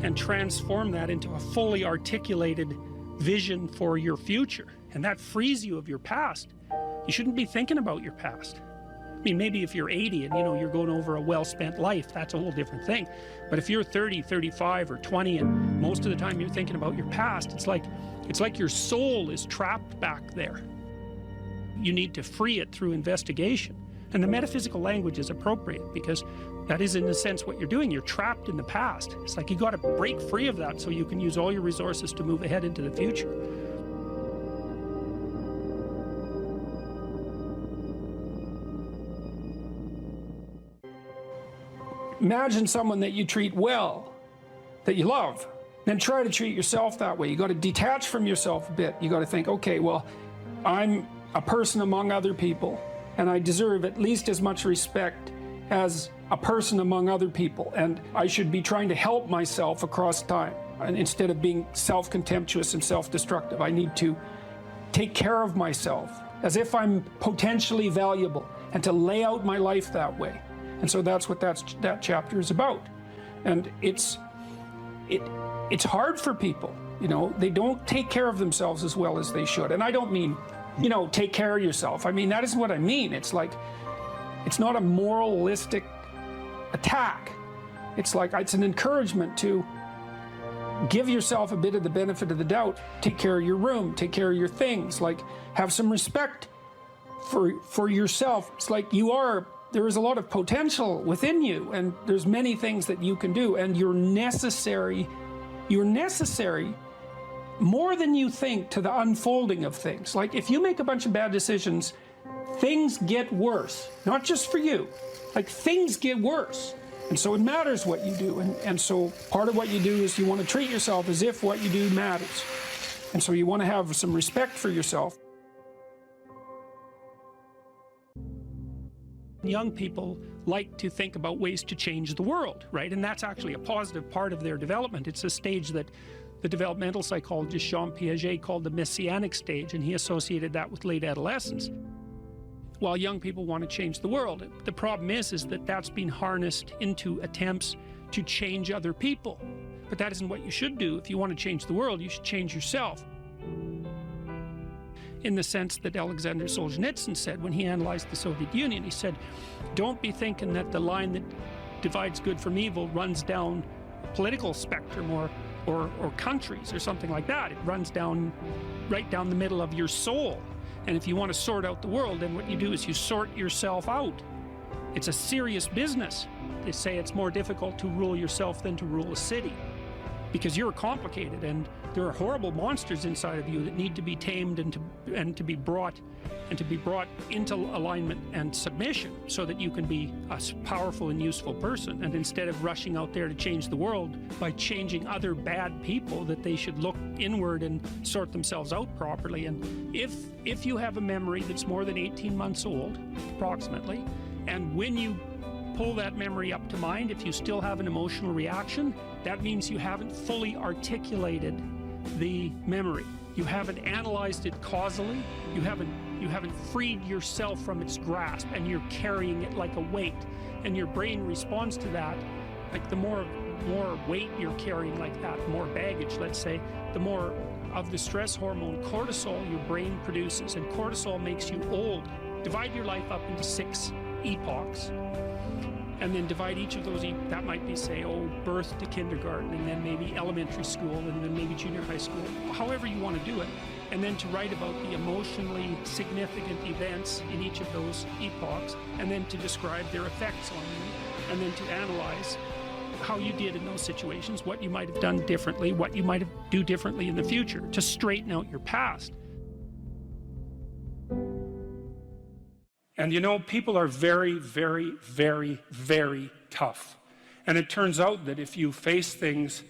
and transform that into a fully articulated vision for your future. And that frees you of your past. You shouldn't be thinking about your past. I mean, maybe if you're 80 and you're going over a well-spent life, that's a whole different thing. But if you're 30, 35 or 20 and most of the time you're thinking about your past, it's like your soul is trapped back there. You need to free it through investigation. And the metaphysical language is appropriate because that is, in a sense, what you're doing. You're trapped in the past. It's like you got to break free of that so you can use all your resources to move ahead into the future. Imagine someone that you treat well, that you love. Then try to treat yourself that way. You got to detach from yourself a bit. You got to think, okay, well, I'm a person among other people, and I deserve at least as much respect as a person among other people, and I should be trying to help myself across time. And instead of being self-contemptuous and self-destructive, I need to take care of myself as if I'm potentially valuable, and to lay out my life that way. And so that's what that chapter is about. And it's hard for people, they don't take care of themselves as well as they should. And I don't mean, take care of yourself. I mean, that isn't what I mean. It's like, it's not a moralistic attack. It's an encouragement to give yourself a bit of the benefit of the doubt. Take care of your room, take care of your things, have some respect for yourself. It's like there is a lot of potential within you, and there's many things that you can do, and you're necessary more than you think to the unfolding of things. Like, if you make a bunch of bad decisions, things get worse, not just for you, things get worse. And so it matters what you do, and so part of what you do is you want to treat yourself as if what you do matters. And so you want to have some respect for yourself. Young people like to think about ways to change the world, right? And that's actually a positive part of their development. It's a stage that the developmental psychologist Jean Piaget called the messianic stage, and he associated that with late adolescence. While young people want to change the world, the problem is that that's been harnessed into attempts to change other people. But that isn't what you should do. If you want to change the world, you should change yourself. In the sense that Alexander Solzhenitsyn said when he analyzed the Soviet Union, he said, don't be thinking that the line that divides good from evil runs down a political spectrum or countries or something like that. It runs right down the middle of your soul. And if you want to sort out the world, then what you do is you sort yourself out. It's a serious business. They say it's more difficult to rule yourself than to rule a city, because you're complicated and there are horrible monsters inside of you that need to be tamed and to be brought into alignment and submission so that you can be a powerful and useful person. And instead of rushing out there to change the world by changing other bad people, that they should look inward and sort themselves out properly. And if you have a memory that's more than 18 months old, approximately, and when you pull that memory up to mind, if you still have an emotional reaction, that means you haven't fully articulated the memory. You haven't analyzed it causally. You haven't freed yourself from its grasp, and you're carrying it like a weight. And your brain responds to that. Like, the more weight you're carrying like that, more baggage, let's say, the more of the stress hormone cortisol your brain produces. And cortisol makes you old. Divide your life up into 6 epochs. And then divide each of those, that might be, say, birth to kindergarten, and then maybe elementary school, and then maybe junior high school, however you want to do it. And then to write about the emotionally significant events in each of those epochs, and then to describe their effects on you, and then to analyze how you did in those situations, what you might have done differently, what you might do differently in the future, to straighten out your past. And people are very, very, very, very tough. And it turns out that if you face things,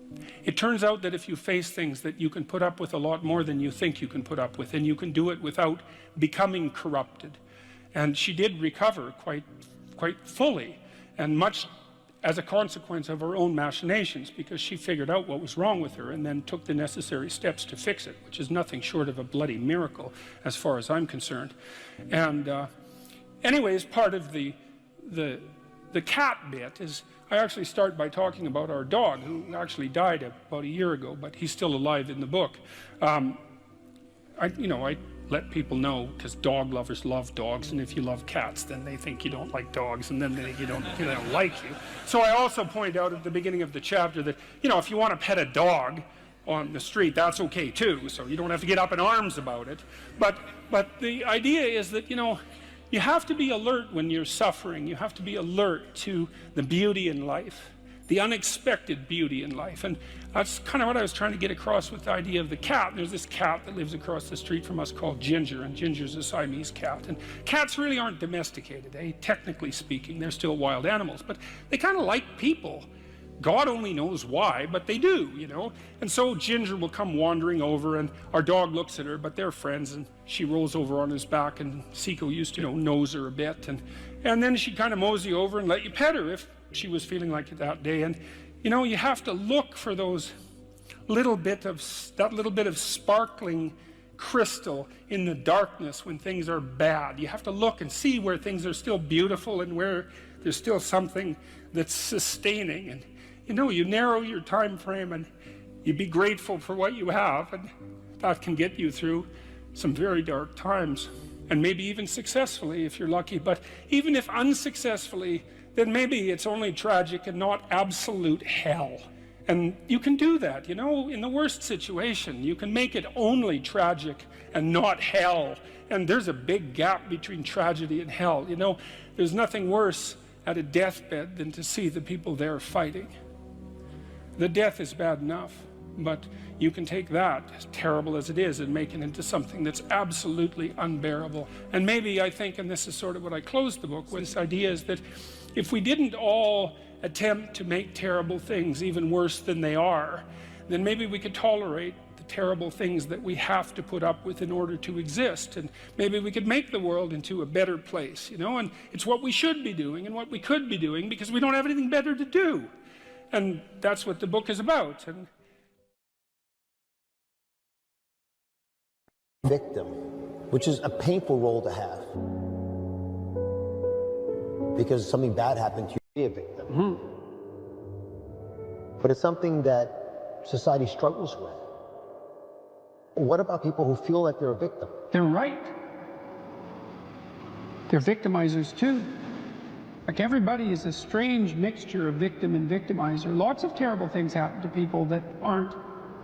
that you can put up with a lot more than you think you can put up with, and you can do it without becoming corrupted. And she did recover quite fully, and much as a consequence of her own machinations, because she figured out what was wrong with her and then took the necessary steps to fix it, which is nothing short of a bloody miracle as far as I'm concerned. And anyways, part of the cat bit is I actually start by talking about our dog, who actually died about a year ago, but he's still alive in the book. I let people know, because dog lovers love dogs, and if you love cats, then they think you don't like dogs, and then they don't like you. So I also point out at the beginning of the chapter that, if you want to pet a dog on the street, that's okay too, so you don't have to get up in arms about it. But the idea is that, you have to be alert when you're suffering. You have to be alert to the beauty in life, the unexpected beauty in life. And that's kind of what I was trying to get across with the idea of the cat. There's this cat that lives across the street from us called Ginger, and Ginger's a Siamese cat. And cats really aren't domesticated, technically speaking. They're still wild animals, but they kind of like people. God only knows why, but they do, And so Ginger will come wandering over, and our dog looks at her, but they're friends, and she rolls over on his back, and Seiko used to, nose her a bit, and then she'd kind of mosey over and let you pet her if she was feeling like it that day. And, you have to look for that little bit of sparkling crystal in the darkness when things are bad. You have to look and see where things are still beautiful and where there's still something that's sustaining. And, you narrow your time frame and you be grateful for what you have, and that can get you through some very dark times, and maybe even successfully if you're lucky. But even if unsuccessfully, then maybe it's only tragic and not absolute hell. And you can do that, in the worst situation. You can make it only tragic and not hell. And there's a big gap between tragedy and hell. There's nothing worse at a deathbed than to see the people there fighting. The death is bad enough, but you can take that, as terrible as it is, and make it into something that's absolutely unbearable. And maybe I think, and this is sort of what I closed the book with, this idea is that if we didn't all attempt to make terrible things even worse than they are, then maybe we could tolerate the terrible things that we have to put up with in order to exist, and maybe we could make the world into a better place, and it's what we should be doing and what we could be doing, because we don't have anything better to do. And that's what the book is about. And victim, which is a painful role to have, because something bad happened to you, be a victim. Mm-hmm. But it's something that society struggles with. What about people who feel like they're a victim? They're right. They're victimizers too. Like, everybody is a strange mixture of victim and victimizer. Lots of terrible things happen to people that aren't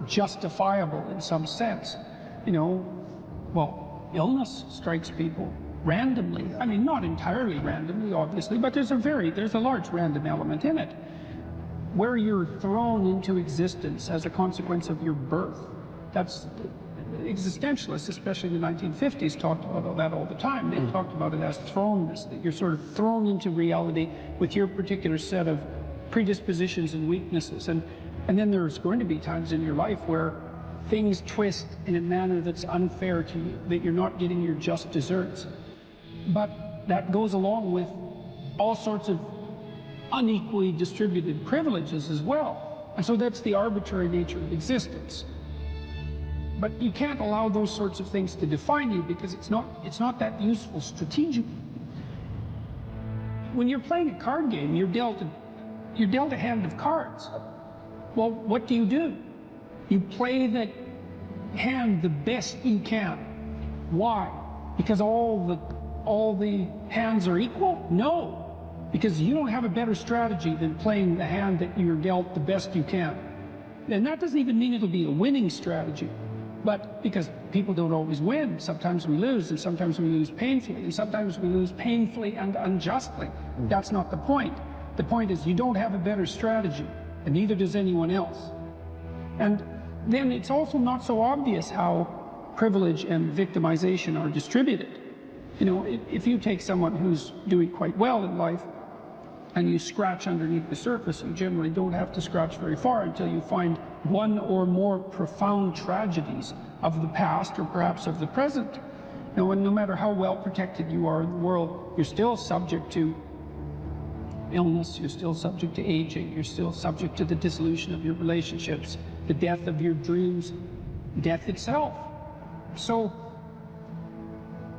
justifiable in some sense. Illness strikes people randomly. I mean, not entirely randomly, obviously, but there's a large random element in it, where you're thrown into existence as a consequence of your birth. That's existentialists, especially in the 1950s, talked about that all the time. They talked about it as thrownness, that you're sort of thrown into reality with your particular set of predispositions and weaknesses. And then there's going to be times in your life where things twist in a manner that's unfair to you, that you're not getting your just desserts. But that goes along with all sorts of unequally distributed privileges as well. And so that's the arbitrary nature of existence. But you can't allow those sorts of things to define you, because it's not that useful strategically. When you're playing a card game, you're dealt a hand of cards. Well, what do? You play that hand the best you can. Why? Because all the hands are equal? No, because you don't have a better strategy than playing the hand that you're dealt the best you can. And that doesn't even mean it'll be a winning strategy. But because people don't always win, sometimes we lose, and sometimes we lose painfully, and sometimes we lose painfully and unjustly. That's not the point. The point is, you don't have a better strategy, and neither does anyone else. And then it's also not so obvious how privilege and victimization are distributed. If you take someone who's doing quite well in life, and you scratch underneath the surface, you generally don't have to scratch very far until you find one or more profound tragedies of the past, or perhaps of the present. And no matter how well protected you are in the world, you're still subject to illness, you're still subject to aging, you're still subject to the dissolution of your relationships, the death of your dreams, death itself. So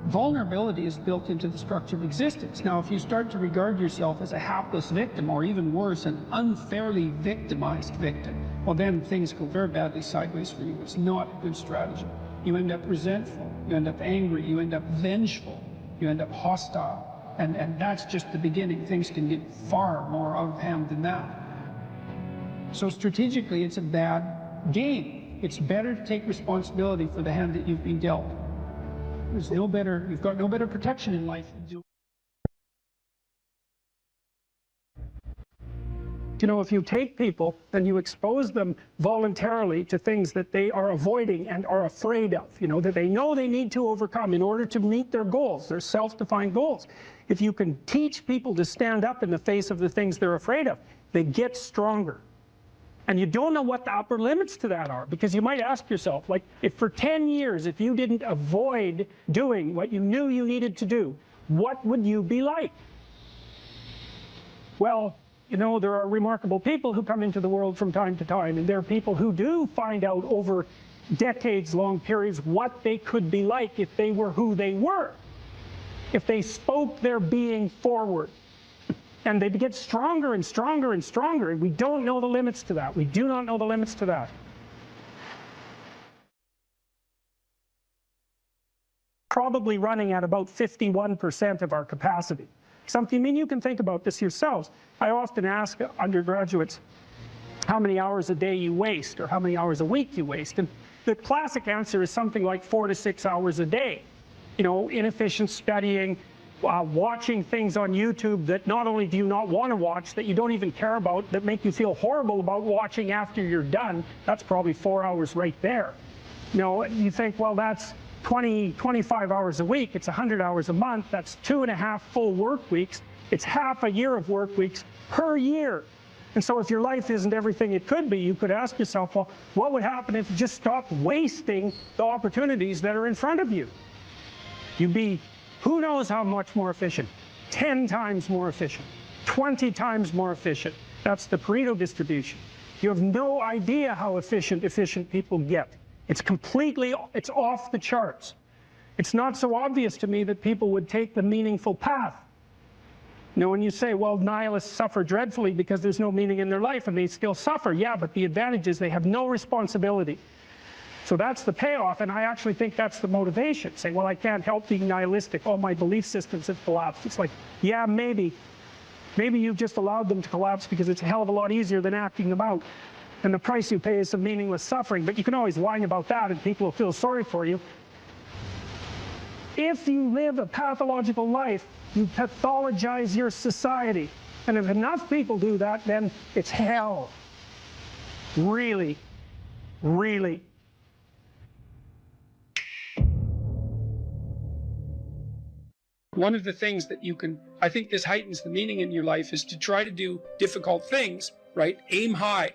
Vulnerability is built into the structure of existence. Now, if you start to regard yourself as a hapless victim, or even worse, an unfairly victimized victim, well, then things go very badly sideways for you. It's not a good strategy. You end up resentful, you end up angry, you end up vengeful, you end up hostile. And that's just the beginning. Things can get far more out of hand than that. So strategically, it's a bad game. It's better to take responsibility for the hand that you've been dealt. There's no better, you've got no better protection in life than doing. You know, if you take people, then you expose them voluntarily to things that they are avoiding and are afraid of, you know, that they know they need to overcome in order to meet their goals, their self-defined goals. If you can teach people to stand up in the face of the things they're afraid of, they get stronger. And you don't know what the upper limits to that are, because you might ask yourself, like, if for 10 years, if you didn't avoid doing what you knew you needed to do, what would you be like? Well, you know, there are remarkable people who come into the world from time to time, and there are people who do find out over decades-long periods what they could be like if they were who they were, if they spoke their being forward. And they get stronger and stronger and stronger, and we don't know the limits to that. We do not know the limits to that. Probably running at about 51% of our capacity. Something, I mean, you can think about this yourselves. I often ask undergraduates how many hours a day you waste, or how many hours a week you waste. And the classic answer is something like 4 to 6 hours a day. You know, inefficient studying, watching things on YouTube that not only do you not want to watch, that you don't even care about, that make you feel horrible about watching after you're done. That's probably 4 hours right there. You know, you think, well, that's 25 hours a week. It's 100 hours a month. That's 2.5 full work weeks. It's half a year of work weeks per year. And so if your life isn't everything it could be, you could ask yourself, well, what would happen if you just stopped wasting the opportunities that are in front of you? You'd be, who knows how much more efficient? 10 times more efficient, 20 times more efficient. That's the Pareto distribution. You have no idea how efficient people get. It's it's off the charts. It's not so obvious to me that people would take the meaningful path. You know, when you say, well, nihilists suffer dreadfully because there's no meaning in their life, and they still suffer. Yeah, but the advantage is they have no responsibility. So that's the payoff, and I actually think that's the motivation. Say, well, I can't help being nihilistic. All my belief systems have collapsed. It's like, yeah, maybe. Maybe you've just allowed them to collapse because it's a hell of a lot easier than acting them out. And the price you pay is some meaningless suffering. But you can always whine about that, and people will feel sorry for you. If you live a pathological life, you pathologize your society. And if enough people do that, then it's hell. Really, really. One of the things that you can, I think this heightens the meaning in your life, is to try to do difficult things, right? Aim high.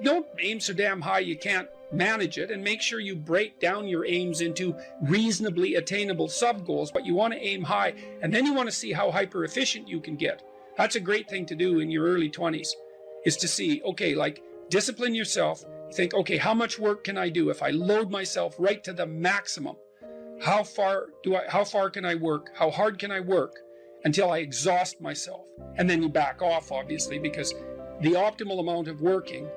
Don't aim so damn high you can't manage it, and make sure you break down your aims into reasonably attainable sub-goals, but you want to aim high, and then you want to see how hyper-efficient you can get. That's a great thing to do in your early 20s, is to see, okay, like, discipline yourself. Think, okay, how much work can I do if I load myself right to the maximum? How far can I work? How hard can I work until I exhaust myself? And then you back off, obviously, because the optimal amount of working,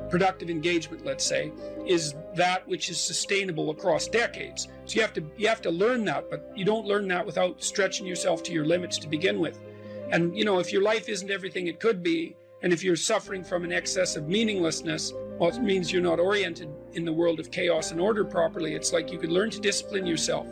productive engagement, let's say, is that which is sustainable across decades. So you have to learn that, but you don't learn that without stretching yourself to your limits to begin with. And you know, if your life isn't everything it could be, and if you're suffering from an excess of meaninglessness, well, it means you're not oriented in the world of chaos and order properly. It's like you could learn to discipline yourself.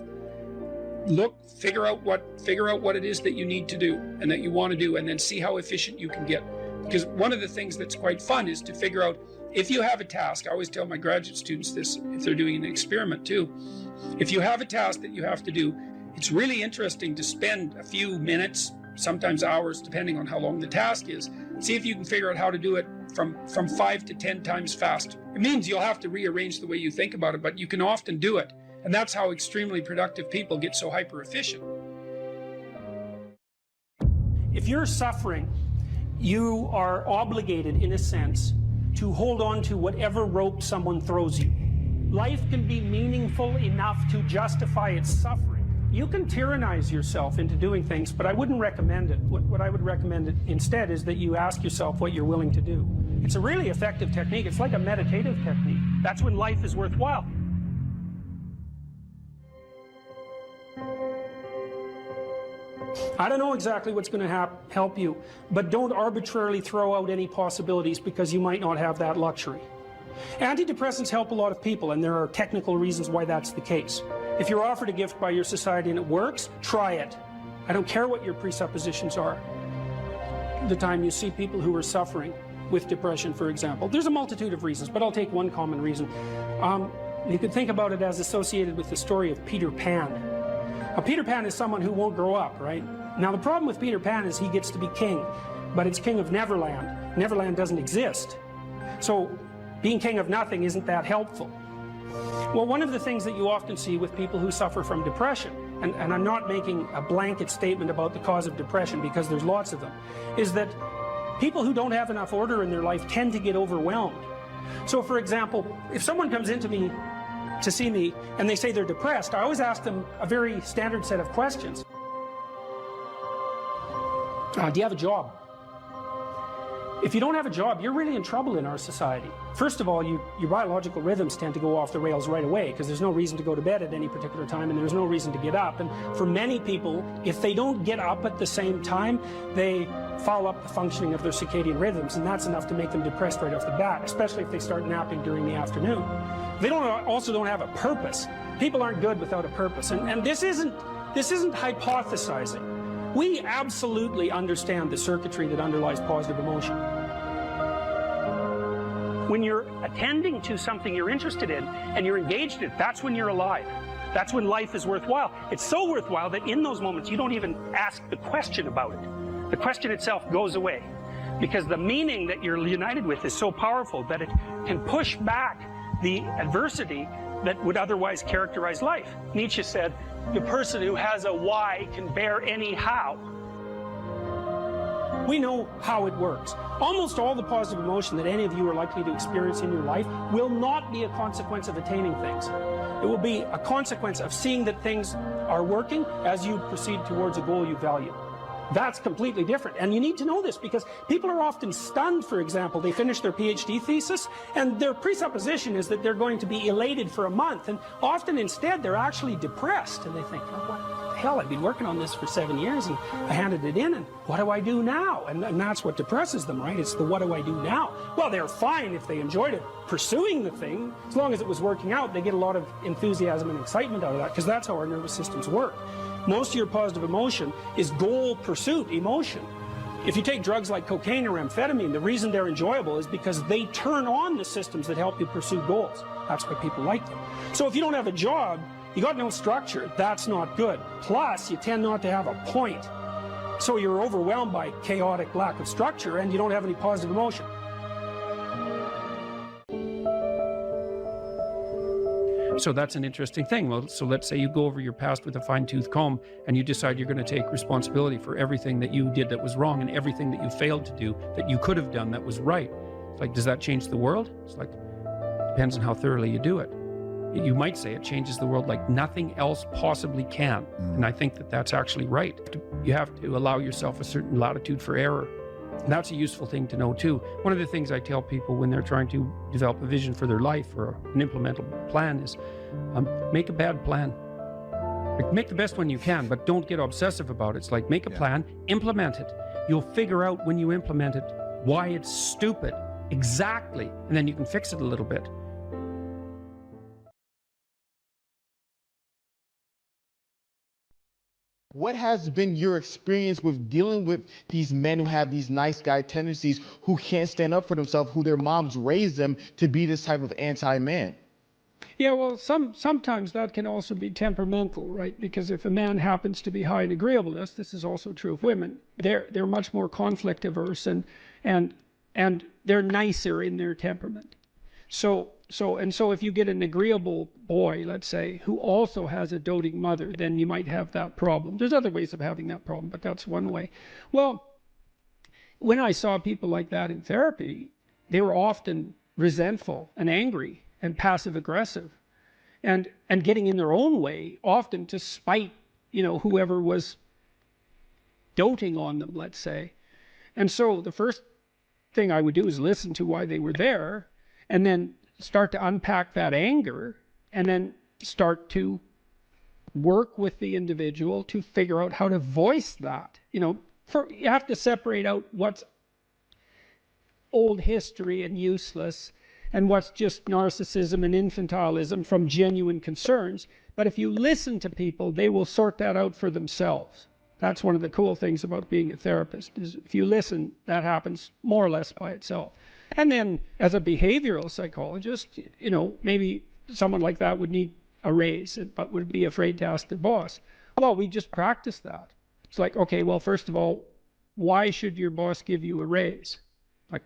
Figure out what it is that you need to do and that you want to do, and then see how efficient you can get. Because one of the things that's quite fun is to figure out, if you have a task, I always tell my graduate students this if they're doing an experiment too. If you have a task that you have to do, it's really interesting to spend a few minutes, sometimes hours, depending on how long the task is. See if you can figure out how to do it from 5 to 10 times faster. It means you'll have to rearrange the way you think about it, but you can often do it. And that's how extremely productive people get so hyper efficient. If you're suffering, you are obligated, in a sense, to hold on to whatever rope someone throws you. Life can be meaningful enough to justify its suffering, You can tyrannize yourself into doing things, but I wouldn't recommend it. What I would recommend instead is that you ask yourself what you're willing to do. It's a really effective technique. It's like a meditative technique. That's when life is worthwhile. I don't know exactly what's going to help you, but don't arbitrarily throw out any possibilities because you might not have that luxury. Antidepressants help a lot of people, and there are technical reasons why that's the case. If you're offered a gift by your society and it works, try it. I don't care what your presuppositions are. The time you see people who are suffering with depression, for example, there's a multitude of reasons, but I'll take one common reason. You could think about it as associated with the story of Peter Pan. Peter Pan is someone who won't grow up, right? Now the problem with Peter Pan is he gets to be king, but it's king of Neverland. Neverland doesn't exist. So being king of nothing isn't that helpful. Well, one of the things that you often see with people who suffer from depression, and I'm not making a blanket statement about the cause of depression because there's lots of them, is that people who don't have enough order in their life tend to get overwhelmed. So for example, if someone comes into me to see me and they say they're depressed, I always ask them a very standard set of questions. Do you have a job? If you don't have a job, you're really in trouble in our society. First of all, your biological rhythms tend to go off the rails right away because there's no reason to go to bed at any particular time and there's no reason to get up. And for many people, if they don't get up at the same time, they foul up the functioning of their circadian rhythms, and that's enough to make them depressed right off the bat, especially if they start napping during the afternoon. They also don't have a purpose. People aren't good without a purpose, and this isn't hypothesizing. We absolutely understand the circuitry that underlies positive emotion. When you're attending to something you're interested in and you're engaged in it, that's when you're alive. That's when life is worthwhile. It's so worthwhile that in those moments you don't even ask the question about it. The question itself goes away because the meaning that you're united with is so powerful that it can push back the adversity that would otherwise characterize life. Nietzsche said, the person who has a why can bear any how. We know how it works. Almost all the positive emotion that any of you are likely to experience in your life will not be a consequence of attaining things. It will be a consequence of seeing that things are working as you proceed towards a goal you value. That's completely different, and you need to know this because people are often stunned. For example, they finish their PhD thesis and their presupposition is that they're going to be elated for a month, and often instead they're actually depressed, and they think, oh, what the hell, I've been working on this for 7 years and I handed it in, and what do I do now? And that's what depresses them, right? It's the what do I do now? Well, they're fine if they enjoyed it pursuing the thing. As long as it was working out, they get a lot of enthusiasm and excitement out of that because that's how our nervous systems work. Most of your positive emotion is goal pursuit emotion. If you take drugs like cocaine or amphetamine, the reason they're enjoyable is because they turn on the systems that help you pursue goals. That's why people like them. So if you don't have a job, you got no structure, that's not good. Plus, you tend not to have a point. So you're overwhelmed by chaotic lack of structure and you don't have any positive emotion. So that's an interesting thing. Well, so let's say you go over your past with a fine-tooth comb and you decide you're going to take responsibility for everything that you did that was wrong and everything that you failed to do that you could have done that was right. It's like, does that change the world? It's like, depends on how thoroughly you do it. You might say it changes the world like nothing else possibly can. And I think that that's actually right. You have to allow yourself a certain latitude for error. And that's a useful thing to know too. One of the things I tell people when they're trying to develop a vision for their life or an implementable plan is make a bad plan. Like, make the best one you can, but don't get obsessive about it. It's like, make a plan, implement it. You'll figure out when you implement it why it's stupid. Exactly. And then you can fix it a little bit. What has been your experience with dealing with these men who have these nice guy tendencies, who can't stand up for themselves, who their moms raised them to be this type of anti-man? Yeah, well, sometimes that can also be temperamental, right? Because if a man happens to be high in agreeableness, this is also true of women. They're much more conflict averse and they're nicer in their temperament. So if you get an agreeable boy, let's say, who also has a doting mother, then you might have that problem. There's other ways of having that problem, but that's one way. Well, when I saw people like that in therapy, they were often resentful and angry and passive aggressive and getting in their own way, often to spite whoever was doting on them, let's say. And so the first thing I would do is listen to why they were there, and then start to unpack that anger, and then start to work with the individual to figure out how to voice that. You have to separate out what's old history and useless, and what's just narcissism and infantilism from genuine concerns. But if you listen to people, they will sort that out for themselves. That's one of the cool things about being a therapist, is if you listen, that happens more or less by itself. And then as a behavioral psychologist, maybe someone like that would need a raise, but would be afraid to ask their boss. Well, we just practice that. It's like, okay, well, first of all, why should your boss give you a raise? Like,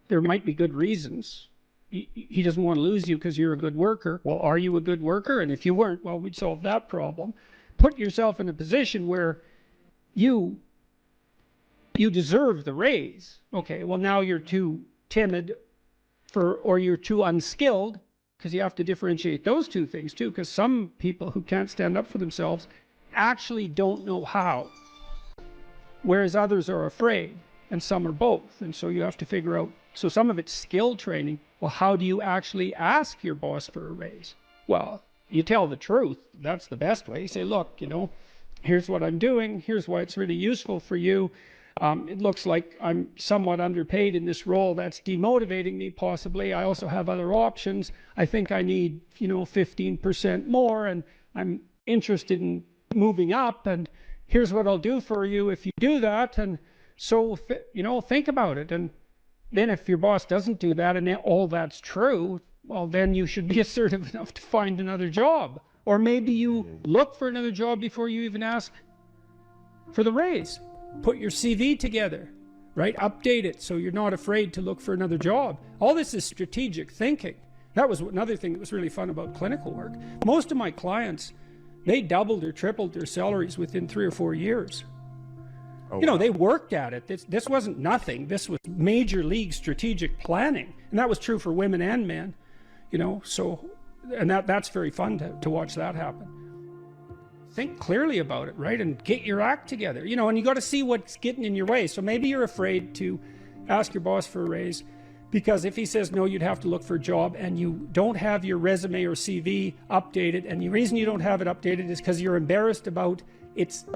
there might be good reasons. He doesn't want to lose you because you're a good worker. Well, are you a good worker? And if you weren't, well, we'd solve that problem. Put yourself in a position where you deserve the raise. Okay, well, now you're too timid or you're too unskilled, because you have to differentiate those two things too, because some people who can't stand up for themselves actually don't know how, whereas others are afraid, and some are both. And so you have to figure out, so some of it's skill training. Well, how do you actually ask your boss for a raise? Well, you tell the truth. That's the best way. You say, look, here's what I'm doing. Here's why it's really useful for you. It looks like I'm somewhat underpaid in this role. That's demotivating me, possibly. I also have other options. I think I need, 15% more, and I'm interested in moving up, and here's what I'll do for you if you do that. And so, think about it. And then if your boss doesn't do that, and all that's true, well, then you should be assertive enough to find another job. Or maybe you look for another job before you even ask for the raise. Put your CV together, right? Update it so you're not afraid to look for another job. All this is strategic thinking. That was another thing that was really fun about clinical work. Most of my clients, they doubled or tripled their salaries within 3 or 4 years. Oh, wow. They worked at it. This wasn't nothing. This was major league strategic planning. And that was true for women and men, so, and that's very fun to watch that happen. Think clearly about it, right? And get your act together, and you got to see what's getting in your way. So maybe you're afraid to ask your boss for a raise because if he says no, you'd have to look for a job, and you don't have your resume or CV updated. And the reason you don't have it updated is because you're embarrassed about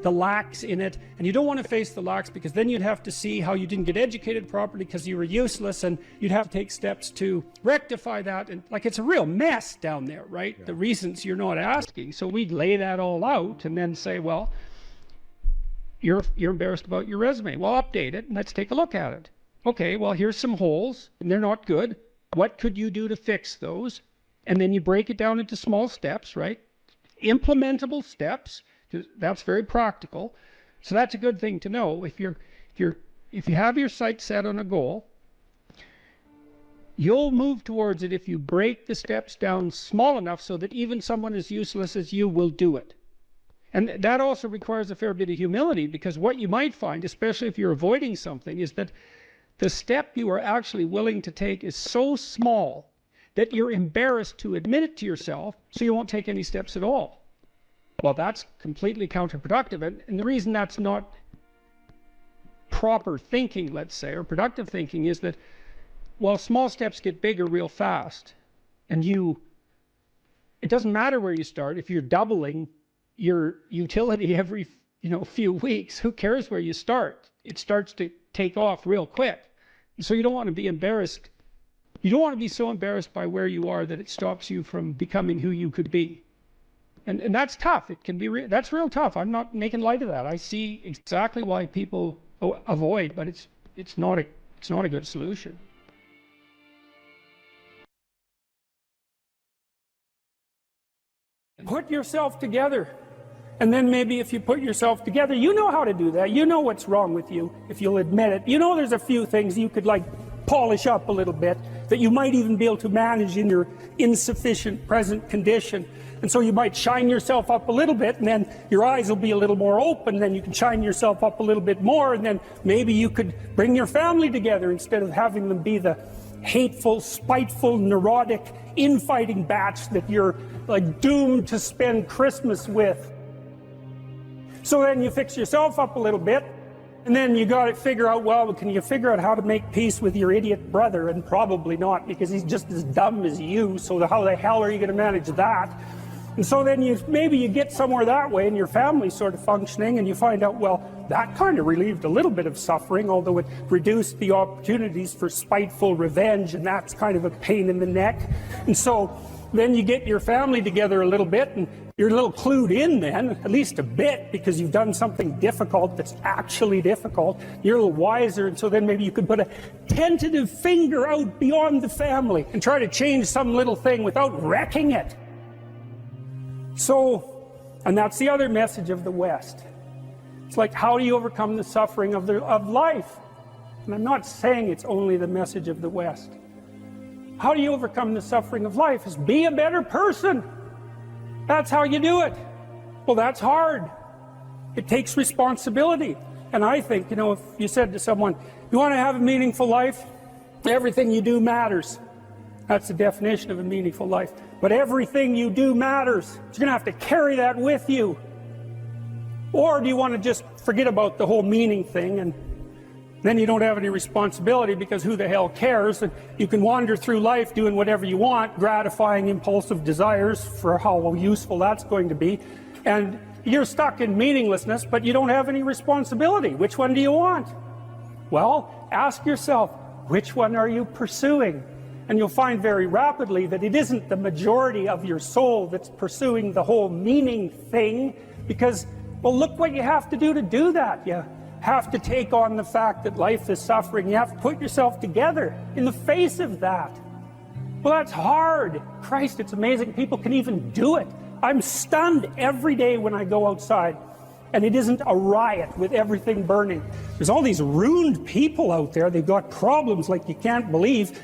the lacks in it, and you don't want to face the lacks because then you'd have to see how you didn't get educated properly because you were useless, and you'd have to take steps to rectify that. And it's a real mess down there, right? Yeah. The reasons you're not asking. So we'd lay that all out and then say, well, you're embarrassed about your resume. Well, update it and let's take a look at it. Okay, well, here's some holes and they're not good. What could you do to fix those? And then you break it down into small steps, right? Implementable steps. That's very practical. So that's a good thing to know. If you have your sights set on a goal, you'll move towards it if you break the steps down small enough so that even someone as useless as you will do it. And that also requires a fair bit of humility, because what you might find, especially if you're avoiding something, is that the step you are actually willing to take is so small that you're embarrassed to admit it to yourself, so you won't take any steps at all. Well, that's completely counterproductive. And the reason that's not proper thinking, let's say, or productive thinking, is that, well, small steps get bigger real fast. And it doesn't matter where you start. If you're doubling your utility every few weeks, who cares where you start? It starts to take off real quick. So you don't want to be embarrassed. You don't want to be so embarrassed by where you are that it stops you from becoming who you could be. And that's tough. It can be that's real tough. I'm not making light of that. I see exactly why people avoid, but it's not a good solution. Put yourself together. And then maybe if you put yourself together, you know how to do that. You know what's wrong with you, if you'll admit it. There's a few things you could polish up a little bit that you might even be able to manage in your insufficient present condition. And so you might shine yourself up a little bit, and then your eyes will be a little more open, and then you can shine yourself up a little bit more, and then maybe you could bring your family together instead of having them be the hateful, spiteful, neurotic, infighting batch that you're doomed to spend Christmas with. So then you fix yourself up a little bit, and then you got to figure out, well, can you figure out how to make peace with your idiot brother? And probably not, because he's just as dumb as you, so how the hell are you going to manage that? And so then maybe you get somewhere that way, and your family's sort of functioning, and you find out, well, that kind of relieved a little bit of suffering, although it reduced the opportunities for spiteful revenge, and that's kind of a pain in the neck. And so then you get your family together a little bit, and you're a little clued in then, at least a bit, because you've done something difficult that's actually difficult. You're a little wiser, and so then maybe you could put a tentative finger out beyond the family and try to change some little thing without wrecking it. So, and that's the other message of the West. It's like, how do you overcome the suffering of life? And I'm not saying it's only the message of the West. How do you overcome the suffering of life? Is be a better person. That's how you do it. Well, that's hard. It takes responsibility. And I think, if you said to someone, you want to have a meaningful life? Everything you do matters. That's the definition of a meaningful life. But everything you do matters. You're going to have to carry that with you. Or do you want to just forget about the whole meaning thing, and then you don't have any responsibility, because who the hell cares? And you can wander through life doing whatever you want, gratifying impulsive desires for how useful that's going to be. And you're stuck in meaninglessness, but you don't have any responsibility. Which one do you want? Well, ask yourself, which one are you pursuing? And you'll find very rapidly that it isn't the majority of your soul that's pursuing the whole meaning thing, because, well, look what you have to do that. You have to take on the fact that life is suffering. You have to put yourself together in the face of that. Well, that's hard. Christ, it's amazing people can even do it. I'm stunned every day when I go outside, and it isn't a riot with everything burning. There's all these ruined people out there. They've got problems like you can't believe.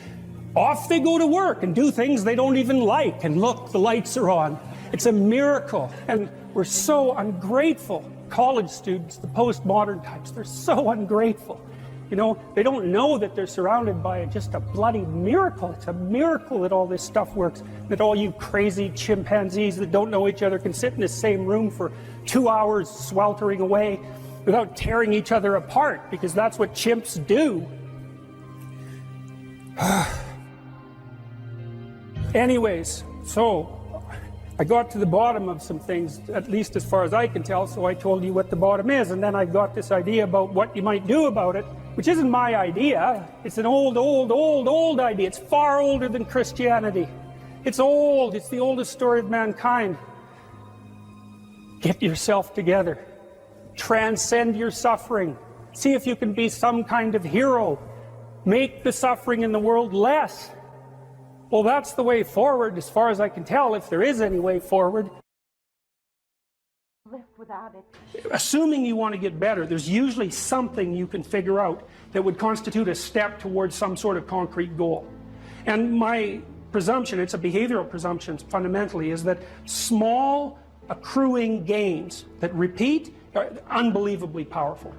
Off they go to work and do things they don't even like, and look, the lights are on. It's a miracle, and we're so ungrateful. College students, the postmodern types, they're so ungrateful. They don't know that they're surrounded by just a bloody miracle. It's a miracle that all this stuff works, that all you crazy chimpanzees that don't know each other can sit in the same room for 2 hours sweltering away without tearing each other apart, because that's what chimps do. Anyways, so I got to the bottom of some things, at least as far as I can tell, so I told you what the bottom is, and then I got this idea about what you might do about it, which isn't my idea. It's an old idea. It's far older than Christianity. It's old. It's the oldest story of mankind. Get yourself together. Transcend your suffering. See if you can be some kind of hero. Make the suffering in the world less. Well, that's the way forward, as far as I can tell, if there is any way forward. Live without it. Assuming you want to get better, there's usually something you can figure out that would constitute a step towards some sort of concrete goal. And my presumption, it's a behavioral presumption fundamentally, is that small accruing gains that repeat are unbelievably powerful.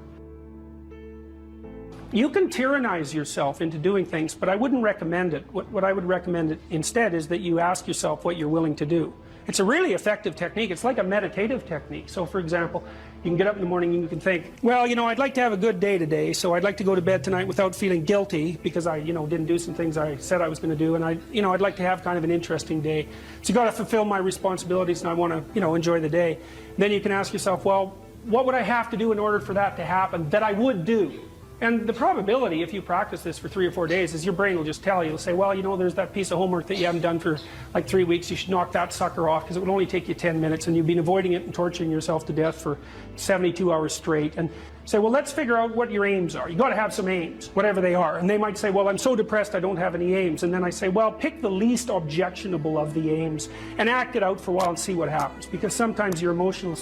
You can tyrannize yourself into doing things, but I wouldn't recommend it. What I would recommend instead is that you ask yourself what you're willing to do. It's a really effective technique. It's like a meditative technique. So, for example, you can get up in the morning and you can think, well, I'd like to have a good day today, so I'd like to go to bed tonight without feeling guilty because I, didn't do some things I said I was going to do, and I'd like to have kind of an interesting day. So you got to fulfill my responsibilities, and I want to, enjoy the day. Then you can ask yourself, well, what would I have to do in order for that to happen that I would do? And the probability, if you practice this for 3 or 4 days, is your brain will just tell you, it'll say, well, there's that piece of homework that you haven't done for like 3 weeks, you should knock that sucker off because it would only take you 10 minutes and you've been avoiding it and torturing yourself to death for 72 hours straight. And say, well, let's figure out what your aims are. You got to have some aims, whatever they are. And they might say, well, I'm so depressed I don't have any aims. And then I say, well, pick the least objectionable of the aims and act it out for a while and see what happens. Because sometimes your emotional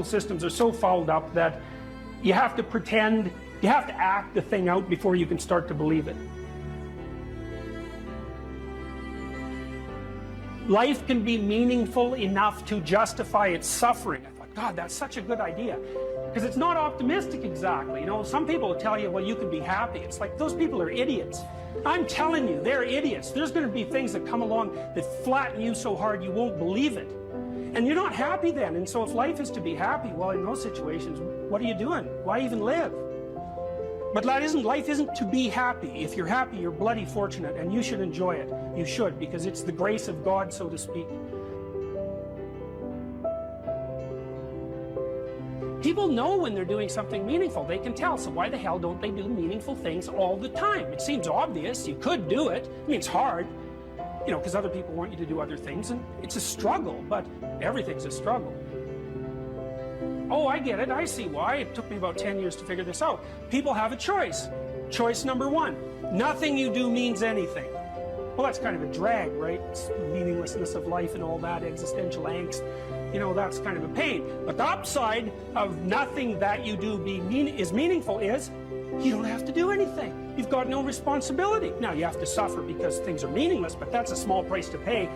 systems are so fouled up that you have to pretend. You have to act the thing out before you can start to believe it. Life can be meaningful enough to justify its suffering. I thought, God, that's such a good idea. Because it's not optimistic exactly. Some people will tell you, well, you can be happy. It's like, those people are idiots. I'm telling you, they're idiots. There's going to be things that come along that flatten you so hard you won't believe it. And you're not happy then. And so if life is to be happy, well, in those situations, what are you doing? Why even live? But life isn't to be happy. If you're happy, you're bloody fortunate, and you should enjoy it. You should, because it's the grace of God, so to speak. People know when they're doing something meaningful. They can tell. So why the hell don't they do meaningful things all the time? It seems obvious. You could do it. I mean, it's hard, you know, because other people want you to do other things, and it's a struggle, but everything's a struggle. Oh, I get it. I see why. It took me about 10 years to figure this out. People have a choice. Choice number one, nothing you do means anything. Well, that's kind of a drag, right? It's the meaninglessness of life and all that, existential angst. You know, that's kind of a pain. But the upside of nothing that you do is meaningful is you don't have to do anything. You've got no responsibility. Now, you have to suffer because things are meaningless, but that's a small price to pay.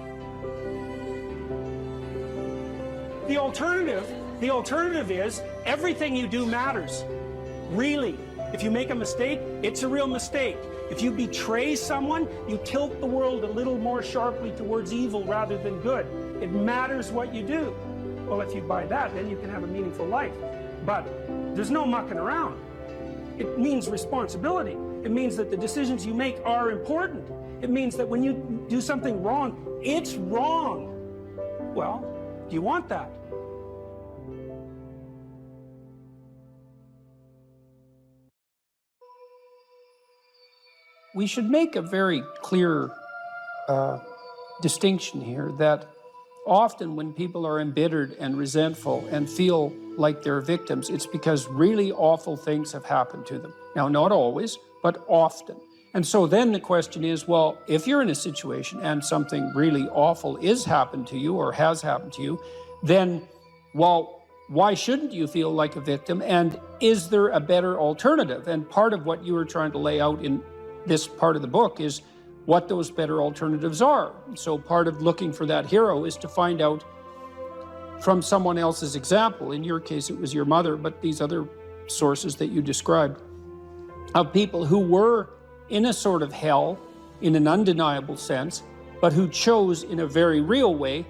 The alternative is everything you do matters. Really. If you make a mistake, it's a real mistake. If you betray someone, you tilt the world a little more sharply towards evil rather than good. It matters what you do. Well, if you buy that, then you can have a meaningful life. But there's no mucking around. It means responsibility. It means that the decisions you make are important. It means that when you do something wrong, it's wrong. Well, do you want that? We should make a very clear distinction here that often when people are embittered and resentful and feel like they're victims, it's because really awful things have happened to them. Now, not always, but often. And so then the question is, well, if you're in a situation and something really awful is happened to you or has happened to you, then, well, why shouldn't you feel like a victim? And is there a better alternative? And part of what you were trying to lay out in this part of the book is what those better alternatives are. So part of looking for that hero is to find out from someone else's example. In your case, it was your mother, but these other sources that you described of people who were in a sort of hell in an undeniable sense, but who chose in a very real way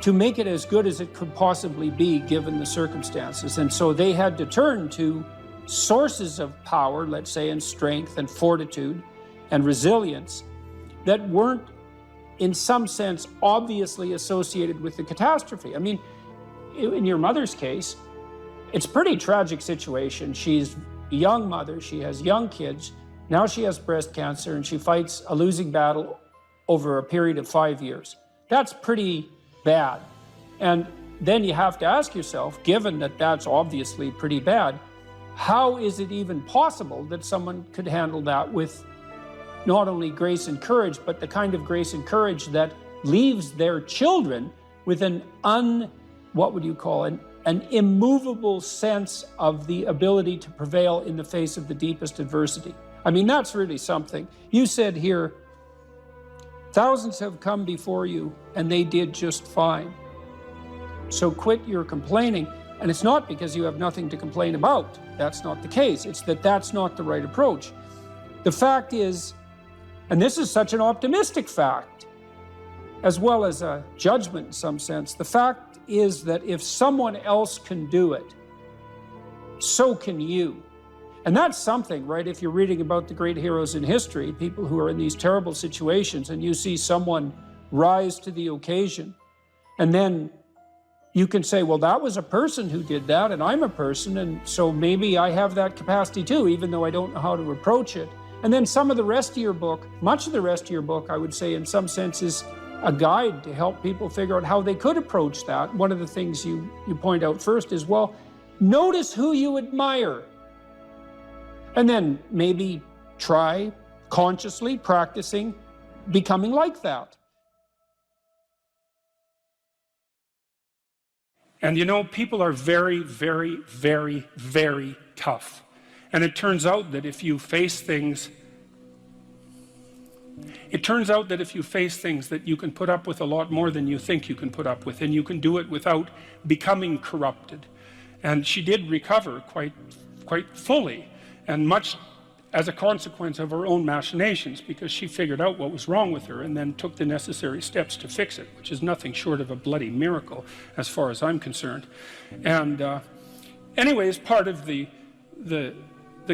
to make it as good as it could possibly be given the circumstances. And so they had to turn to sources of power, let's say, and strength and fortitude and resilience that weren't, in some sense, obviously associated with the catastrophe. I mean, in your mother's case, it's a pretty tragic situation. She's a young mother, she has young kids, now she has breast cancer, and she fights a losing battle over a period of 5 years. That's pretty bad. And then you have to ask yourself, given that that's obviously pretty bad, how is it even possible that someone could handle that with not only grace and courage, but the kind of grace and courage that leaves their children with an immovable sense of the ability to prevail in the face of the deepest adversity? I mean, that's really something. You said here, thousands have come before you and they did just fine. So quit your complaining. And it's not because you have nothing to complain about. That's not the case. It's that that's not the right approach. The fact is, and this is such an optimistic fact, as well as a judgment in some sense, the fact is that if someone else can do it, so can you. And that's something, right? If you're reading about the great heroes in history, people who are in these terrible situations, and you see someone rise to the occasion, and then you can say, well, that was a person who did that, and I'm a person, and so maybe I have that capacity too, even though I don't know how to approach it. And then some of the rest of your book, much of the rest of your book, I would say in some sense is a guide to help people figure out how they could approach that. One of the things you point out first is, well, notice who you admire. And then maybe try consciously practicing becoming like that. And you know, people are very, very, very, very tough. And it turns out that if you face things, that you can put up with a lot more than you think you can put up with, and you can do it without becoming corrupted. And she did recover quite fully, and much as a consequence of her own machinations, because she figured out what was wrong with her and then took the necessary steps to fix it, which is nothing short of a bloody miracle as far as I'm concerned. And anyways, part of the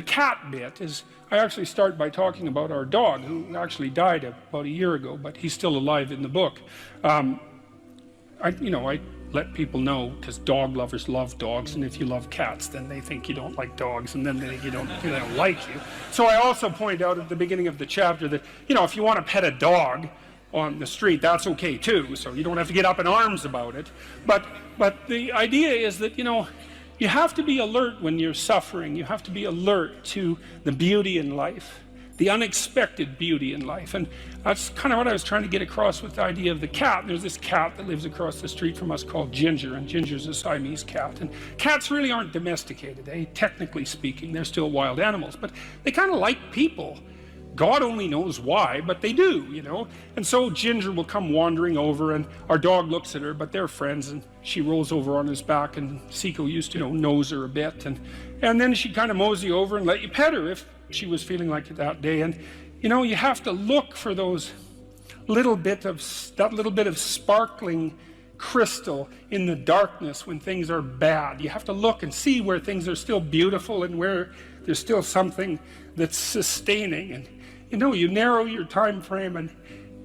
cat bit is I actually start by talking about our dog, who actually died about a year ago, but he's still alive in the book. I let people know, because dog lovers love dogs, and if you love cats, then they think you don't like dogs, and then they think they don't like you. So I also point out at the beginning of the chapter that, if you want to pet a dog on the street, that's okay too, so you don't have to get up in arms about it. But the idea is that, you have to be alert when you're suffering. You have to be alert to the beauty in life, the unexpected beauty in life. And that's kind of what I was trying to get across with the idea of the cat. There's this cat that lives across the street from us called Ginger, and Ginger's a Siamese cat. And cats really aren't domesticated, technically speaking. They're still wild animals, but they kind of like people. God only knows why, but they do, And so Ginger will come wandering over, and our dog looks at her, but they're friends, and she rolls over on his back, and Seiko used to, nose her a bit, and then she'd kind of mosey over and let you pet her if she was feeling like it that day. And, you have to look for that little bit of sparkling crystal in the darkness when things are bad. You have to look and see where things are still beautiful and where there's still something that's sustaining. And, you narrow your time frame and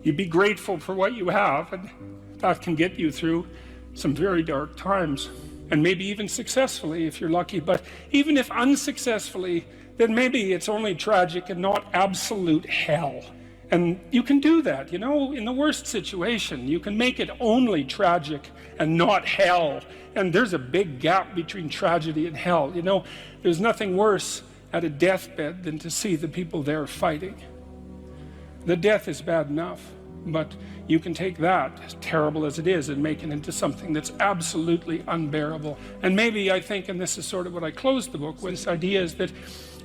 you be grateful for what you have, and that can get you through some very dark times, and maybe even successfully if you're lucky. But even if unsuccessfully, then maybe it's only tragic and not absolute hell. And you can do that, in the worst situation. You can make it only tragic and not hell. And there's a big gap between tragedy and hell. There's nothing worse at a deathbed than to see the people there fighting. The death is bad enough, but you can take that, as terrible as it is, and make it into something that's absolutely unbearable. And maybe I think, and this is sort of what I closed the book with, this idea is that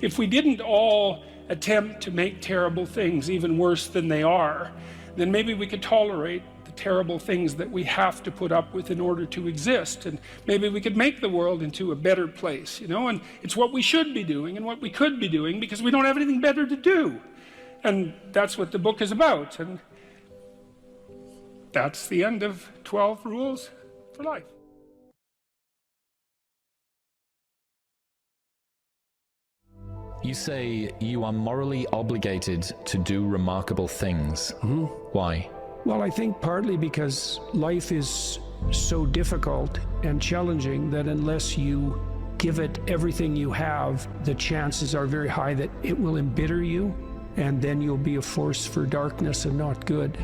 if we didn't all attempt to make terrible things even worse than they are, then maybe we could tolerate the terrible things that we have to put up with in order to exist, and maybe we could make the world into a better place, and it's what we should be doing and what we could be doing, because we don't have anything better to do. And that's what the book is about, and that's the end of 12 Rules for Life. You say you are morally obligated to do remarkable things. Mm-hmm. Why? Well, I think partly because life is so difficult and challenging that unless you give it everything you have, the chances are very high that it will embitter you, and then you'll be a force for darkness and not good.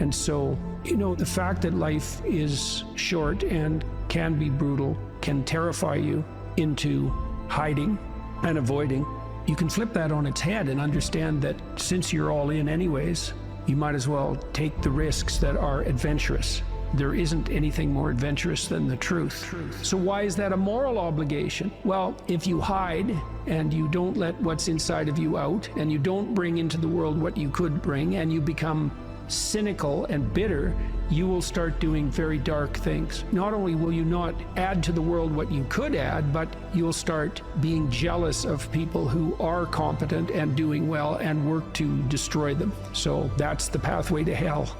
And so, the fact that life is short and can be brutal can terrify you into hiding and avoiding. You can flip that on its head and understand that since you're all in anyways, you might as well take the risks that are adventurous. There isn't anything more adventurous than the truth. So why is that a moral obligation? Well, if you hide and you don't let what's inside of you out, and you don't bring into the world what you could bring, and you become cynical and bitter, you will start doing very dark things. Not only will you not add to the world what you could add, but you'll start being jealous of people who are competent and doing well and work to destroy them. So that's the pathway to hell,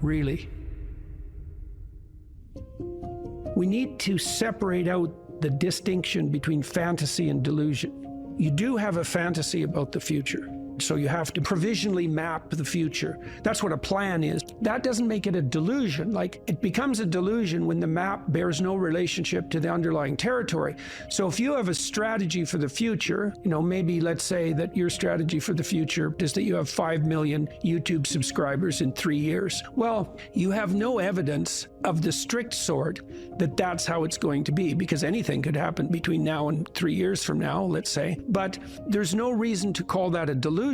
really. We need to separate out the distinction between fantasy and delusion. You do have a fantasy about the future. So you have to provisionally map the future. That's what a plan is. That doesn't make it a delusion. Like, it becomes a delusion when the map bears no relationship to the underlying territory. So if you have a strategy for the future, maybe let's say that your strategy for the future is that you have 5 million YouTube subscribers in 3 years. Well, you have no evidence of the strict sort that that's how it's going to be, because anything could happen between now and 3 years from now, let's say. But there's no reason to call that a delusion.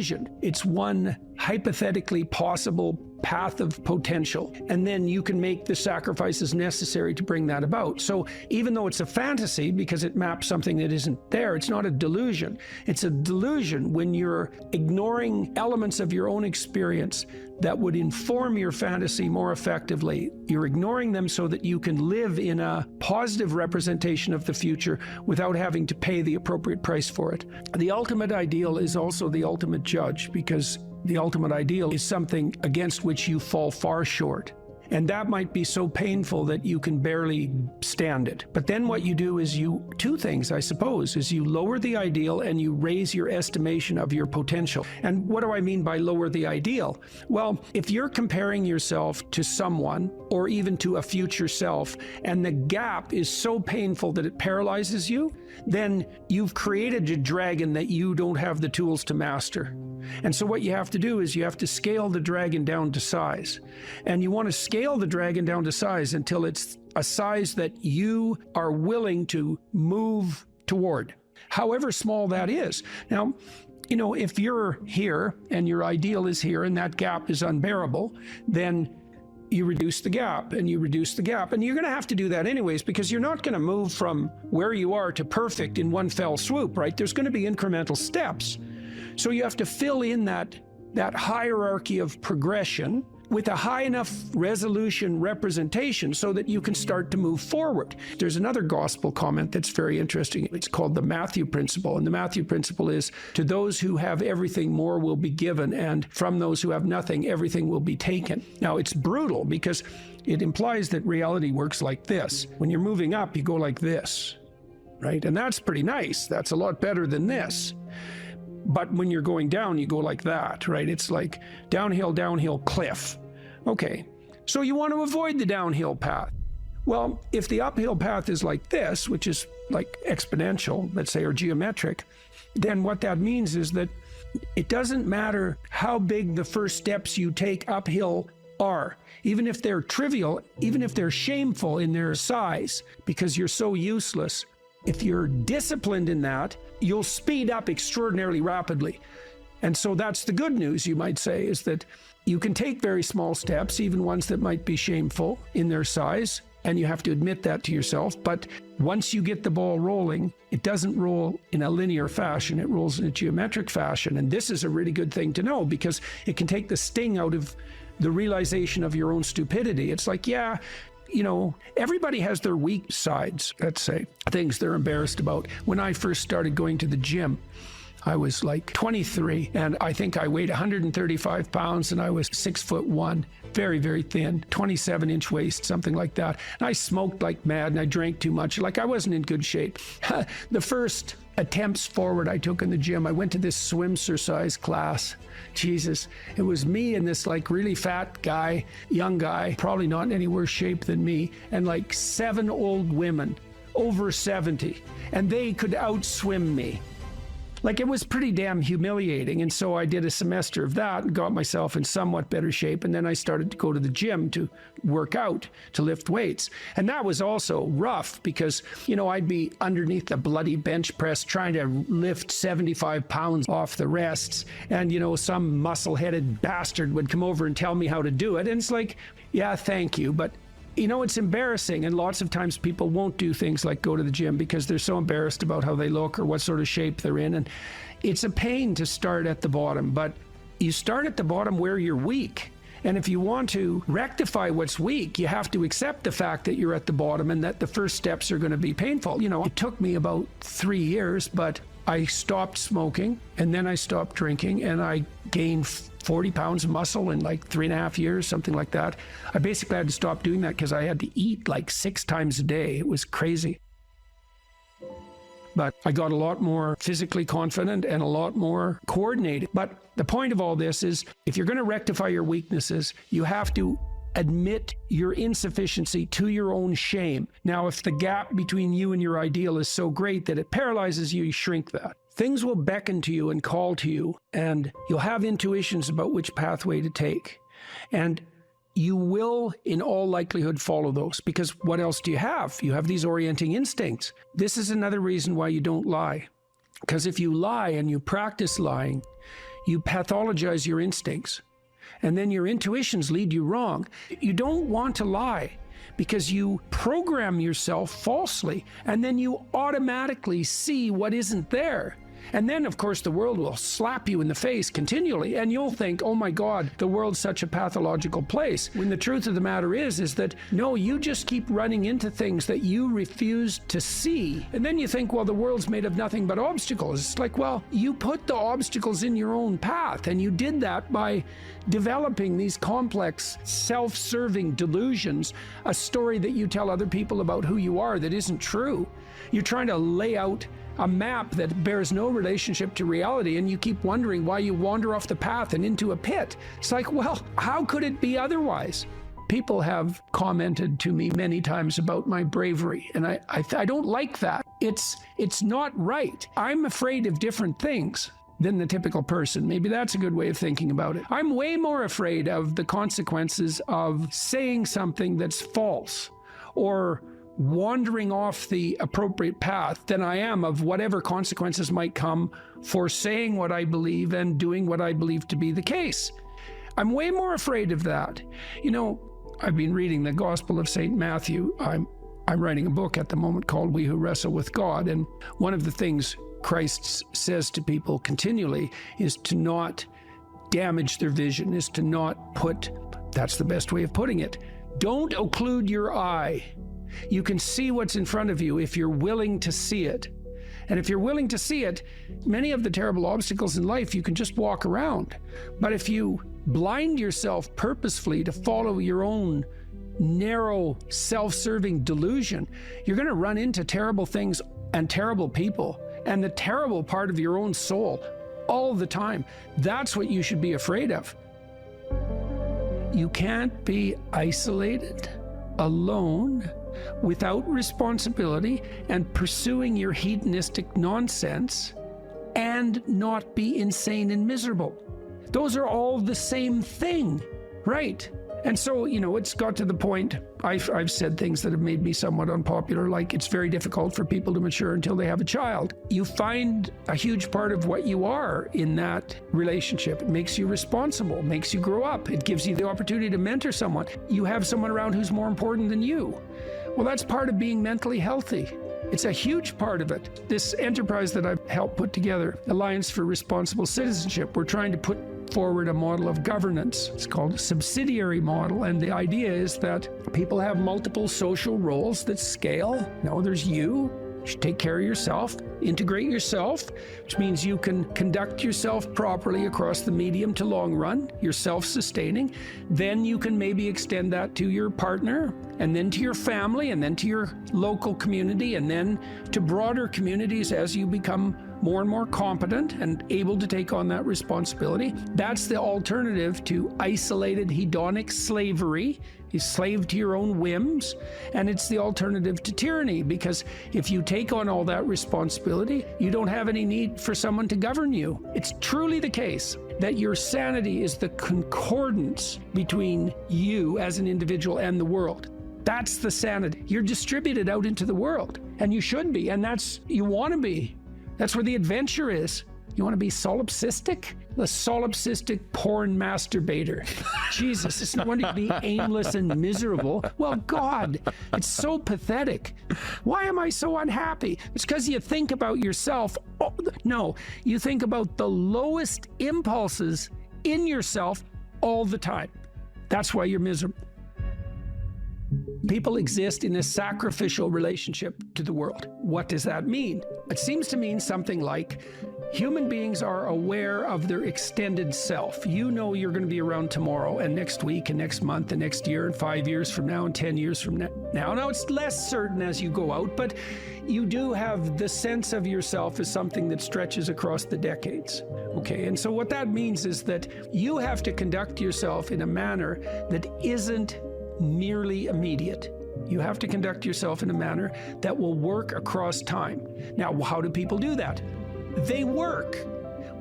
It's one hypothetically possible path of potential, and then you can make the sacrifices necessary to bring that about. So even though it's a fantasy because it maps something that isn't there, it's not a delusion. It's a delusion when you're ignoring elements of your own experience that would inform your fantasy more effectively. You're ignoring them so that you can live in a positive representation of the future without having to pay the appropriate price for it. The ultimate ideal is also the ultimate judge, because the ultimate ideal is something against which you fall far short. And that might be so painful that you can barely stand it. But then what you do is two things, I suppose, is you lower the ideal and you raise your estimation of your potential. And what do I mean by lower the ideal? Well, if you're comparing yourself to someone or even to a future self, and the gap is so painful that it paralyzes you, then you've created a dragon that you don't have the tools to master. And so what you have to do is you have to scale the dragon down to size. And you want to scale the dragon down to size until it's a size that you are willing to move toward, however small that is. Now, you know, if you're here and your ideal is here and that gap is unbearable, then you reduce the gap and you reduce the gap. And you're going to have to do that anyways, because you're not going to move from where you are to perfect in one fell swoop, right? There's going to be incremental steps. So you have to fill in that hierarchy of progression with a high enough resolution representation so that you can start to move forward. There's another gospel comment that's very interesting. It's called the Matthew principle. And the Matthew principle is, to those who have everything, more will be given, and from those who have nothing, everything will be taken. Now, it's brutal because it implies that reality works like this. When you're moving up, you go like this, right? And that's pretty nice. That's a lot better than this. But when you're going down, you go like that, right? It's like downhill, downhill, cliff. Okay, so you want to avoid the downhill path. Well, if the uphill path is like this, which is like exponential, let's say, or geometric, then what that means is that it doesn't matter how big the first steps you take uphill are, even if they're trivial, even if they're shameful in their size, because you're so useless. If you're disciplined in that, you'll speed up extraordinarily rapidly. And so that's the good news, you might say, is that you can take very small steps, even ones that might be shameful in their size, and you have to admit that to yourself. But once you get the ball rolling, it doesn't roll in a linear fashion, it rolls in a geometric fashion. And this is a really good thing to know, because it can take the sting out of the realization of your own stupidity. It's like, yeah, you know, everybody has their weak sides, let's say, things they're embarrassed about. When I first started going to the gym, I was like 23, and I think I weighed 135 pounds, and I was 6'1", very, very thin, 27-inch waist, something like that. And I smoked like mad, and I drank too much. Like, I wasn't in good shape. The first attempts forward I took in the gym, I went to this swimsuit class. Jesus, it was me and this like really fat guy, young guy, probably not in any worse shape than me, and like 7 old women over 70, and they could outswim me. Like, it was pretty damn humiliating. And so I did a semester of that and got myself in somewhat better shape. And then I started to go to the gym to work out, to lift weights. And that was also rough because, you know, I'd be underneath the bloody bench press trying to lift 75 pounds off the rests. And, you know, some muscle-headed bastard would come over and tell me how to do it. And it's like, yeah, thank you. But you know, it's embarrassing, and lots of times people won't do things like go to the gym because they're so embarrassed about how they look or what sort of shape they're in. And it's a pain to start at the bottom, but you start at the bottom where you're weak. And if you want to rectify what's weak, you have to accept the fact that you're at the bottom and that the first steps are going to be painful. You know, it took me about 3 years, but I stopped smoking, and then I stopped drinking, and I gained 40 pounds of muscle in like 3.5 years, something like that. I basically had to stop doing that because I had to eat like 6 times a day. It was crazy. But I got a lot more physically confident and a lot more coordinated. But the point of all this is, if you're going to rectify your weaknesses, you have to admit your insufficiency to your own shame. Now, if the gap between you and your ideal is so great that it paralyzes you, you shrink that. Things will beckon to you and call to you, and you'll have intuitions about which pathway to take. And you will, in all likelihood, follow those, because what else do you have? You have these orienting instincts. This is another reason why you don't lie. Because if you lie and you practice lying, you pathologize your instincts. And then your intuitions lead you wrong. You don't want to lie because you program yourself falsely, and then you automatically see what isn't there. And then, of course, the world will slap you in the face continually, and you'll think, oh my God, the world's such a pathological place. When the truth of the matter is that, no, you just keep running into things that you refuse to see. And then you think, well, the world's made of nothing but obstacles. It's like, well, you put the obstacles in your own path, and you did that by developing these complex, self-serving delusions, a story that you tell other people about who you are that isn't true. You're trying to lay out a map that bears no relationship to reality, and you keep wondering why you wander off the path and into a pit. It's like, well, how could it be otherwise? People have commented to me many times about my bravery, and I don't like that. It's not right. I'm afraid of different things than the typical person. Maybe that's a good way of thinking about it. I'm way more afraid of the consequences of saying something that's false or wandering off the appropriate path than I am of whatever consequences might come for saying what I believe and doing what I believe to be the case. I'm way more afraid of that. You know, I've been reading the Gospel of St. Matthew. I'm writing a book at the moment called We Who Wrestle with God, and one of the things Christ says to people continually is to not damage their vision, is to not put, that's the best way of putting it, don't occlude your eye. You can see what's in front of you if you're willing to see it. And if you're willing to see it, many of the terrible obstacles in life you can just walk around. But if you blind yourself purposefully to follow your own narrow, self-serving delusion, you're going to run into terrible things and terrible people and the terrible part of your own soul all the time. That's what you should be afraid of. You can't be isolated, alone, without responsibility and pursuing your hedonistic nonsense and not be insane and miserable. Those are all the same thing, right? And so, you know, it's got to the point, I've said things that have made me somewhat unpopular, like it's very difficult for people to mature until they have a child. You find a huge part of what you are in that relationship. It makes you responsible, makes you grow up. It gives you the opportunity to mentor someone. You have someone around who's more important than you. Well, that's part of being mentally healthy. It's a huge part of it. This enterprise that I've helped put together, Alliance for Responsible Citizenship, we're trying to put forward a model of governance. It's called a subsidiary model, and the idea is that people have multiple social roles that scale. No, there's you. You should take care of yourself, integrate yourself, which means you can conduct yourself properly across the medium to long run. You're self-sustaining. Then you can maybe extend that to your partner, and then to your family, and then to your local community, and then to broader communities as you become more and more competent and able to take on that responsibility. That's the alternative to isolated hedonic slavery. You're slave to your own whims, and it's the alternative to tyranny, because if you take on all that responsibility, you don't have any need for someone to govern you. It's truly the case that your sanity is the concordance between you as an individual and the world. That's the sanity. You're distributed out into the world, and you should be, and you want to be. That's where the adventure is. You want to be solipsistic? The solipsistic porn masturbator. Jesus, it's no wonder you be aimless and miserable. Well, God, it's so pathetic. Why am I so unhappy? It's because you think about yourself. Oh, no, you think about the lowest impulses in yourself all the time. That's why you're miserable. People exist in a sacrificial relationship to the world. What does that mean? It seems to mean something like human beings are aware of their extended self. You know you're going to be around tomorrow and next week and next month and next year and 5 years from now and 10 years from now. Now it's less certain as you go out, but you do have the sense of yourself as something that stretches across the decades. Okay, and so what that means is that you have to conduct yourself in a manner that isn't merely immediate. You have to conduct yourself in a manner that will work across time. Now, how do people do that? They work.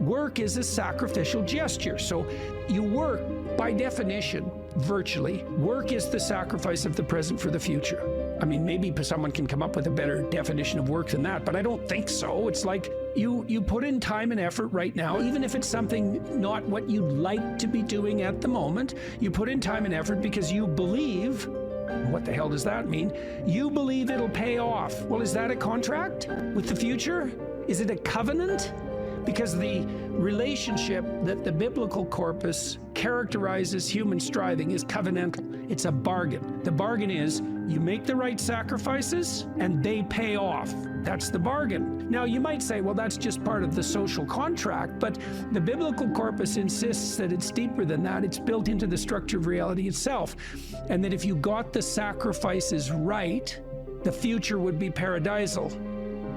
Work is a sacrificial gesture. So you work, by definition, virtually. Work is the sacrifice of the present for the future. I mean, maybe someone can come up with a better definition of work than that, but I don't think so. It's like you put in time and effort right now, even if it's something not what you'd like to be doing at the moment. You put in time and effort because you believe. What the hell does that mean? You believe it'll pay off. Well, is that a contract with the future? Is it a covenant? Because the relationship that the biblical corpus characterizes human striving is covenantal. It's a bargain. The bargain is you make the right sacrifices and they pay off. That's the bargain. Now, you might say, well, that's just part of the social contract, but the biblical corpus insists that it's deeper than that. It's built into the structure of reality itself. And that if you got the sacrifices right, the future would be paradisal.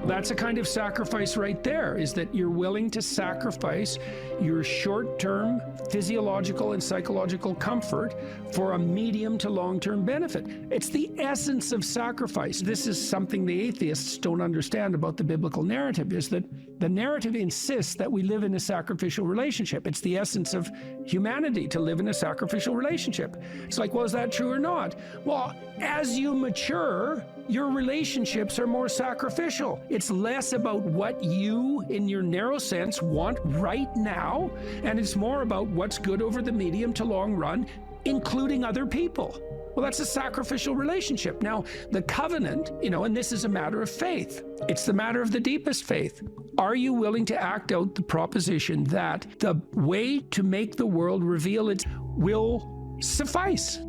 That's a kind of sacrifice right there, is that you're willing to sacrifice your short-term physiological and psychological comfort for a medium to long-term benefit. It's the essence of sacrifice. This is something the atheists don't understand about the biblical narrative, is that the narrative insists that we live in a sacrificial relationship. It's the essence of humanity to live in a sacrificial relationship. It's like, well, is that true or not? Well, as you mature, your relationships are more sacrificial. It's less about what you, in your narrow sense, want right now, and it's more about what's good over the medium to long run, including other people. Well, that's a sacrificial relationship. Now, the covenant, and this is a matter of faith. It's the matter of the deepest faith. Are you willing to act out the proposition that the way to make the world reveal its will suffice?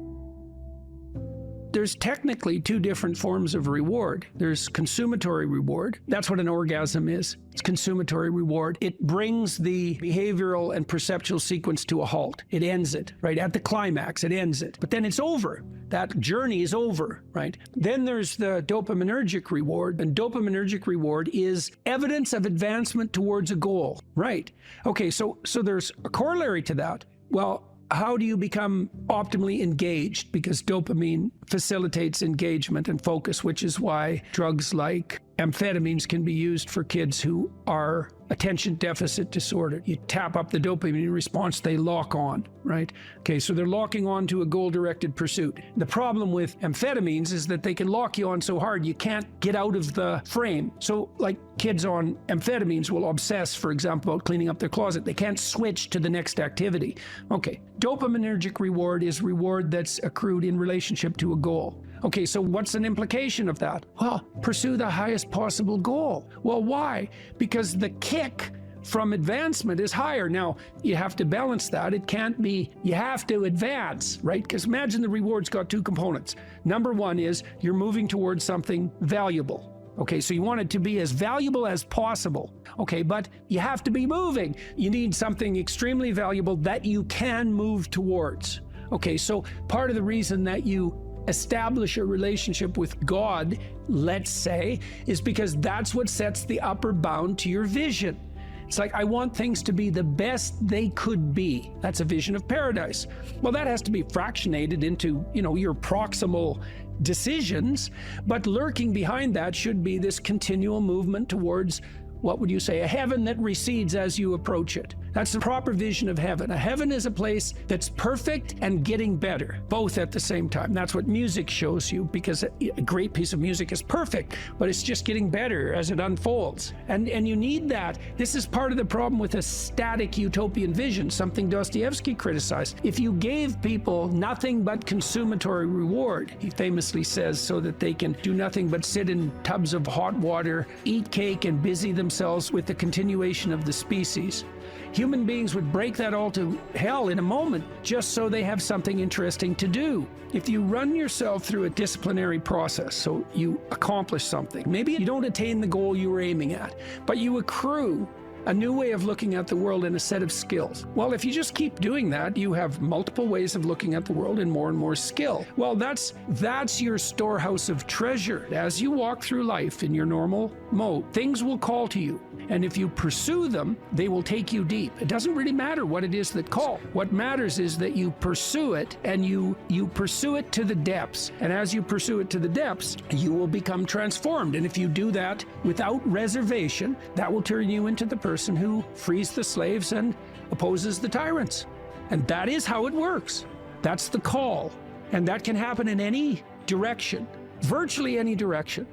There's technically two different forms of reward. There's consummatory reward. That's what an orgasm is. It's consummatory reward. It brings the behavioral and perceptual sequence to a halt. It ends it, right? At the climax, it ends it. But then it's over. That journey is over, right? Then there's the dopaminergic reward, and dopaminergic reward is evidence of advancement towards a goal, right? Okay, so there's a corollary to that. Well, how do you become optimally engaged? Because dopamine facilitates engagement and focus, which is why drugs like amphetamines can be used for kids who are attention deficit disorder. You tap up the dopamine response, they lock on, right? Okay, so they're locking on to a goal-directed pursuit. The problem with amphetamines is that they can lock you on so hard you can't get out of the frame. So like kids on amphetamines will obsess, for example, about cleaning up their closet. They can't switch to the next activity. Okay, dopaminergic reward is reward that's accrued in relationship to a goal. Okay, so what's an implication of that? Well, pursue the highest possible goal. Well, why? Because the kick from advancement is higher. Now, you have to balance that. It can't be, you have to advance, right? Because imagine the reward's got two components. Number one is you're moving towards something valuable. Okay, so you want it to be as valuable as possible. Okay, but you have to be moving. You need something extremely valuable that you can move towards. Okay, so part of the reason that you establish a relationship with God, let's say, is because that's what sets the upper bound to your vision. It's like, I want things to be the best they could be. That's a vision of paradise. Well, that has to be fractionated into, your proximal decisions, but lurking behind that should be this continual movement towards, what would you say, a heaven that recedes as you approach it. That's the proper vision of heaven. A heaven is a place that's perfect and getting better, both at the same time. That's what music shows you, because a great piece of music is perfect, but it's just getting better as it unfolds. And you need that. This is part of the problem with a static utopian vision, something Dostoevsky criticized. If you gave people nothing but consummatory reward, he famously says, so that they can do nothing but sit in tubs of hot water, eat cake, and busy themselves with the continuation of the species, human beings would break that all to hell in a moment just so they have something interesting to do. If you run yourself through a disciplinary process, so you accomplish something, maybe you don't attain the goal you were aiming at, but you accrue a new way of looking at the world and a set of skills. Well, if you just keep doing that, you have multiple ways of looking at the world and more skill. Well, that's your storehouse of treasure. As you walk through life in your normal mode, things will call to you. And if you pursue them, they will take you deep. It doesn't really matter what it is that call. What matters is that you pursue it, and you pursue it to the depths. And as you pursue it to the depths, you will become transformed. And if you do that without reservation, that will turn you into the person who frees the slaves and opposes the tyrants. And that is how it works. That's the call. And that can happen in any direction, virtually any direction.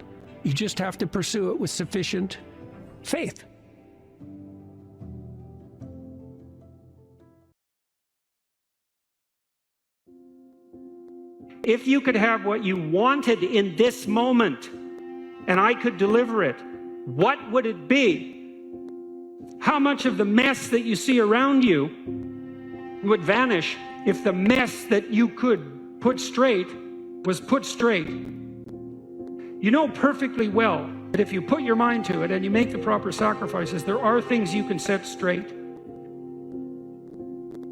You just have to pursue it with sufficient faith. If you could have what you wanted in this moment, and I could deliver it, what would it be? How much of the mess that you see around you would vanish if the mess that you could put straight was put straight? You know perfectly well that if you put your mind to it and you make the proper sacrifices, there are things you can set straight.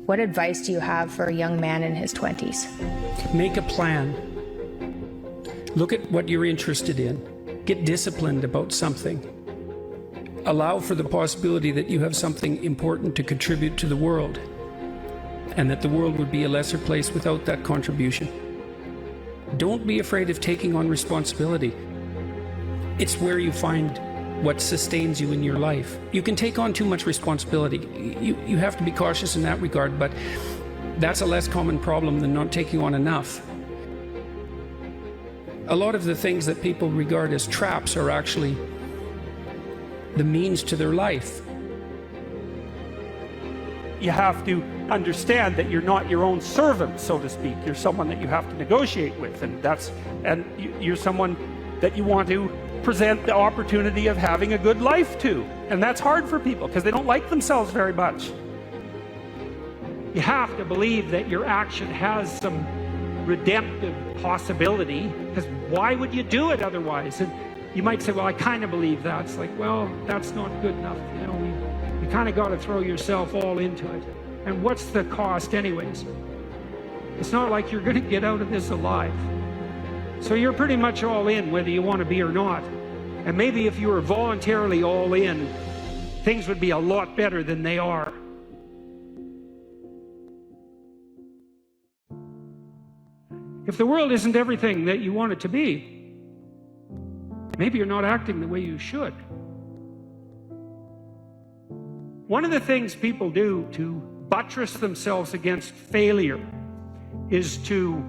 What advice do you have for a young man in his 20s? Make a plan. Look at what you're interested in. Get disciplined about something. Allow for the possibility that you have something important to contribute to the world, and that the world would be a lesser place without that contribution. Don't be afraid of taking on responsibility. It's where you find what sustains you in your life. You can take on too much responsibility. You have to be cautious in that regard, but that's a less common problem than not taking on enough. A lot of the things that people regard as traps are actually the means to their life. You have to understand that you're not your own servant, so to speak. You're someone that you have to negotiate with, and you're someone that you want to present the opportunity of having a good life to. And that's hard for people because they don't like themselves very much. You have to believe that your action has some redemptive possibility, because why would you do it otherwise? And you might say, well, I kind of believe that. It's like, well, that's not good enough. You know, you kind of got to throw yourself all into it. And what's the cost anyways? It's not like you're going to get out of this alive. So you're pretty much all in, whether you want to be or not. And maybe if you were voluntarily all in, things would be a lot better than they are. If the world isn't everything that you want it to be, maybe you're not acting the way you should. One of the things people do to buttress themselves against failure is to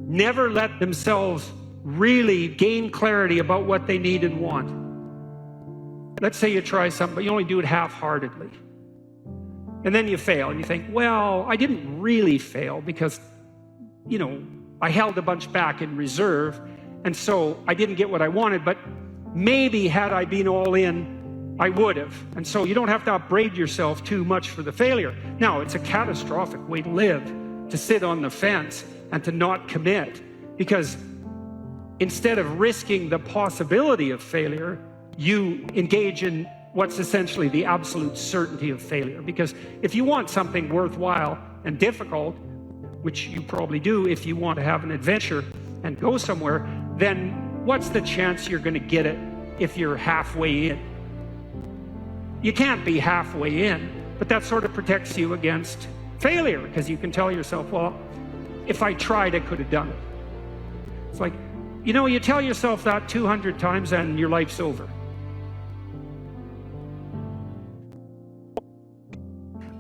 never let themselves really gain clarity about what they need and want. Let's say you try something, but you only do it half-heartedly. And then you fail, and you think, well, I didn't really fail because, you know, I held a bunch back in reserve, and so I didn't get what I wanted, but maybe had I been all in, I would have. And so you don't have to upbraid yourself too much for the failure. Now, it's a catastrophic way to live, to sit on the fence and to not commit, because instead of risking the possibility of failure, you engage in what's essentially the absolute certainty of failure. Because if you want something worthwhile and difficult, which you probably do if you want to have an adventure and go somewhere, then what's the chance you're going to get it if you're halfway in? You can't be halfway in, but that sort of protects you against failure, because you can tell yourself, well, if I tried, I could have done it. It's like, you know, you tell yourself that 200 times and your life's over.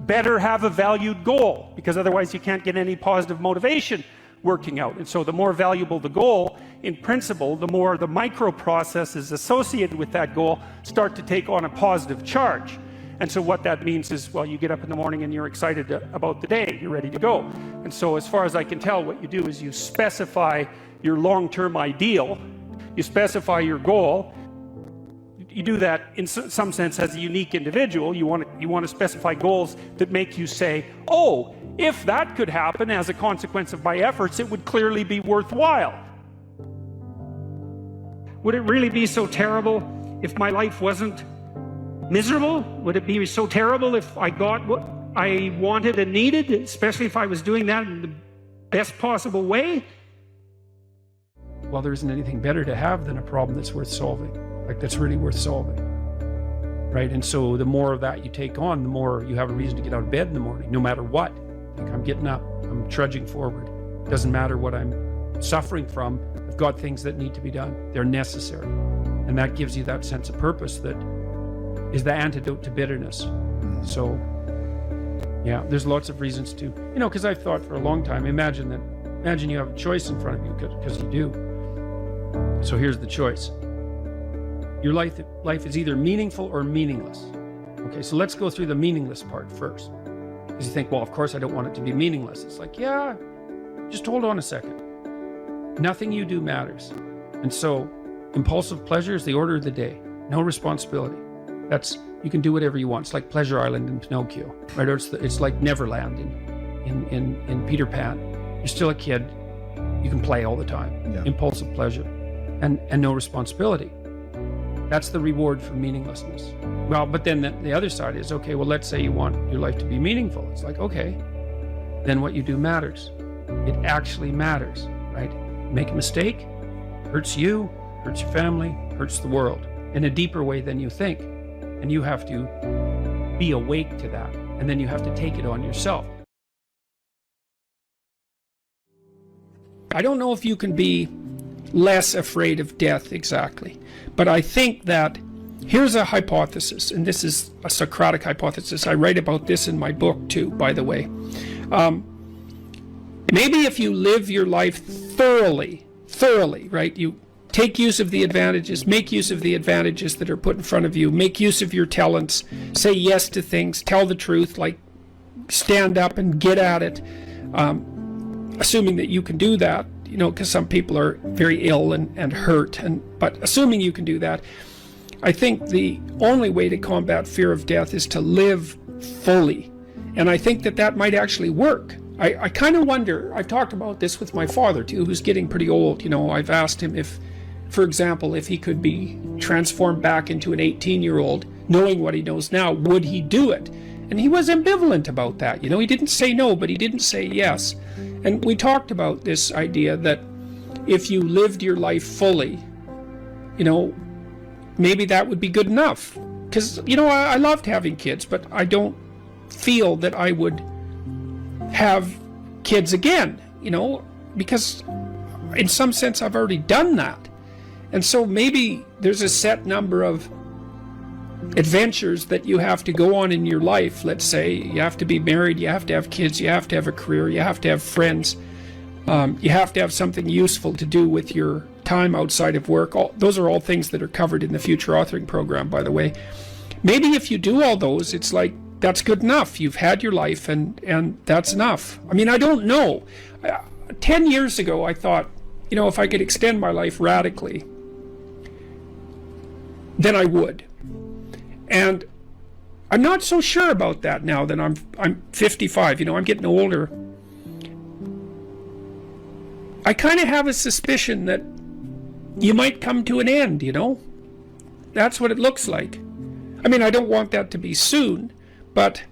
Better have a valued goal, because otherwise you can't get any positive motivation working out. And so the more valuable the goal, in principle, the more the micro processes associated with that goal start to take on a positive charge. And so what that means is, well, you get up in the morning and you're excited about the day, you're ready to go. And so as far as I can tell, what you do is you specify your long-term ideal, you specify your goal. You do that in some sense as a unique individual. You want to specify goals that make you say, oh, if that could happen as a consequence of my efforts, it would clearly be worthwhile. Would it really be so terrible if my life wasn't miserable? Would it be so terrible if I got what I wanted and needed, especially if I was doing that in the best possible way? Well, there isn't anything better to have than a problem that's worth solving. Like, that's really worth solving, right? And so the more of that you take on, the more you have a reason to get out of bed in the morning, no matter what. Like, I'm getting up, I'm trudging forward. Doesn't matter what I'm suffering from. I've got things that need to be done. They're necessary. And that gives you that sense of purpose that is the antidote to bitterness. So, yeah, there's lots of reasons to, you know, because I've thought for a long time, imagine you have a choice in front of you, because you do. So here's the choice. Your life is either meaningful or meaningless. Okay, so let's go through the meaningless part first. Because you think, well, of course I don't want it to be meaningless. It's like, yeah, just hold on a second. Nothing you do matters. And so impulsive pleasure is the order of the day. No responsibility. You can do whatever you want. It's like Pleasure Island in Pinocchio, right? Or it's like Neverland in Peter Pan. You're still a kid. You can play all the time. Yeah. Impulsive pleasure and no responsibility. That's the reward for meaninglessness. Well, but then the other side is, okay, well, let's say you want your life to be meaningful. It's like, okay, then what you do matters. It actually matters, right? Make a mistake, hurts you, hurts your family, hurts the world in a deeper way than you think. And you have to be awake to that. And then you have to take it on yourself. I don't know if you can be less afraid of death exactly, but I think that here's a hypothesis, and this is a Socratic hypothesis. I write about this in my book too, by the way. Maybe if you live your life thoroughly, right? You take use of the advantages, make use of the advantages that are put in front of you, make use of your talents, say yes to things, tell the truth, like stand up and get at it, assuming that you can do that, you know, because some people are very ill and hurt, but assuming you can do that, I think the only way to combat fear of death is to live fully. And I think that might actually work. I kind of wonder, I've talked about this with my father too, who's getting pretty old. You know, I've asked him if, for example, if he could be transformed back into an 18-year-old, knowing what he knows now, would he do it? And he was ambivalent about that. You know, he didn't say no, but he didn't say yes. And we talked about this idea that if you lived your life fully, you know, maybe that would be good enough. Because, you know, I loved having kids, but I don't feel that I would have kids again, you know, because in some sense I've already done that. And so maybe there's a set number of adventures that you have to go on in your life. Let's say you have to be married, you have to have kids, you have to have a career, you have to have friends, you have to have something useful to do with your time outside of work. Those are all things that are covered in the future authoring program, by the way. Maybe if you do all those, it's like, that's good enough. You've had your life and that's enough. I mean, I don't know. 10 years ago, I thought, you know, if I could extend my life radically, then I would. And I'm not so sure about that now that I'm 55, you know, I'm getting older. I kind of have a suspicion that you might come to an end, you know? That's what it looks like. I mean, I don't want that to be soon, but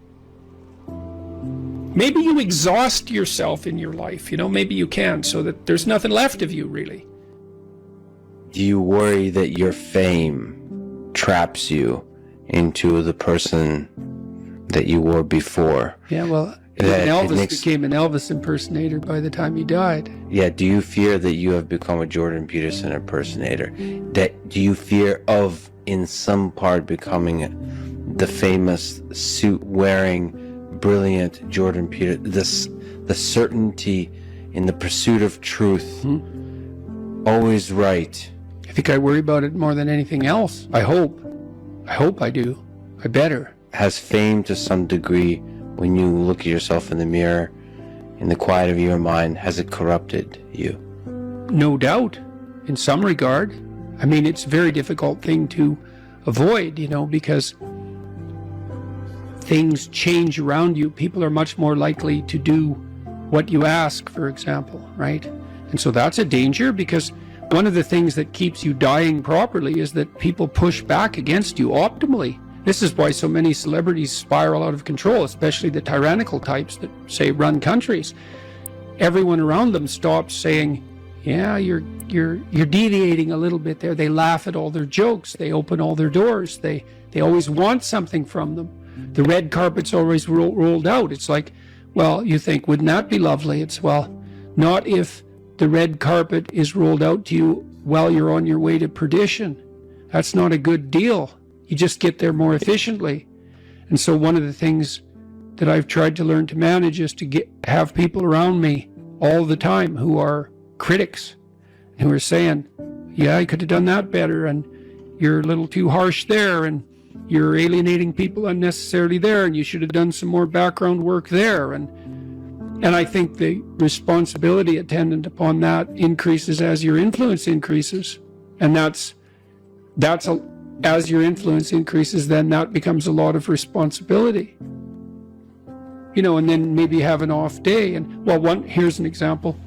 maybe you exhaust yourself in your life, you know, maybe you can, so that there's nothing left of you, really. Do you worry that your fame traps you into the person that you were before? Yeah, well, Elvis became an Elvis impersonator by the time he died. Yeah, do you fear that you have become a Jordan Peterson impersonator? Do you fear of, in some part, becoming the famous suit-wearing, brilliant Jordan Peterson, the certainty in the pursuit of truth, always right? I think I worry about it more than anything else. I hope I do. I better. Has fame to some degree, when you look at yourself in the mirror, in the quiet of your mind, has it corrupted you? No doubt, in some regard. I mean, it's a very difficult thing to avoid, you know, because things change around you. People are much more likely to do what you ask, for example, right? And so that's a danger, because one of the things that keeps you dying properly is that people push back against you optimally. This is why so many celebrities spiral out of control, especially the tyrannical types that, say, run countries. Everyone around them stops saying, yeah, you're deviating a little bit there. They laugh at all their jokes. They open all their doors. They always want something from them. The red carpet's always rolled out. It's like, well, you think, wouldn't that be lovely? It's, well, not if the red carpet is rolled out to you while you're on your way to perdition. That's not a good deal. You just get there more efficiently. And so one of the things that I've tried to learn to manage is to have people around me all the time who are critics, who are saying, yeah, I could have done that better, and you're a little too harsh there, and you're alienating people unnecessarily there, and you should have done some more background work there. And And I think the responsibility attendant upon that increases as your influence increases. And as your influence increases, then that becomes a lot of responsibility. You know, and then maybe have an off day. And well, here's an example.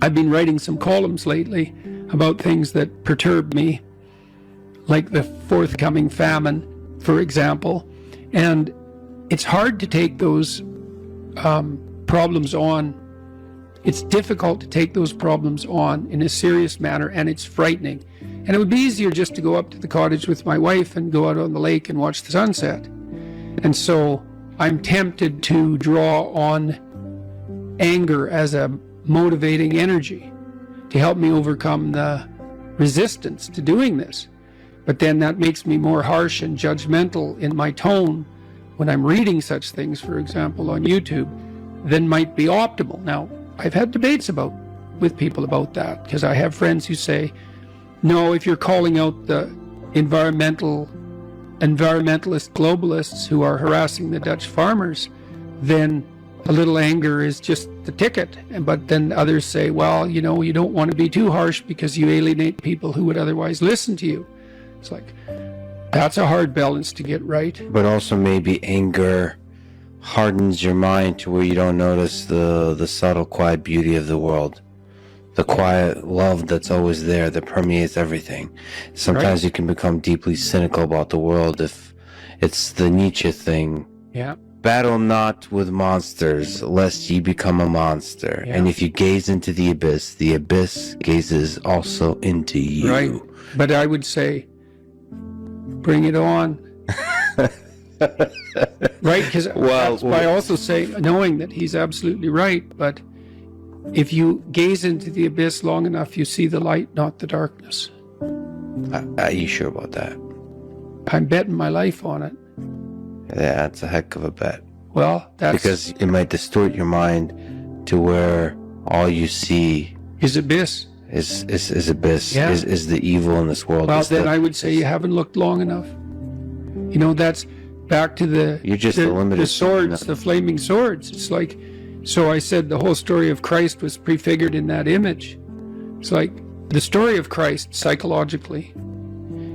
I've been writing some columns lately about things that perturb me, like the forthcoming famine, for example. And it's hard to take those problems on. It's difficult to take those problems on in a serious manner, and it's frightening. And it would be easier just to go up to the cottage with my wife and go out on the lake and watch the sunset. And so I'm tempted to draw on anger as a motivating energy to help me overcome the resistance to doing this. But then that makes me more harsh and judgmental in my tone when I'm reading such things, for example, on YouTube, than might be optimal. Now, I've had debates with people about that, because I have friends who say, no, if you're calling out the environmentalist globalists who are harassing the Dutch farmers, then a little anger is just the ticket. But then others say, well, you know, you don't want to be too harsh because you alienate people who would otherwise listen to you. It's like, that's a hard balance to get right. But also maybe anger hardens your mind to where you don't notice the subtle, quiet beauty of the world. The quiet love that's always there, that permeates everything. Sometimes you can become deeply cynical about the world if it's the Nietzsche thing. Yeah. Battle not with monsters, lest ye become a monster. Yeah. And if you gaze into the abyss gazes also into you. Right. But I would say, bring it on. Right? Because I also say, knowing that he's absolutely right, but if you gaze into the abyss long enough, you see the light, not the darkness. Are you sure about that? I'm betting my life on it. Yeah, that's a heck of a bet. Well, that's... Because it might distort your mind to where all you see... is abyss. Is abyss, yeah. is the evil in this world. Well, then I would say you haven't looked long enough. You know, that's back to the swords, the flaming swords. It's like, so I said the whole story of Christ was prefigured in that image. It's like the story of Christ psychologically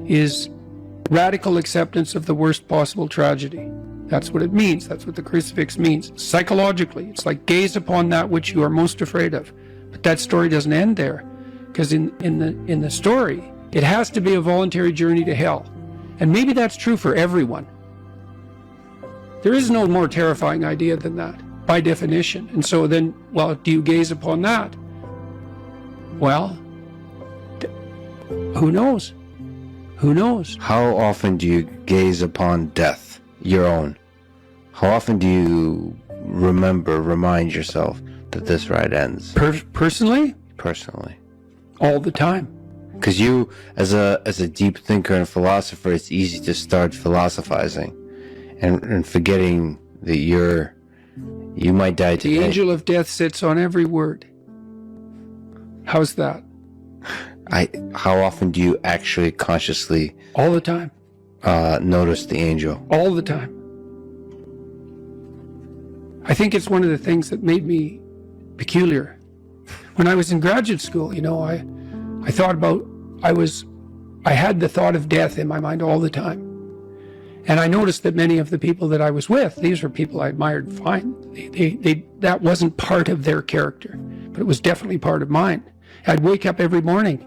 is radical acceptance of the worst possible tragedy. That's what it means. That's what the crucifix means. Psychologically, it's like gaze upon that which you are most afraid of. But that story doesn't end there, because in the story, it has to be a voluntary journey to hell. And maybe that's true for everyone. There is no more terrifying idea than that, by definition. And so then, well, do you gaze upon that? Well, who knows? Who knows? How often do you gaze upon death, your own? How often do you remind yourself that this ride ends? Personally? Personally. All the time. Because you, as a deep thinker and philosopher, it's easy to start philosophizing and forgetting that you might die today. The angel of death sits on every word. How's that? How often do you actually consciously... all the time. Notice the angel? All the time. I think it's one of the things that made me peculiar. When I was in graduate school, you know, I thought about, I had the thought of death in my mind all the time. And I noticed that many of the people that I was with, these were people I admired fine. That wasn't part of their character, but it was definitely part of mine. I'd wake up every morning.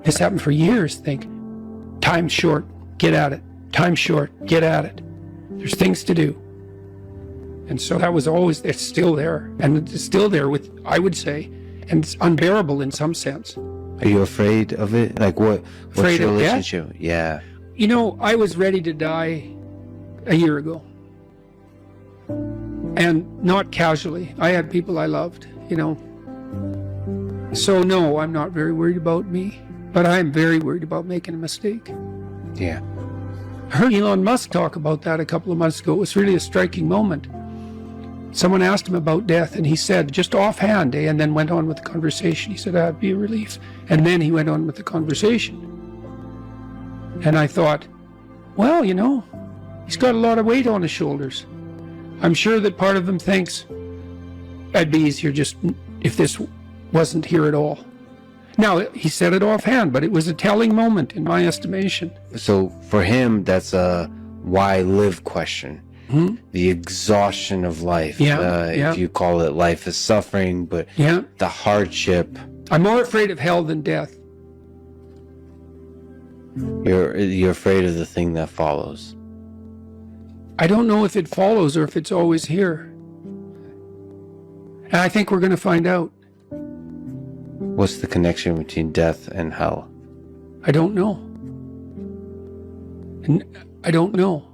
This happened for years. Think, time's short, get at it. Time's short, get at it. There's things to do. And so that was always, it's still there. And it's still there with, I would say, and it's unbearable in some sense. Are you afraid of it? Like what's afraid your of relationship? Death? Yeah. You know, I was ready to die a year ago. And not casually. I had people I loved, you know. So no, I'm not very worried about me, but I'm very worried about making a mistake. Yeah. I heard Elon Musk talk about that a couple of months ago. It was really a striking moment. Someone asked him about death, and he said, just offhand, and then went on with the conversation. He said, that'd be a relief. And then he went on with the conversation. And I thought, well, you know, he's got a lot of weight on his shoulders. I'm sure that part of him thinks, It'd be easier just if this wasn't here at all. Now, he said it offhand, but it was a telling moment in my estimation. So for him, that's a why live question. The exhaustion of life. If you call it life is suffering, but the hardship. I'm more afraid of hell than death. You're afraid of the thing that follows. I don't know if it follows or if it's always here. And I think we're going to find out. What's the connection between death and hell? I don't know. I don't know.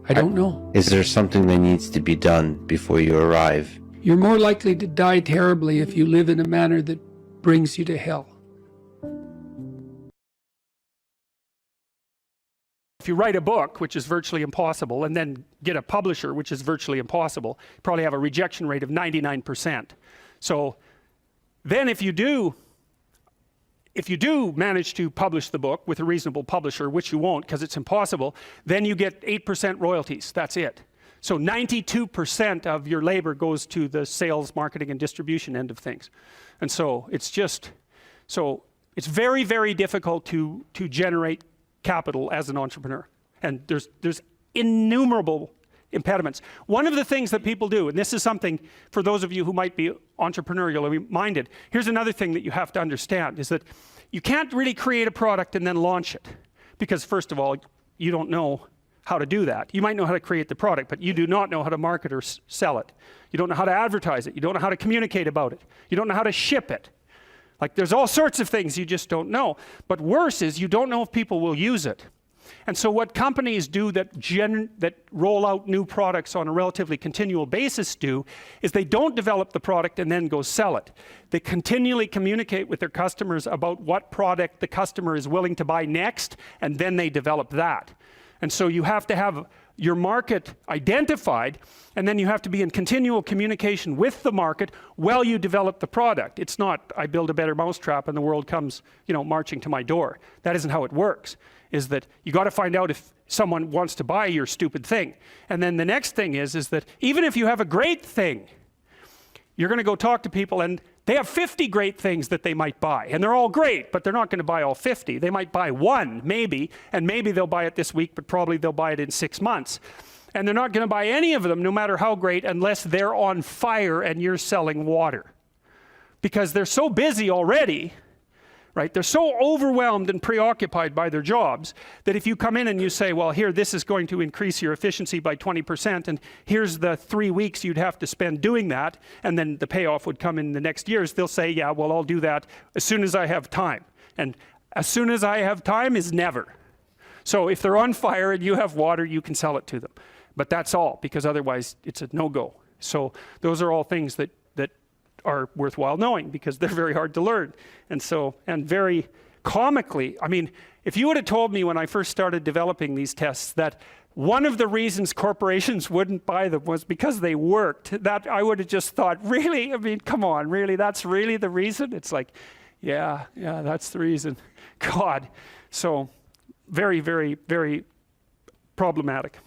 I don't know. Is there something that needs to be done before you arrive? You're more likely to die terribly if you live in a manner that brings you to hell. If you write a book, which is virtually impossible, and then get a publisher, which is virtually impossible, you probably have a rejection rate of 99%. So then if you do manage to publish the book with a reasonable publisher, which you won't because it's impossible, then you get 8% royalties. That's it. So 92% of your labor goes to the sales, marketing, and distribution end of things. And so it's very, very difficult to generate capital as an entrepreneur. And there's innumerable impediments. One of the things that people do, and this is something for those of you who might be entrepreneurially minded, here's another thing that you have to understand, is that you can't really create a product and then launch it. Because first of all, you don't know how to do that. You might know how to create the product, but you do not know how to market or sell it. You don't know how to advertise it. You don't know how to communicate about it. You don't know how to ship it. Like, there's all sorts of things you just don't know. But worse is you don't know if people will use it. And so what companies do that roll out new products on a relatively continual basis do is they don't develop the product and then go sell it. They continually communicate with their customers about what product the customer is willing to buy next, and then they develop that. And so you have to have your market identified, and then you have to be in continual communication with the market while you develop the product. It's not, I build a better mousetrap and the world comes, marching to my door. That isn't how it works. Is that you got to find out if someone wants to buy your stupid thing. And then the next thing is that even if you have a great thing, you're going to go talk to people and they have 50 great things that they might buy. And they're all great, but they're not going to buy all 50. They might buy one, maybe, and maybe they'll buy it this week, but probably they'll buy it in 6 months. And they're not going to buy any of them, no matter how great, unless they're on fire and you're selling water. Because they're so busy already, right? They're so overwhelmed and preoccupied by their jobs that if you come in and you say, well, here, this is going to increase your efficiency by 20%, and here's the 3 weeks you'd have to spend doing that, and then the payoff would come in the next years, they'll say, yeah, well, I'll do that as soon as I have time. And as soon as I have time is never. So if they're on fire and you have water, you can sell it to them. But that's all, because otherwise it's a no-go. So those are all things that are worthwhile knowing, because they're very hard to learn. And very comically, I mean, if you would have told me when I first started developing these tests that one of the reasons corporations wouldn't buy them was because they worked, that I would have just thought, really? I mean, come on, really? That's really the reason? It's like, yeah, that's the reason. God. So very, very, very problematic.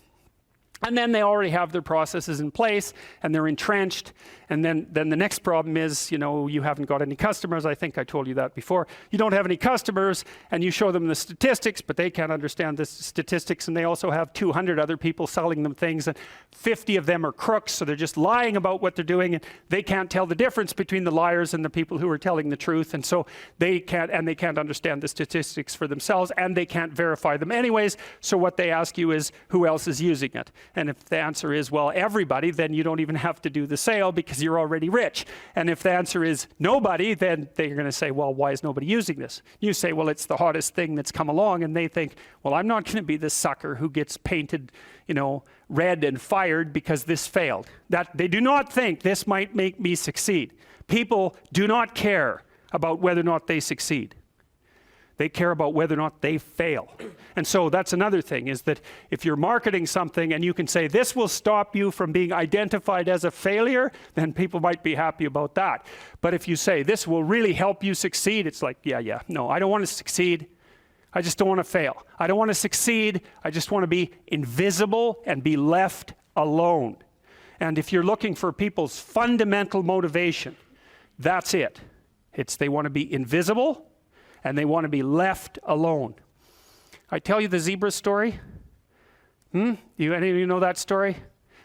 And then they already have their processes in place and they're entrenched. And then the next problem is, you haven't got any customers. I think I told you that before. You don't have any customers and you show them the statistics, but they can't understand the statistics. And they also have 200 other people selling them things, and 50 of them are crooks. So they're just lying about what they're doing, and they can't tell the difference between the liars and the people who are telling the truth. And so they can't understand the statistics for themselves, and they can't verify them anyways. So what they ask you is, who else is using it? And if the answer is, well, everybody, then you don't even have to do the sale because you're already rich. And if the answer is nobody, then they're going to say, well, why is nobody using this? You say, well, it's the hottest thing that's come along. And they think, well, I'm not going to be the sucker who gets painted, red and fired because this failed. That they do not think this might make me succeed. People do not care about whether or not they succeed. They care about whether or not they fail. And so that's another thing, is that if you're marketing something and you can say, this will stop you from being identified as a failure, then people might be happy about that. But if you say, this will really help you succeed, it's like, no, I don't want to succeed. I just don't want to fail. I don't want to succeed. I just want to be invisible and be left alone. And if you're looking for people's fundamental motivation, that's it. They want to be invisible and they want to be left alone. I tell you the zebra story? Any of you know that story?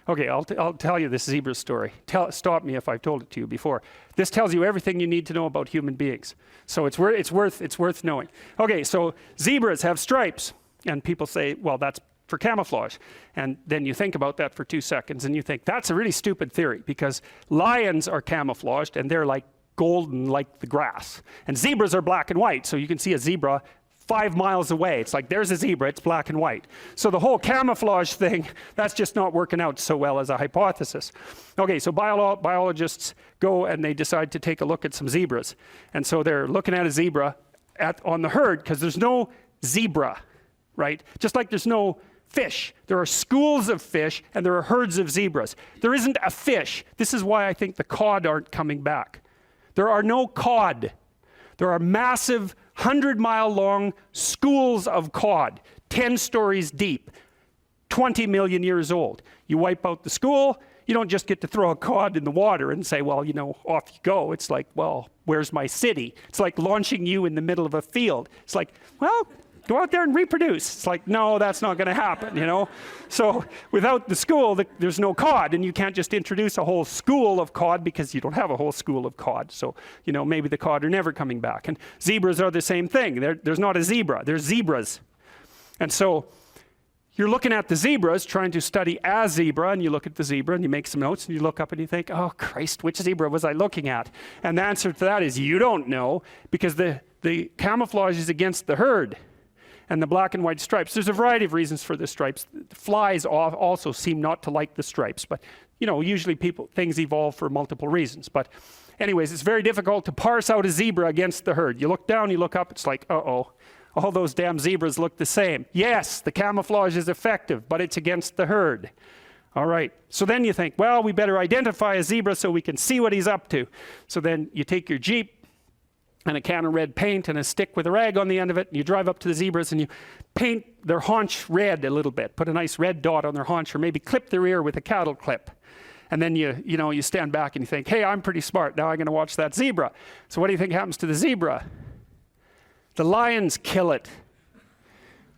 Okay, I'll tell you this zebra story. Stop me if I've told it to you before. This tells you everything you need to know about human beings. So it's worth knowing. Okay, so zebras have stripes. And people say, well, that's for camouflage. And then you think about that for 2 seconds and you think, that's a really stupid theory, because lions are camouflaged and they're like golden like the grass. And zebras are black and white, so you can see a zebra 5 miles away. It's like, there's a zebra, it's black and white. So the whole camouflage thing, that's just not working out so well as a hypothesis. Okay, so biologists go and they decide to take a look at some zebras. And so they're looking at a zebra on the herd, because there's no zebra, right? Just like there's no fish. There are schools of fish and there are herds of zebras. There isn't a fish. This is why I think the cod aren't coming back. There are no cod. There are massive 100-mile-long schools of cod, 10 stories deep, 20 million years old. You wipe out the school, you don't just get to throw a cod in the water and say, well, you know, off you go. It's like, well, where's my city? It's like launching you in the middle of a field. It's like, well, go out there and reproduce. It's like, no, that's not going to happen, you know? So without the school, there's no cod, and you can't just introduce a whole school of cod because you don't have a whole school of cod. So, you know, maybe the cod are never coming back. And zebras are the same thing. There's not a zebra. There's zebras. And so you're looking at the zebras, trying to study a zebra, and you look at the zebra and you make some notes and you look up and you think, oh, Christ, which zebra was I looking at? And the answer to that is you don't know, because the camouflage is against the herd. And the black and white stripes. There's a variety of reasons for the stripes. Flies also seem not to like the stripes, but you know, usually things evolve for multiple reasons. But anyways, it's very difficult to parse out a zebra against the herd. You look down, you look up, it's like, uh-oh, all those damn zebras look the same. Yes, the camouflage is effective, but it's against the herd. All right, so then you think, well, we better identify a zebra so we can see what he's up to. So then you take your Jeep and a can of red paint and a stick with a rag on the end of it, and you drive up to the zebras and you paint their haunch red a little bit, put a nice red dot on their haunch, or maybe clip their ear with a cattle clip. And then you stand back and you think, hey, I'm pretty smart, now I'm going to watch that zebra. So what do you think happens to the zebra? The lions kill it.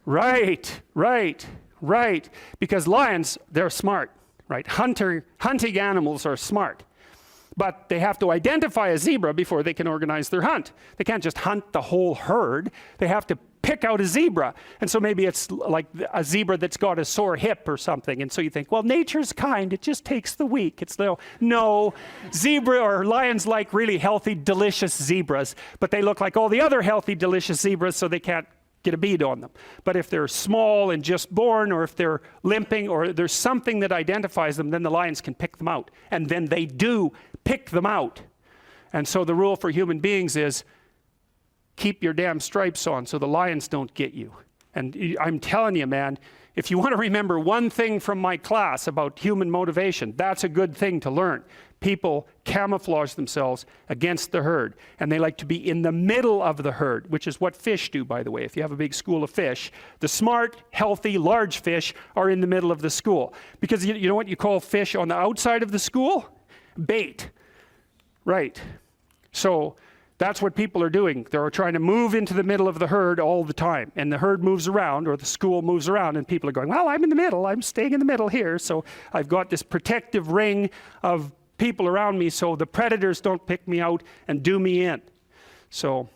Right. Because lions, they're smart, right? Hunting animals are smart. But they have to identify a zebra before they can organize their hunt. They can't just hunt the whole herd. They have to pick out a zebra. And so maybe it's like a zebra that's got a sore hip or something. And so you think, well, nature's kind. It just takes the weak. It's no, zebra or lions like really healthy, delicious zebras. But they look like all the other healthy, delicious zebras, so they can't get a bead on them. But if they're small and just born, or if they're limping, or there's something that identifies them, then the lions can pick them out. And then they do pick them out. And so the rule for human beings is keep your damn stripes on so the lions don't get you. And I'm telling you, man, if you want to remember one thing from my class about human motivation, that's a good thing to learn. People camouflage themselves against the herd, and they like to be in the middle of the herd, which is what fish do, by the way. If you have a big school of fish, the smart, healthy, large fish are in the middle of the school. Because you know what you call fish on the outside of the school? Bait. Right. So that's what people are doing. They're trying to move into the middle of the herd all the time. And the herd moves around, or the school moves around, and people are going, well, I'm in the middle. I'm staying in the middle here. So I've got this protective ring of people around me so the predators don't pick me out and do me in. So,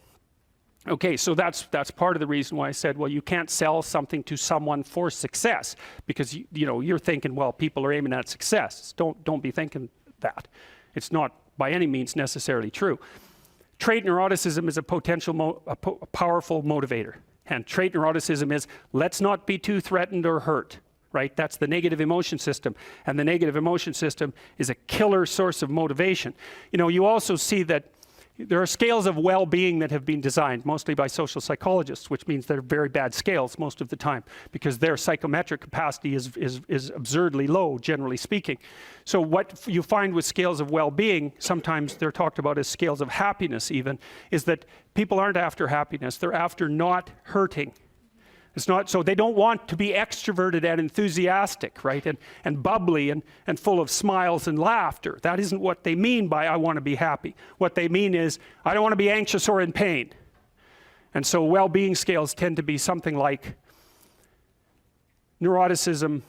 okay, so that's part of the reason why I said, well, you can't sell something to someone for success, because you're thinking, well, people are aiming at success. Don't be thinking that. It's not by any means necessarily true. Trait neuroticism is a powerful motivator. And trait neuroticism is, let's not be too threatened or hurt, right? That's the negative emotion system. And the negative emotion system is a killer source of motivation. You also see that there are scales of well-being that have been designed, mostly by social psychologists, which means they're very bad scales most of the time, because their psychometric capacity is absurdly low, generally speaking. So what you find with scales of well-being, sometimes they're talked about as scales of happiness even, is that people aren't after happiness, they're after not hurting. It's not, so they don't want to be extroverted and enthusiastic, right? And bubbly and full of smiles and laughter. That isn't what they mean by I want to be happy. What they mean is I don't want to be anxious or in pain. And so well-being scales tend to be something like emotional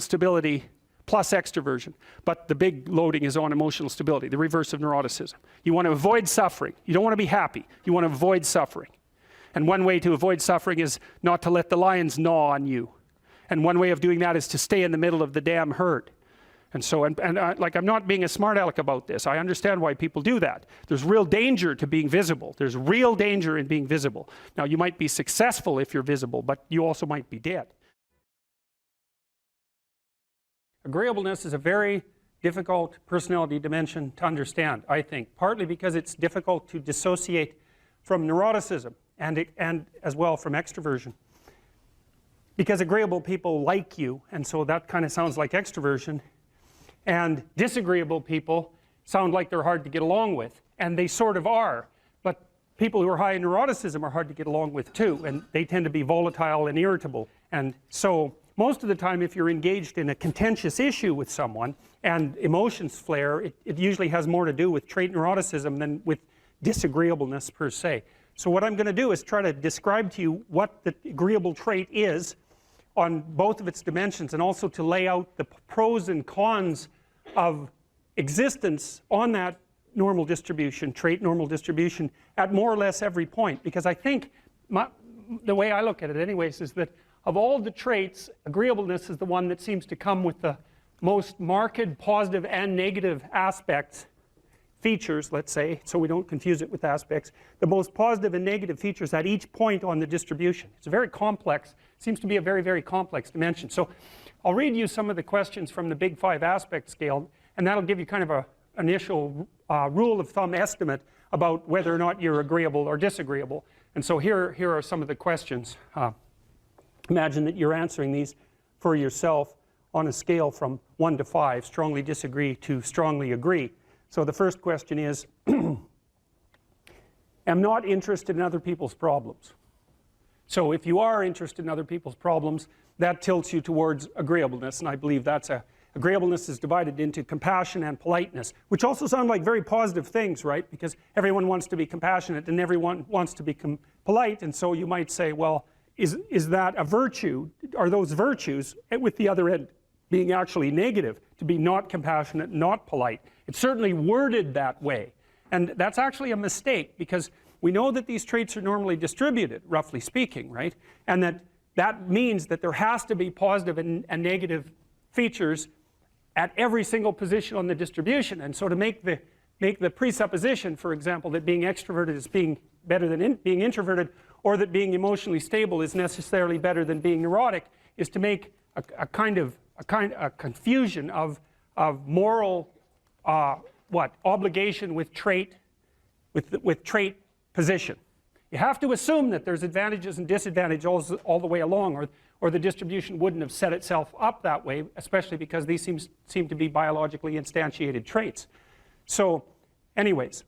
stability plus extroversion. But the big loading is on emotional stability, the reverse of neuroticism. You want to avoid suffering. You don't want to be happy. You want to avoid suffering. And one way to avoid suffering is not to let the lions gnaw on you. And one way of doing that is to stay in the middle of the damn herd. And so, like, I'm not being a smart aleck about this. I understand why people do that. There's real danger to being visible. There's real danger in being visible. Now, you might be successful if you're visible, but you also might be dead. Agreeableness is a very difficult personality dimension to understand, I think, partly because it's difficult to dissociate from neuroticism and as well from extroversion. Because agreeable people like you, and so that kind of sounds like extroversion, and disagreeable people sound like they're hard to get along with, and they sort of are, but people who are high in neuroticism are hard to get along with too, and they tend to be volatile and irritable. And so most of the time, if you're engaged in a contentious issue with someone and emotions flare, it usually has more to do with trait neuroticism than with disagreeableness per se. So what I'm going to do is try to describe to you what the agreeable trait is on both of its dimensions, and also to lay out the pros and cons of existence on that normal distribution, trait normal distribution, at more or less every point. Because I think, the way I look at it anyways, is that of all the traits, agreeableness is the one that seems to come with the most marked positive and negative aspects, features, let's say, so we don't confuse it with aspects, the most positive and negative features at each point on the distribution. It's a very complex, seems to be a very, very complex dimension. So I'll read you some of the questions from the Big 5 aspect scale, and that'll give you kind of an initial rule of thumb estimate about whether or not you're agreeable or disagreeable. And so here are some of the questions. Imagine that you're answering these for yourself on a scale from 1 to 5, strongly disagree to strongly agree. So the first question is, am not interested in other people's problems. So if you are interested in other people's problems, that tilts you towards agreeableness, and I believe agreeableness is divided into compassion and politeness, which also sound like very positive things, right? Because everyone wants to be compassionate and everyone wants to be polite, and so you might say, well, is that a virtue? Are those virtues, with the other end being actually negative, to be not compassionate, not polite? It's certainly worded that way, and that's actually a mistake, because we know that these traits are normally distributed, roughly speaking, right? And that means that there has to be positive and negative features at every single position on the distribution. And so to make the presupposition, for example, that being extroverted is being better than being introverted, or that being emotionally stable is necessarily better than being neurotic, is to make a confusion of moral obligation with trait position. You have to assume that there's advantages and disadvantages all the way along, or the distribution wouldn't have set itself up that way, especially because these seem to be biologically instantiated traits. So anyways,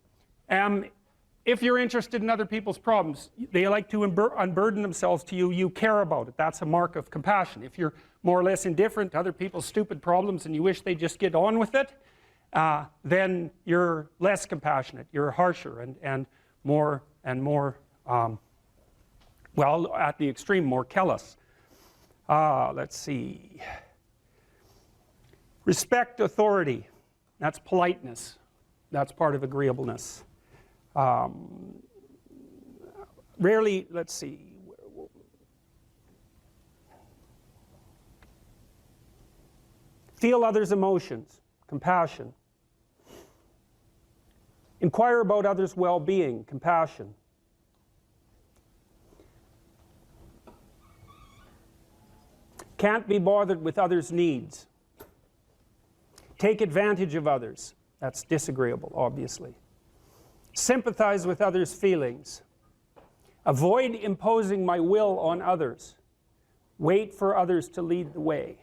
if you're interested in other people's problems, they like to unburden themselves to you, you care about it. That's a mark of compassion. If you're more or less indifferent to other people's stupid problems and you wish they just get on with it, then you're less compassionate, you're harsher and more, well, at the extreme, more callous. Let's see. Respect authority. That's politeness. That's part of agreeableness. Rarely, let's see. Feel others' emotions, compassion. Inquire about others' well-being, compassion. Can't be bothered with others' needs. Take advantage of others. That's disagreeable, obviously. Sympathize with others' feelings. Avoid imposing my will on others. Wait for others to lead the way.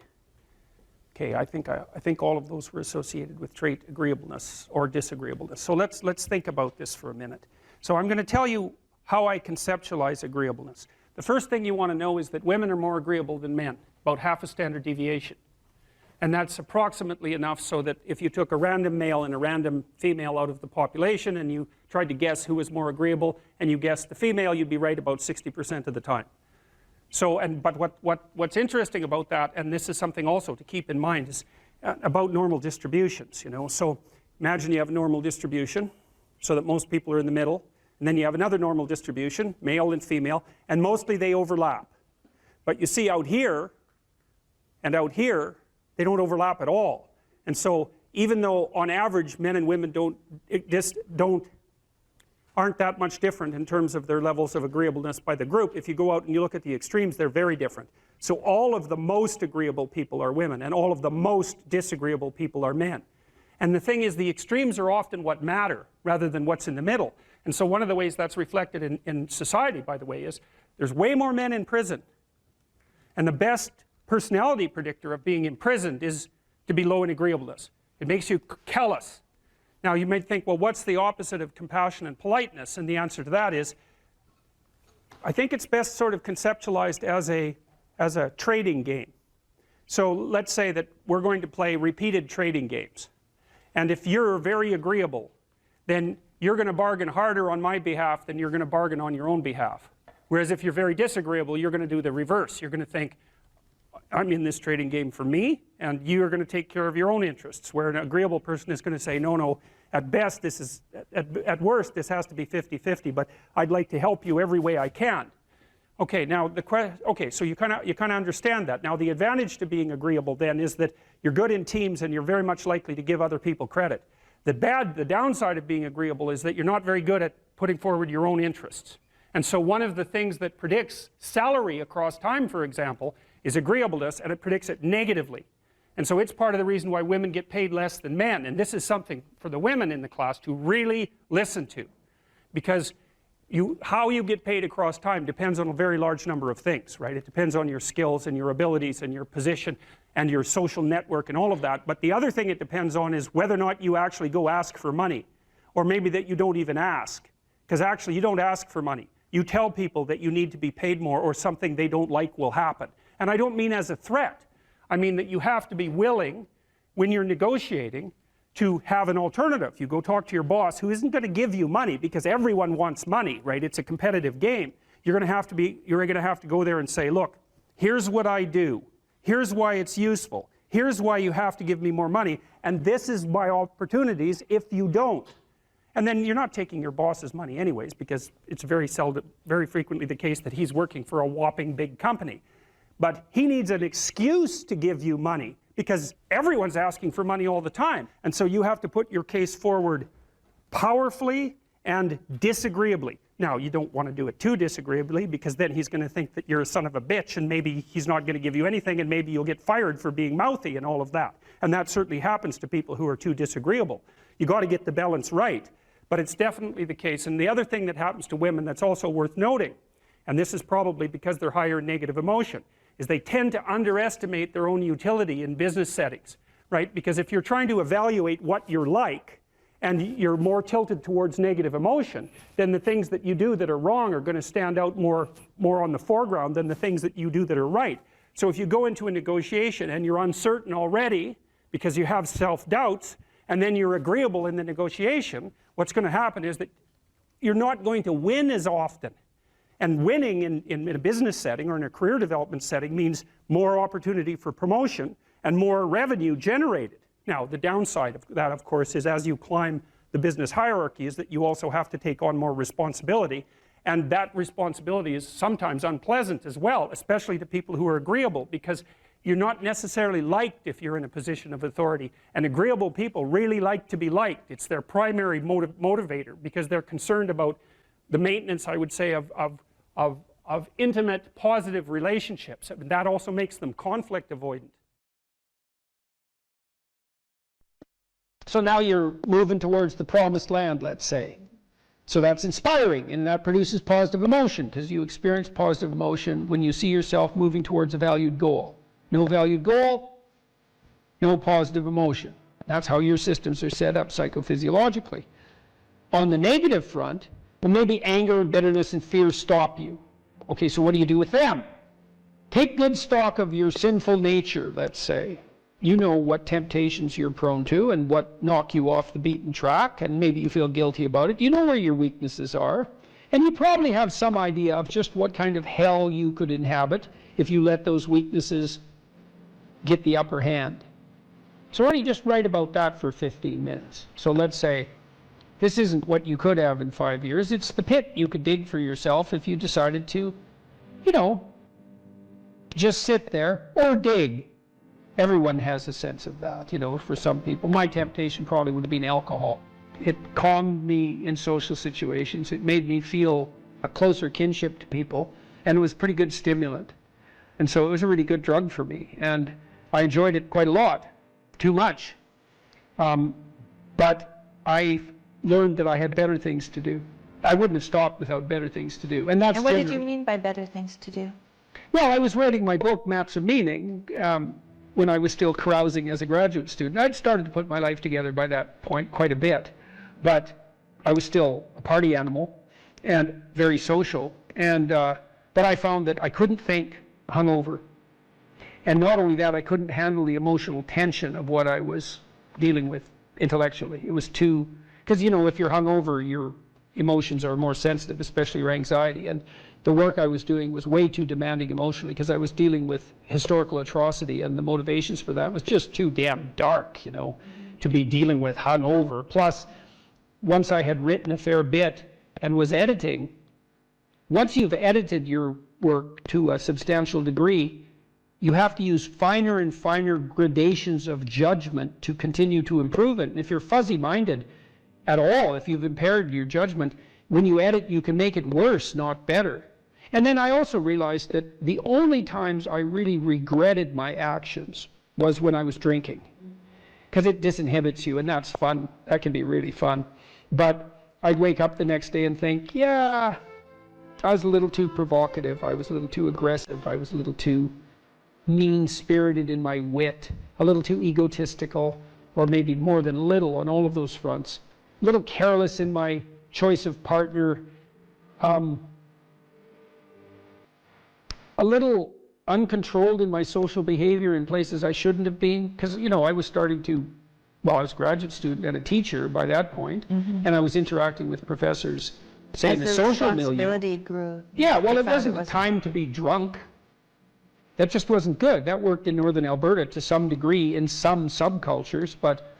Okay, I think all of those were associated with trait agreeableness or disagreeableness. So let's think about this for a minute. So I'm going to tell you how I conceptualize agreeableness. The first thing you want to know is that women are more agreeable than men, about half a standard deviation. And that's approximately enough so that if you took a random male and a random female out of the population and you tried to guess who was more agreeable and you guessed the female, you'd be right about 60% of the time. So, but what's interesting about that, and this is something also to keep in mind, is about normal distributions, you know. So imagine you have a normal distribution so that most people are in the middle, and then you have another normal distribution, male and female, and mostly they overlap. But you see out here and out here, they don't overlap at all. And so even though on average men and women aren't that much different in terms of their levels of agreeableness by the group, if you go out and you look at the extremes, they're very different. So all of the most agreeable people are women, and all of the most disagreeable people are men. And the thing is, the extremes are often what matter rather than what's in the middle. And so one of the ways that's reflected in society, by the way, is there's way more men in prison. And the best personality predictor of being imprisoned is to be low in agreeableness. It makes you callous. Now you might think, well, what's the opposite of compassion and politeness? And the answer to that is, I think it's best sort of conceptualized as a trading game. So let's say that we're going to play repeated trading games. And if you're very agreeable, then you're going to bargain harder on my behalf than you're going to bargain on your own behalf. Whereas if you're very disagreeable, you're going to do the reverse. You're going to think, I'm in this trading game for me, and you're going to take care of your own interests. Where an agreeable person is going to say, no, at best this is, at worst this has to be 50-50, but I'd like to help you every way I can. Okay, now so you kind of understand that. Now the advantage to being agreeable then is that you're good in teams and you're very much likely to give other people credit. The downside of being agreeable is that you're not very good at putting forward your own interests. And so one of the things that predicts salary across time, for example, is agreeableness, and it predicts it negatively. And so it's part of the reason why women get paid less than men. And this is something for the women in the class to really listen to, because how you get paid across time depends on a very large number of things, right? It depends on your skills and your abilities and your position and your social network and all of that. But the other thing it depends on is whether or not you actually go ask for money, or maybe that you don't even ask, because actually you don't ask for money. You tell people that you need to be paid more, or something they don't like will happen. And I don't mean as a threat. I mean that you have to be willing, when you're negotiating, to have an alternative. You go talk to your boss, who isn't going to give you money, because everyone wants money, right? It's a competitive game. You're going to have to go there and say, look, here's what I do. Here's why it's useful. Here's why you have to give me more money. And this is my opportunities if you don't. And then you're not taking your boss's money anyways, because it's very frequently the case that he's working for a whopping big company. But he needs an excuse to give you money, because everyone's asking for money all the time. And so you have to put your case forward powerfully and disagreeably. Now, you don't want to do it too disagreeably, because then he's going to think that you're a son of a bitch, and maybe he's not going to give you anything, and maybe you'll get fired for being mouthy and all of that. And that certainly happens to people who are too disagreeable. You got to get the balance right. But it's definitely the case. And the other thing that happens to women that's also worth noting, and this is probably because they're higher in negative emotion, is they tend to underestimate their own utility in business settings, right? Because if you're trying to evaluate what you're like, and you're more tilted towards negative emotion, then the things that you do that are wrong are going to stand out more on the foreground than the things that you do that are right. So if you go into a negotiation and you're uncertain already because you have self-doubts, and then you're agreeable in the negotiation, what's going to happen is that you're not going to win as often. And winning in a business setting or in a career development setting means more opportunity for promotion and more revenue generated. Now, the downside of that, of course, is as you climb the business hierarchy is that you also have to take on more responsibility. And that responsibility is sometimes unpleasant as well, especially to people who are agreeable, because you're not necessarily liked if you're in a position of authority. And agreeable people really like to be liked. It's their primary motivator, because they're concerned about the maintenance, I would say, of intimate, positive relationships. And that also makes them conflict avoidant. So now you're moving towards the promised land, let's say. So that's inspiring, and that produces positive emotion, because you experience positive emotion when you see yourself moving towards a valued goal. No valued goal, no positive emotion. That's how your systems are set up psychophysiologically. On the negative front, well, maybe anger and bitterness and fear stop you. Okay, so what do you do with them? Take good stock of your sinful nature, let's say. You know what temptations you're prone to and what knock you off the beaten track, and maybe you feel guilty about it. You know where your weaknesses are, and you probably have some idea of just what kind of hell you could inhabit if you let those weaknesses get the upper hand. So why don't you just write about that for 15 minutes? So let's say this isn't what you could have in 5 years. It's the pit you could dig for yourself if you decided to, you know, just sit there or dig. Everyone has a sense of that, you know, for some people. My temptation probably would have been alcohol. It calmed me in social situations. It made me feel a closer kinship to people, and it was a pretty good stimulant. And so it was a really good drug for me, and I enjoyed it quite a lot, too much. But I learned that I had better things to do. I wouldn't have stopped without better things to do. And that's And what did you mean by better things to do? Well, I was writing my book, Maps of Meaning, when I was still carousing as a graduate student. I'd started to put my life together by that point quite a bit, but I was still a party animal and very social. And but I found that I couldn't think hungover. And not only that, I couldn't handle the emotional tension of what I was dealing with intellectually. It was too, because, you know, if you're hungover, your emotions are more sensitive, especially your anxiety. And the work I was doing was way too demanding emotionally because I was dealing with historical atrocity, and the motivations for that was just too damn dark, you know, to be dealing with hungover. Plus, once I had written a fair bit and was editing, once you've edited your work to a substantial degree, you have to use finer and finer gradations of judgment to continue to improve it. And if you're fuzzy-minded at all, if you've impaired your judgment, when you edit, you can make it worse, not better. And then I also realized that the only times I really regretted my actions was when I was drinking, because it disinhibits you, and that's fun. That can be really fun. But I'd wake up the next day and think, yeah, I was a little too provocative. I was a little too aggressive. I was a little too mean-spirited in my wit, a little too egotistical, or maybe more than a little on all of those fronts. A little careless in my choice of partner, a little uncontrolled in my social behavior in places I shouldn't have been, because, you know, I was starting to, well, I was a graduate student and a teacher by that point, and I was interacting with professors, say, in the social milieu. Responsibility grew. Yeah, well, it wasn't the time to be drunk. That just wasn't good. That worked in northern Alberta to some degree in some subcultures, but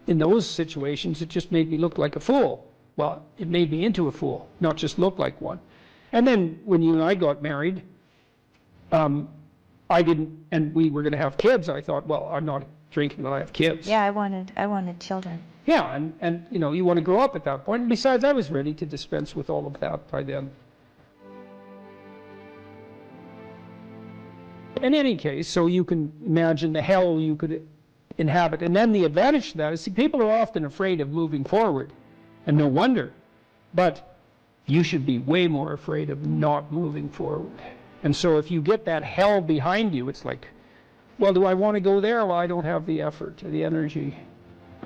in those situations, it just made me look like a fool. Well, it made me into a fool, not just look like one. And then when you and I got married, I didn't, and we were going to have kids. I thought, well, I'm not drinking when I have kids. Yeah, I wanted children. Yeah, and you know, you want to grow up at that point. And besides, I was ready to dispense with all of that by then. In any case, so you can imagine the hell you could inhabit. And then the advantage to that is, see, people are often afraid of moving forward, and no wonder. But you should be way more afraid of not moving forward. And so if you get that hell behind you, it's like, well, do I want to go there? Well, I don't have the effort or the energy.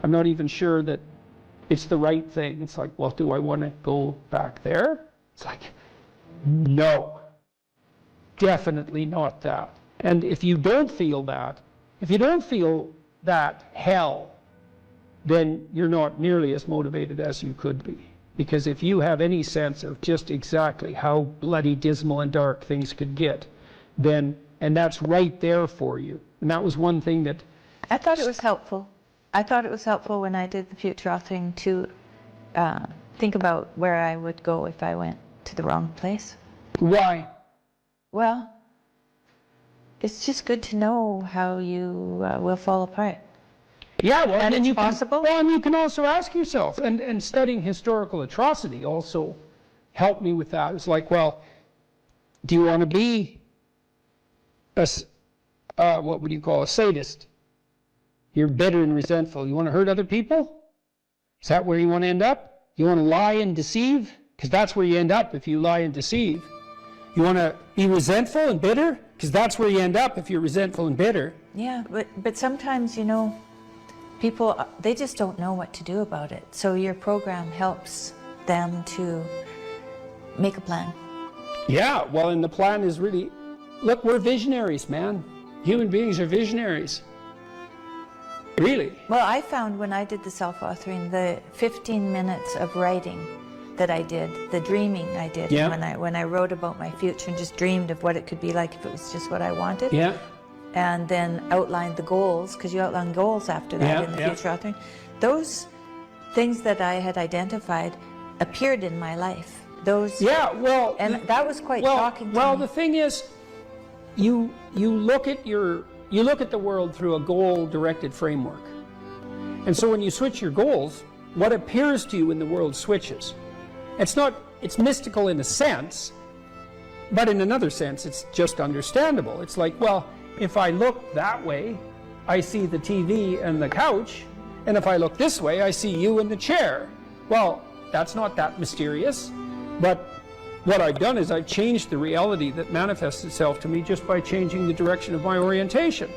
I'm not even sure that it's the right thing. It's like, well, do I want to go back there? It's like, no, definitely not that. And if you don't feel that, hell, then you're not nearly as motivated as you could be. Because if you have any sense of just exactly how bloody dismal and dark things could get, then, and that's right there for you. And that was one thing that... I thought it was helpful. I thought it was helpful when I did the future authoring to think about where I would go if I went to the wrong place. Why? Well, it's just good to know how you will fall apart. Yeah, well, and you it's possible. And you can also ask yourself, and studying historical atrocity also helped me with that. It's like, well, do you want to be what would you call a sadist? You're bitter and resentful. You want to hurt other people? Is that where you want to end up? You want to lie and deceive? Because that's where you end up if you lie and deceive. You want to be resentful and bitter? Because that's where you end up if you're resentful and bitter. Yeah, but sometimes, you know, people, they just don't know what to do about it. So your program helps them to make a plan. Yeah, well, and the plan is really, look, we're visionaries, man. Human beings are visionaries. Really. Well, I found when I did the self-authoring, the 15 minutes of writing that I did, the dreaming I did, Yeah. when I wrote about my future and just dreamed of what it could be like if it was just what I wanted. Yeah. And then outlined the goals, because you outline goals after that Yeah, in the yeah. future authoring. Those things that I had identified appeared in my life. Those. Yeah, well. And that was quite shocking to Well, me. the thing is, you look at the world through a goal-directed framework. And so when you switch your goals, what appears to you in the world switches. It's mystical in a sense, but in another sense, it's just understandable. It's like, well, if I look that way, I see the TV and the couch, and if I look this way, I see you in the chair. Well, that's not that mysterious, but what I've done is I've changed the reality that manifests itself to me just by changing the direction of my orientation.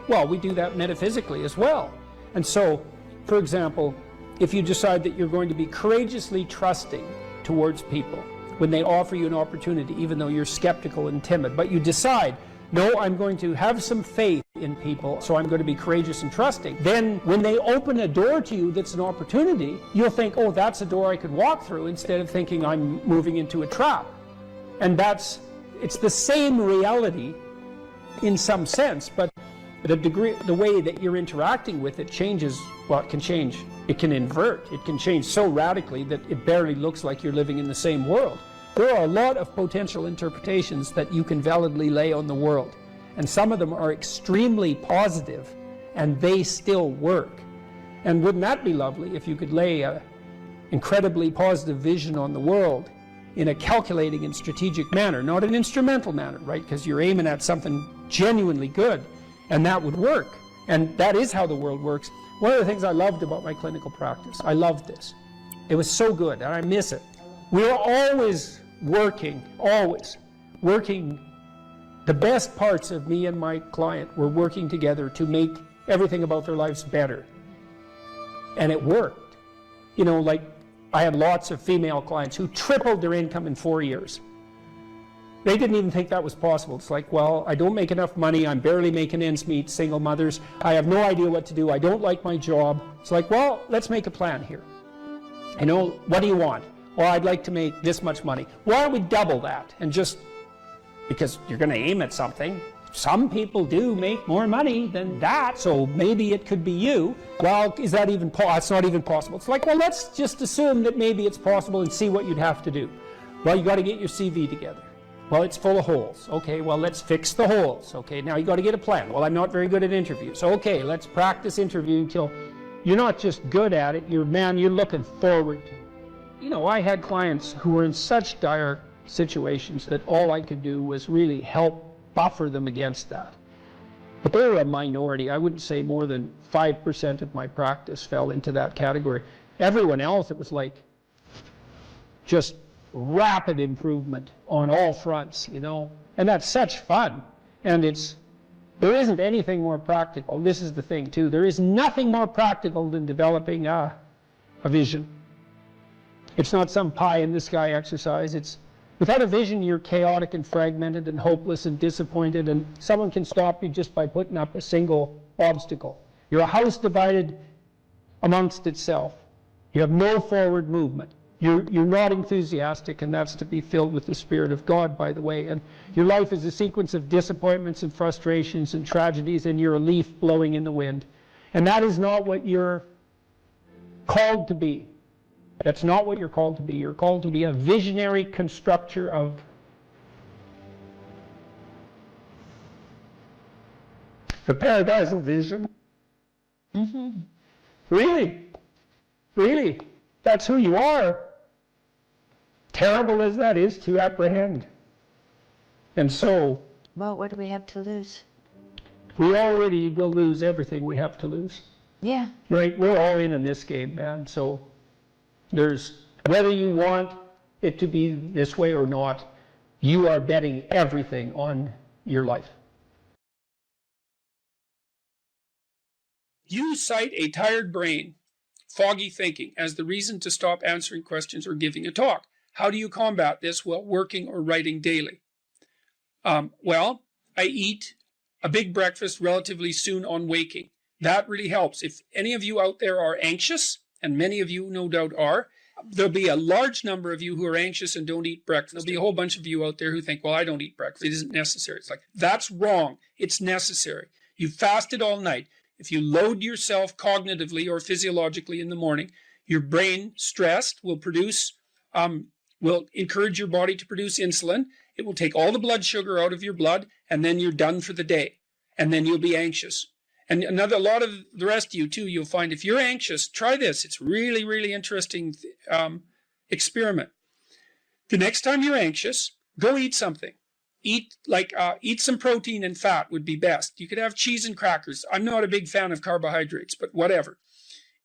Well, we do that metaphysically as well. And so, for example, if you decide that you're going to be courageously trusting towards people when they offer you an opportunity, even though you're skeptical and timid, but you decide, no, I'm going to have some faith in people, so I'm going to be courageous and trusting. Then when they open a door to you that's an opportunity, you'll think, oh, that's a door I could walk through, instead of thinking I'm moving into a trap. And it's the same reality in some sense, but the way that you're interacting with it changes. Well, it can change. It can invert. It can change so radically that it barely looks like you're living in the same world. There are a lot of potential interpretations that you can validly lay on the world, and some of them are extremely positive, and they still work. And wouldn't that be lovely if you could lay an incredibly positive vision on the world in a calculating and strategic manner, not an instrumental manner, right? Because you're aiming at something genuinely good, and that would work. And that is how the world works. One of the things I loved about my clinical practice, I loved this. It was so good, and I miss it. We're always working. The best parts of me and my client were working together to make everything about their lives better. And it worked. You know, like I had lots of female clients who tripled their income in 4 years. They didn't even think that was possible. It's like, well, I don't make enough money, I'm barely making ends meet, single mothers, I have no idea what to do, I don't like my job. It's like, well, let's make a plan here. You know, what do you want? Well, I'd like to make this much money. Why don't we double that? And just, because you're going to aim at something. Some people do make more money than that, so maybe it could be you. Well, is that even possible? It's not even possible. It's like, well, let's just assume that maybe it's possible and see what you'd have to do. Well, you got to get your CV together. Well, it's full of holes. Okay, well, let's fix the holes. Okay, now you got to get a plan. Well, I'm not very good at interviews. Okay, let's practice interviewing till you're not just good at it, you're looking forward to it. You know, I had clients who were in such dire situations that all I could do was really help buffer them against that. But they were a minority. I wouldn't say more than 5% of my practice fell into that category. Everyone else, it was like just rapid improvement on all fronts, you know. And that's such fun. And there isn't anything more practical. This is the thing, too. There is nothing more practical than developing a vision. It's not some pie-in-the-sky exercise. Without a vision, you're chaotic and fragmented and hopeless and disappointed, and someone can stop you just by putting up a single obstacle. You're a house divided amongst itself. You have no forward movement. You're not enthusiastic, and that's to be filled with the Spirit of God, by the way. And your life is a sequence of disappointments and frustrations and tragedies, and you're a leaf blowing in the wind. And that is not what you're called to be. That's not what you're called to be. You're called to be a visionary constructor of the paradise of vision. Mm-hmm. Really, that's who you are. Terrible as that is to apprehend. And so, well, what do we have to lose? We already will lose everything we have to lose. Yeah. Right? We're all in this game, man. So there's, whether you want it to be this way or not, you are betting everything on your life. You cite a tired brain, foggy thinking, as the reason to stop answering questions or giving a talk. How do you combat this? Well, working or writing daily. Well, I eat a big breakfast relatively soon on waking. That really helps. If any of you out there are anxious, and many of you no doubt are, there'll be a large number of you who are anxious and don't eat breakfast. There'll be a whole bunch of you out there who think, well, I don't eat breakfast. It isn't necessary. It's like, that's wrong. It's necessary. You fasted all night. If you load yourself cognitively or physiologically in the morning, your brain, stressed, will encourage your body to produce insulin. It will take all the blood sugar out of your blood, and then you're done for the day. And then you'll be anxious. And a lot of the rest of you too, you'll find if you're anxious, try this. It's really, really interesting experiment. The next time you're anxious, go eat something. Eat some protein and fat would be best. You could have cheese and crackers. I'm not a big fan of carbohydrates, but whatever.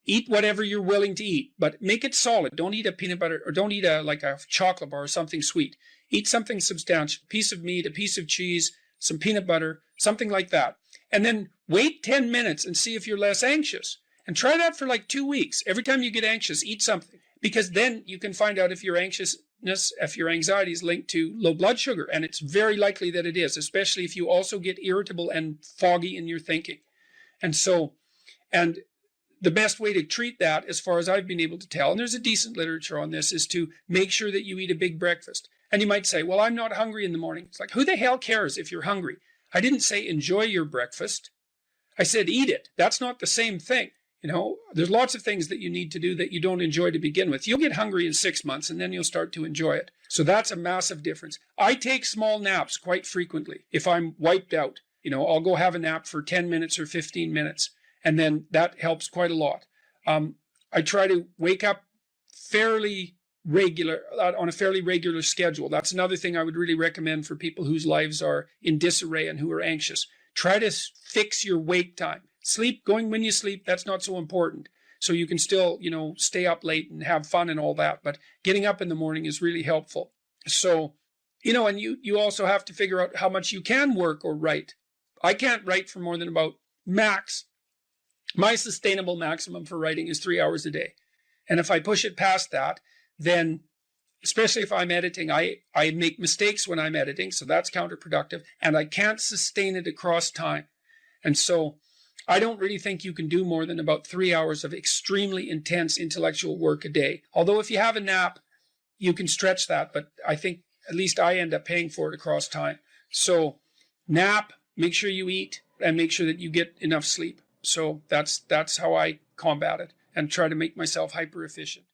Eat whatever you're willing to eat, but make it solid. Don't eat a peanut butter, or don't eat a chocolate bar or something sweet. Eat something substantial, a piece of meat, a piece of cheese, some peanut butter, something like that. And then wait 10 minutes and see if you're less anxious. And try that for like 2 weeks. Every time you get anxious, eat something. Because then you can find out if your anxiety is linked to low blood sugar. And it's very likely that it is, especially if you also get irritable and foggy in your thinking. And the best way to treat that, as far as I've been able to tell, and there's a decent literature on this, is to make sure that you eat a big breakfast. And you might say, well, I'm not hungry in the morning. It's like, who the hell cares if you're hungry? I didn't say enjoy your breakfast. I said eat it. That's not the same thing. There's lots of things that you need to do that you don't enjoy to begin with. You'll get hungry in 6 months and then you'll start to enjoy it. So that's a massive difference. I take small naps quite frequently. If I'm wiped out, I'll go have a nap for 10 minutes or 15 minutes. And then that helps quite a lot. I try to wake up on a fairly regular schedule. That's another thing I would really recommend for people whose lives are in disarray and who are anxious. Try to fix your wake time. Going when you sleep, that's not so important. So you can still, stay up late and have fun and all that. But getting up in the morning is really helpful. So, and you also have to figure out how much you can work or write. I can't write for more than about my sustainable maximum for writing is 3 hours a day. And if I push it past that, then, especially if I'm editing, I make mistakes when I'm editing, so that's counterproductive, and I can't sustain it across time. And so I don't really think you can do more than about 3 hours of extremely intense intellectual work a day. Although if you have a nap, you can stretch that, but I think at least I end up paying for it across time. So nap, make sure you eat, and make sure that you get enough sleep. So that's how I combat it and try to make myself hyper efficient.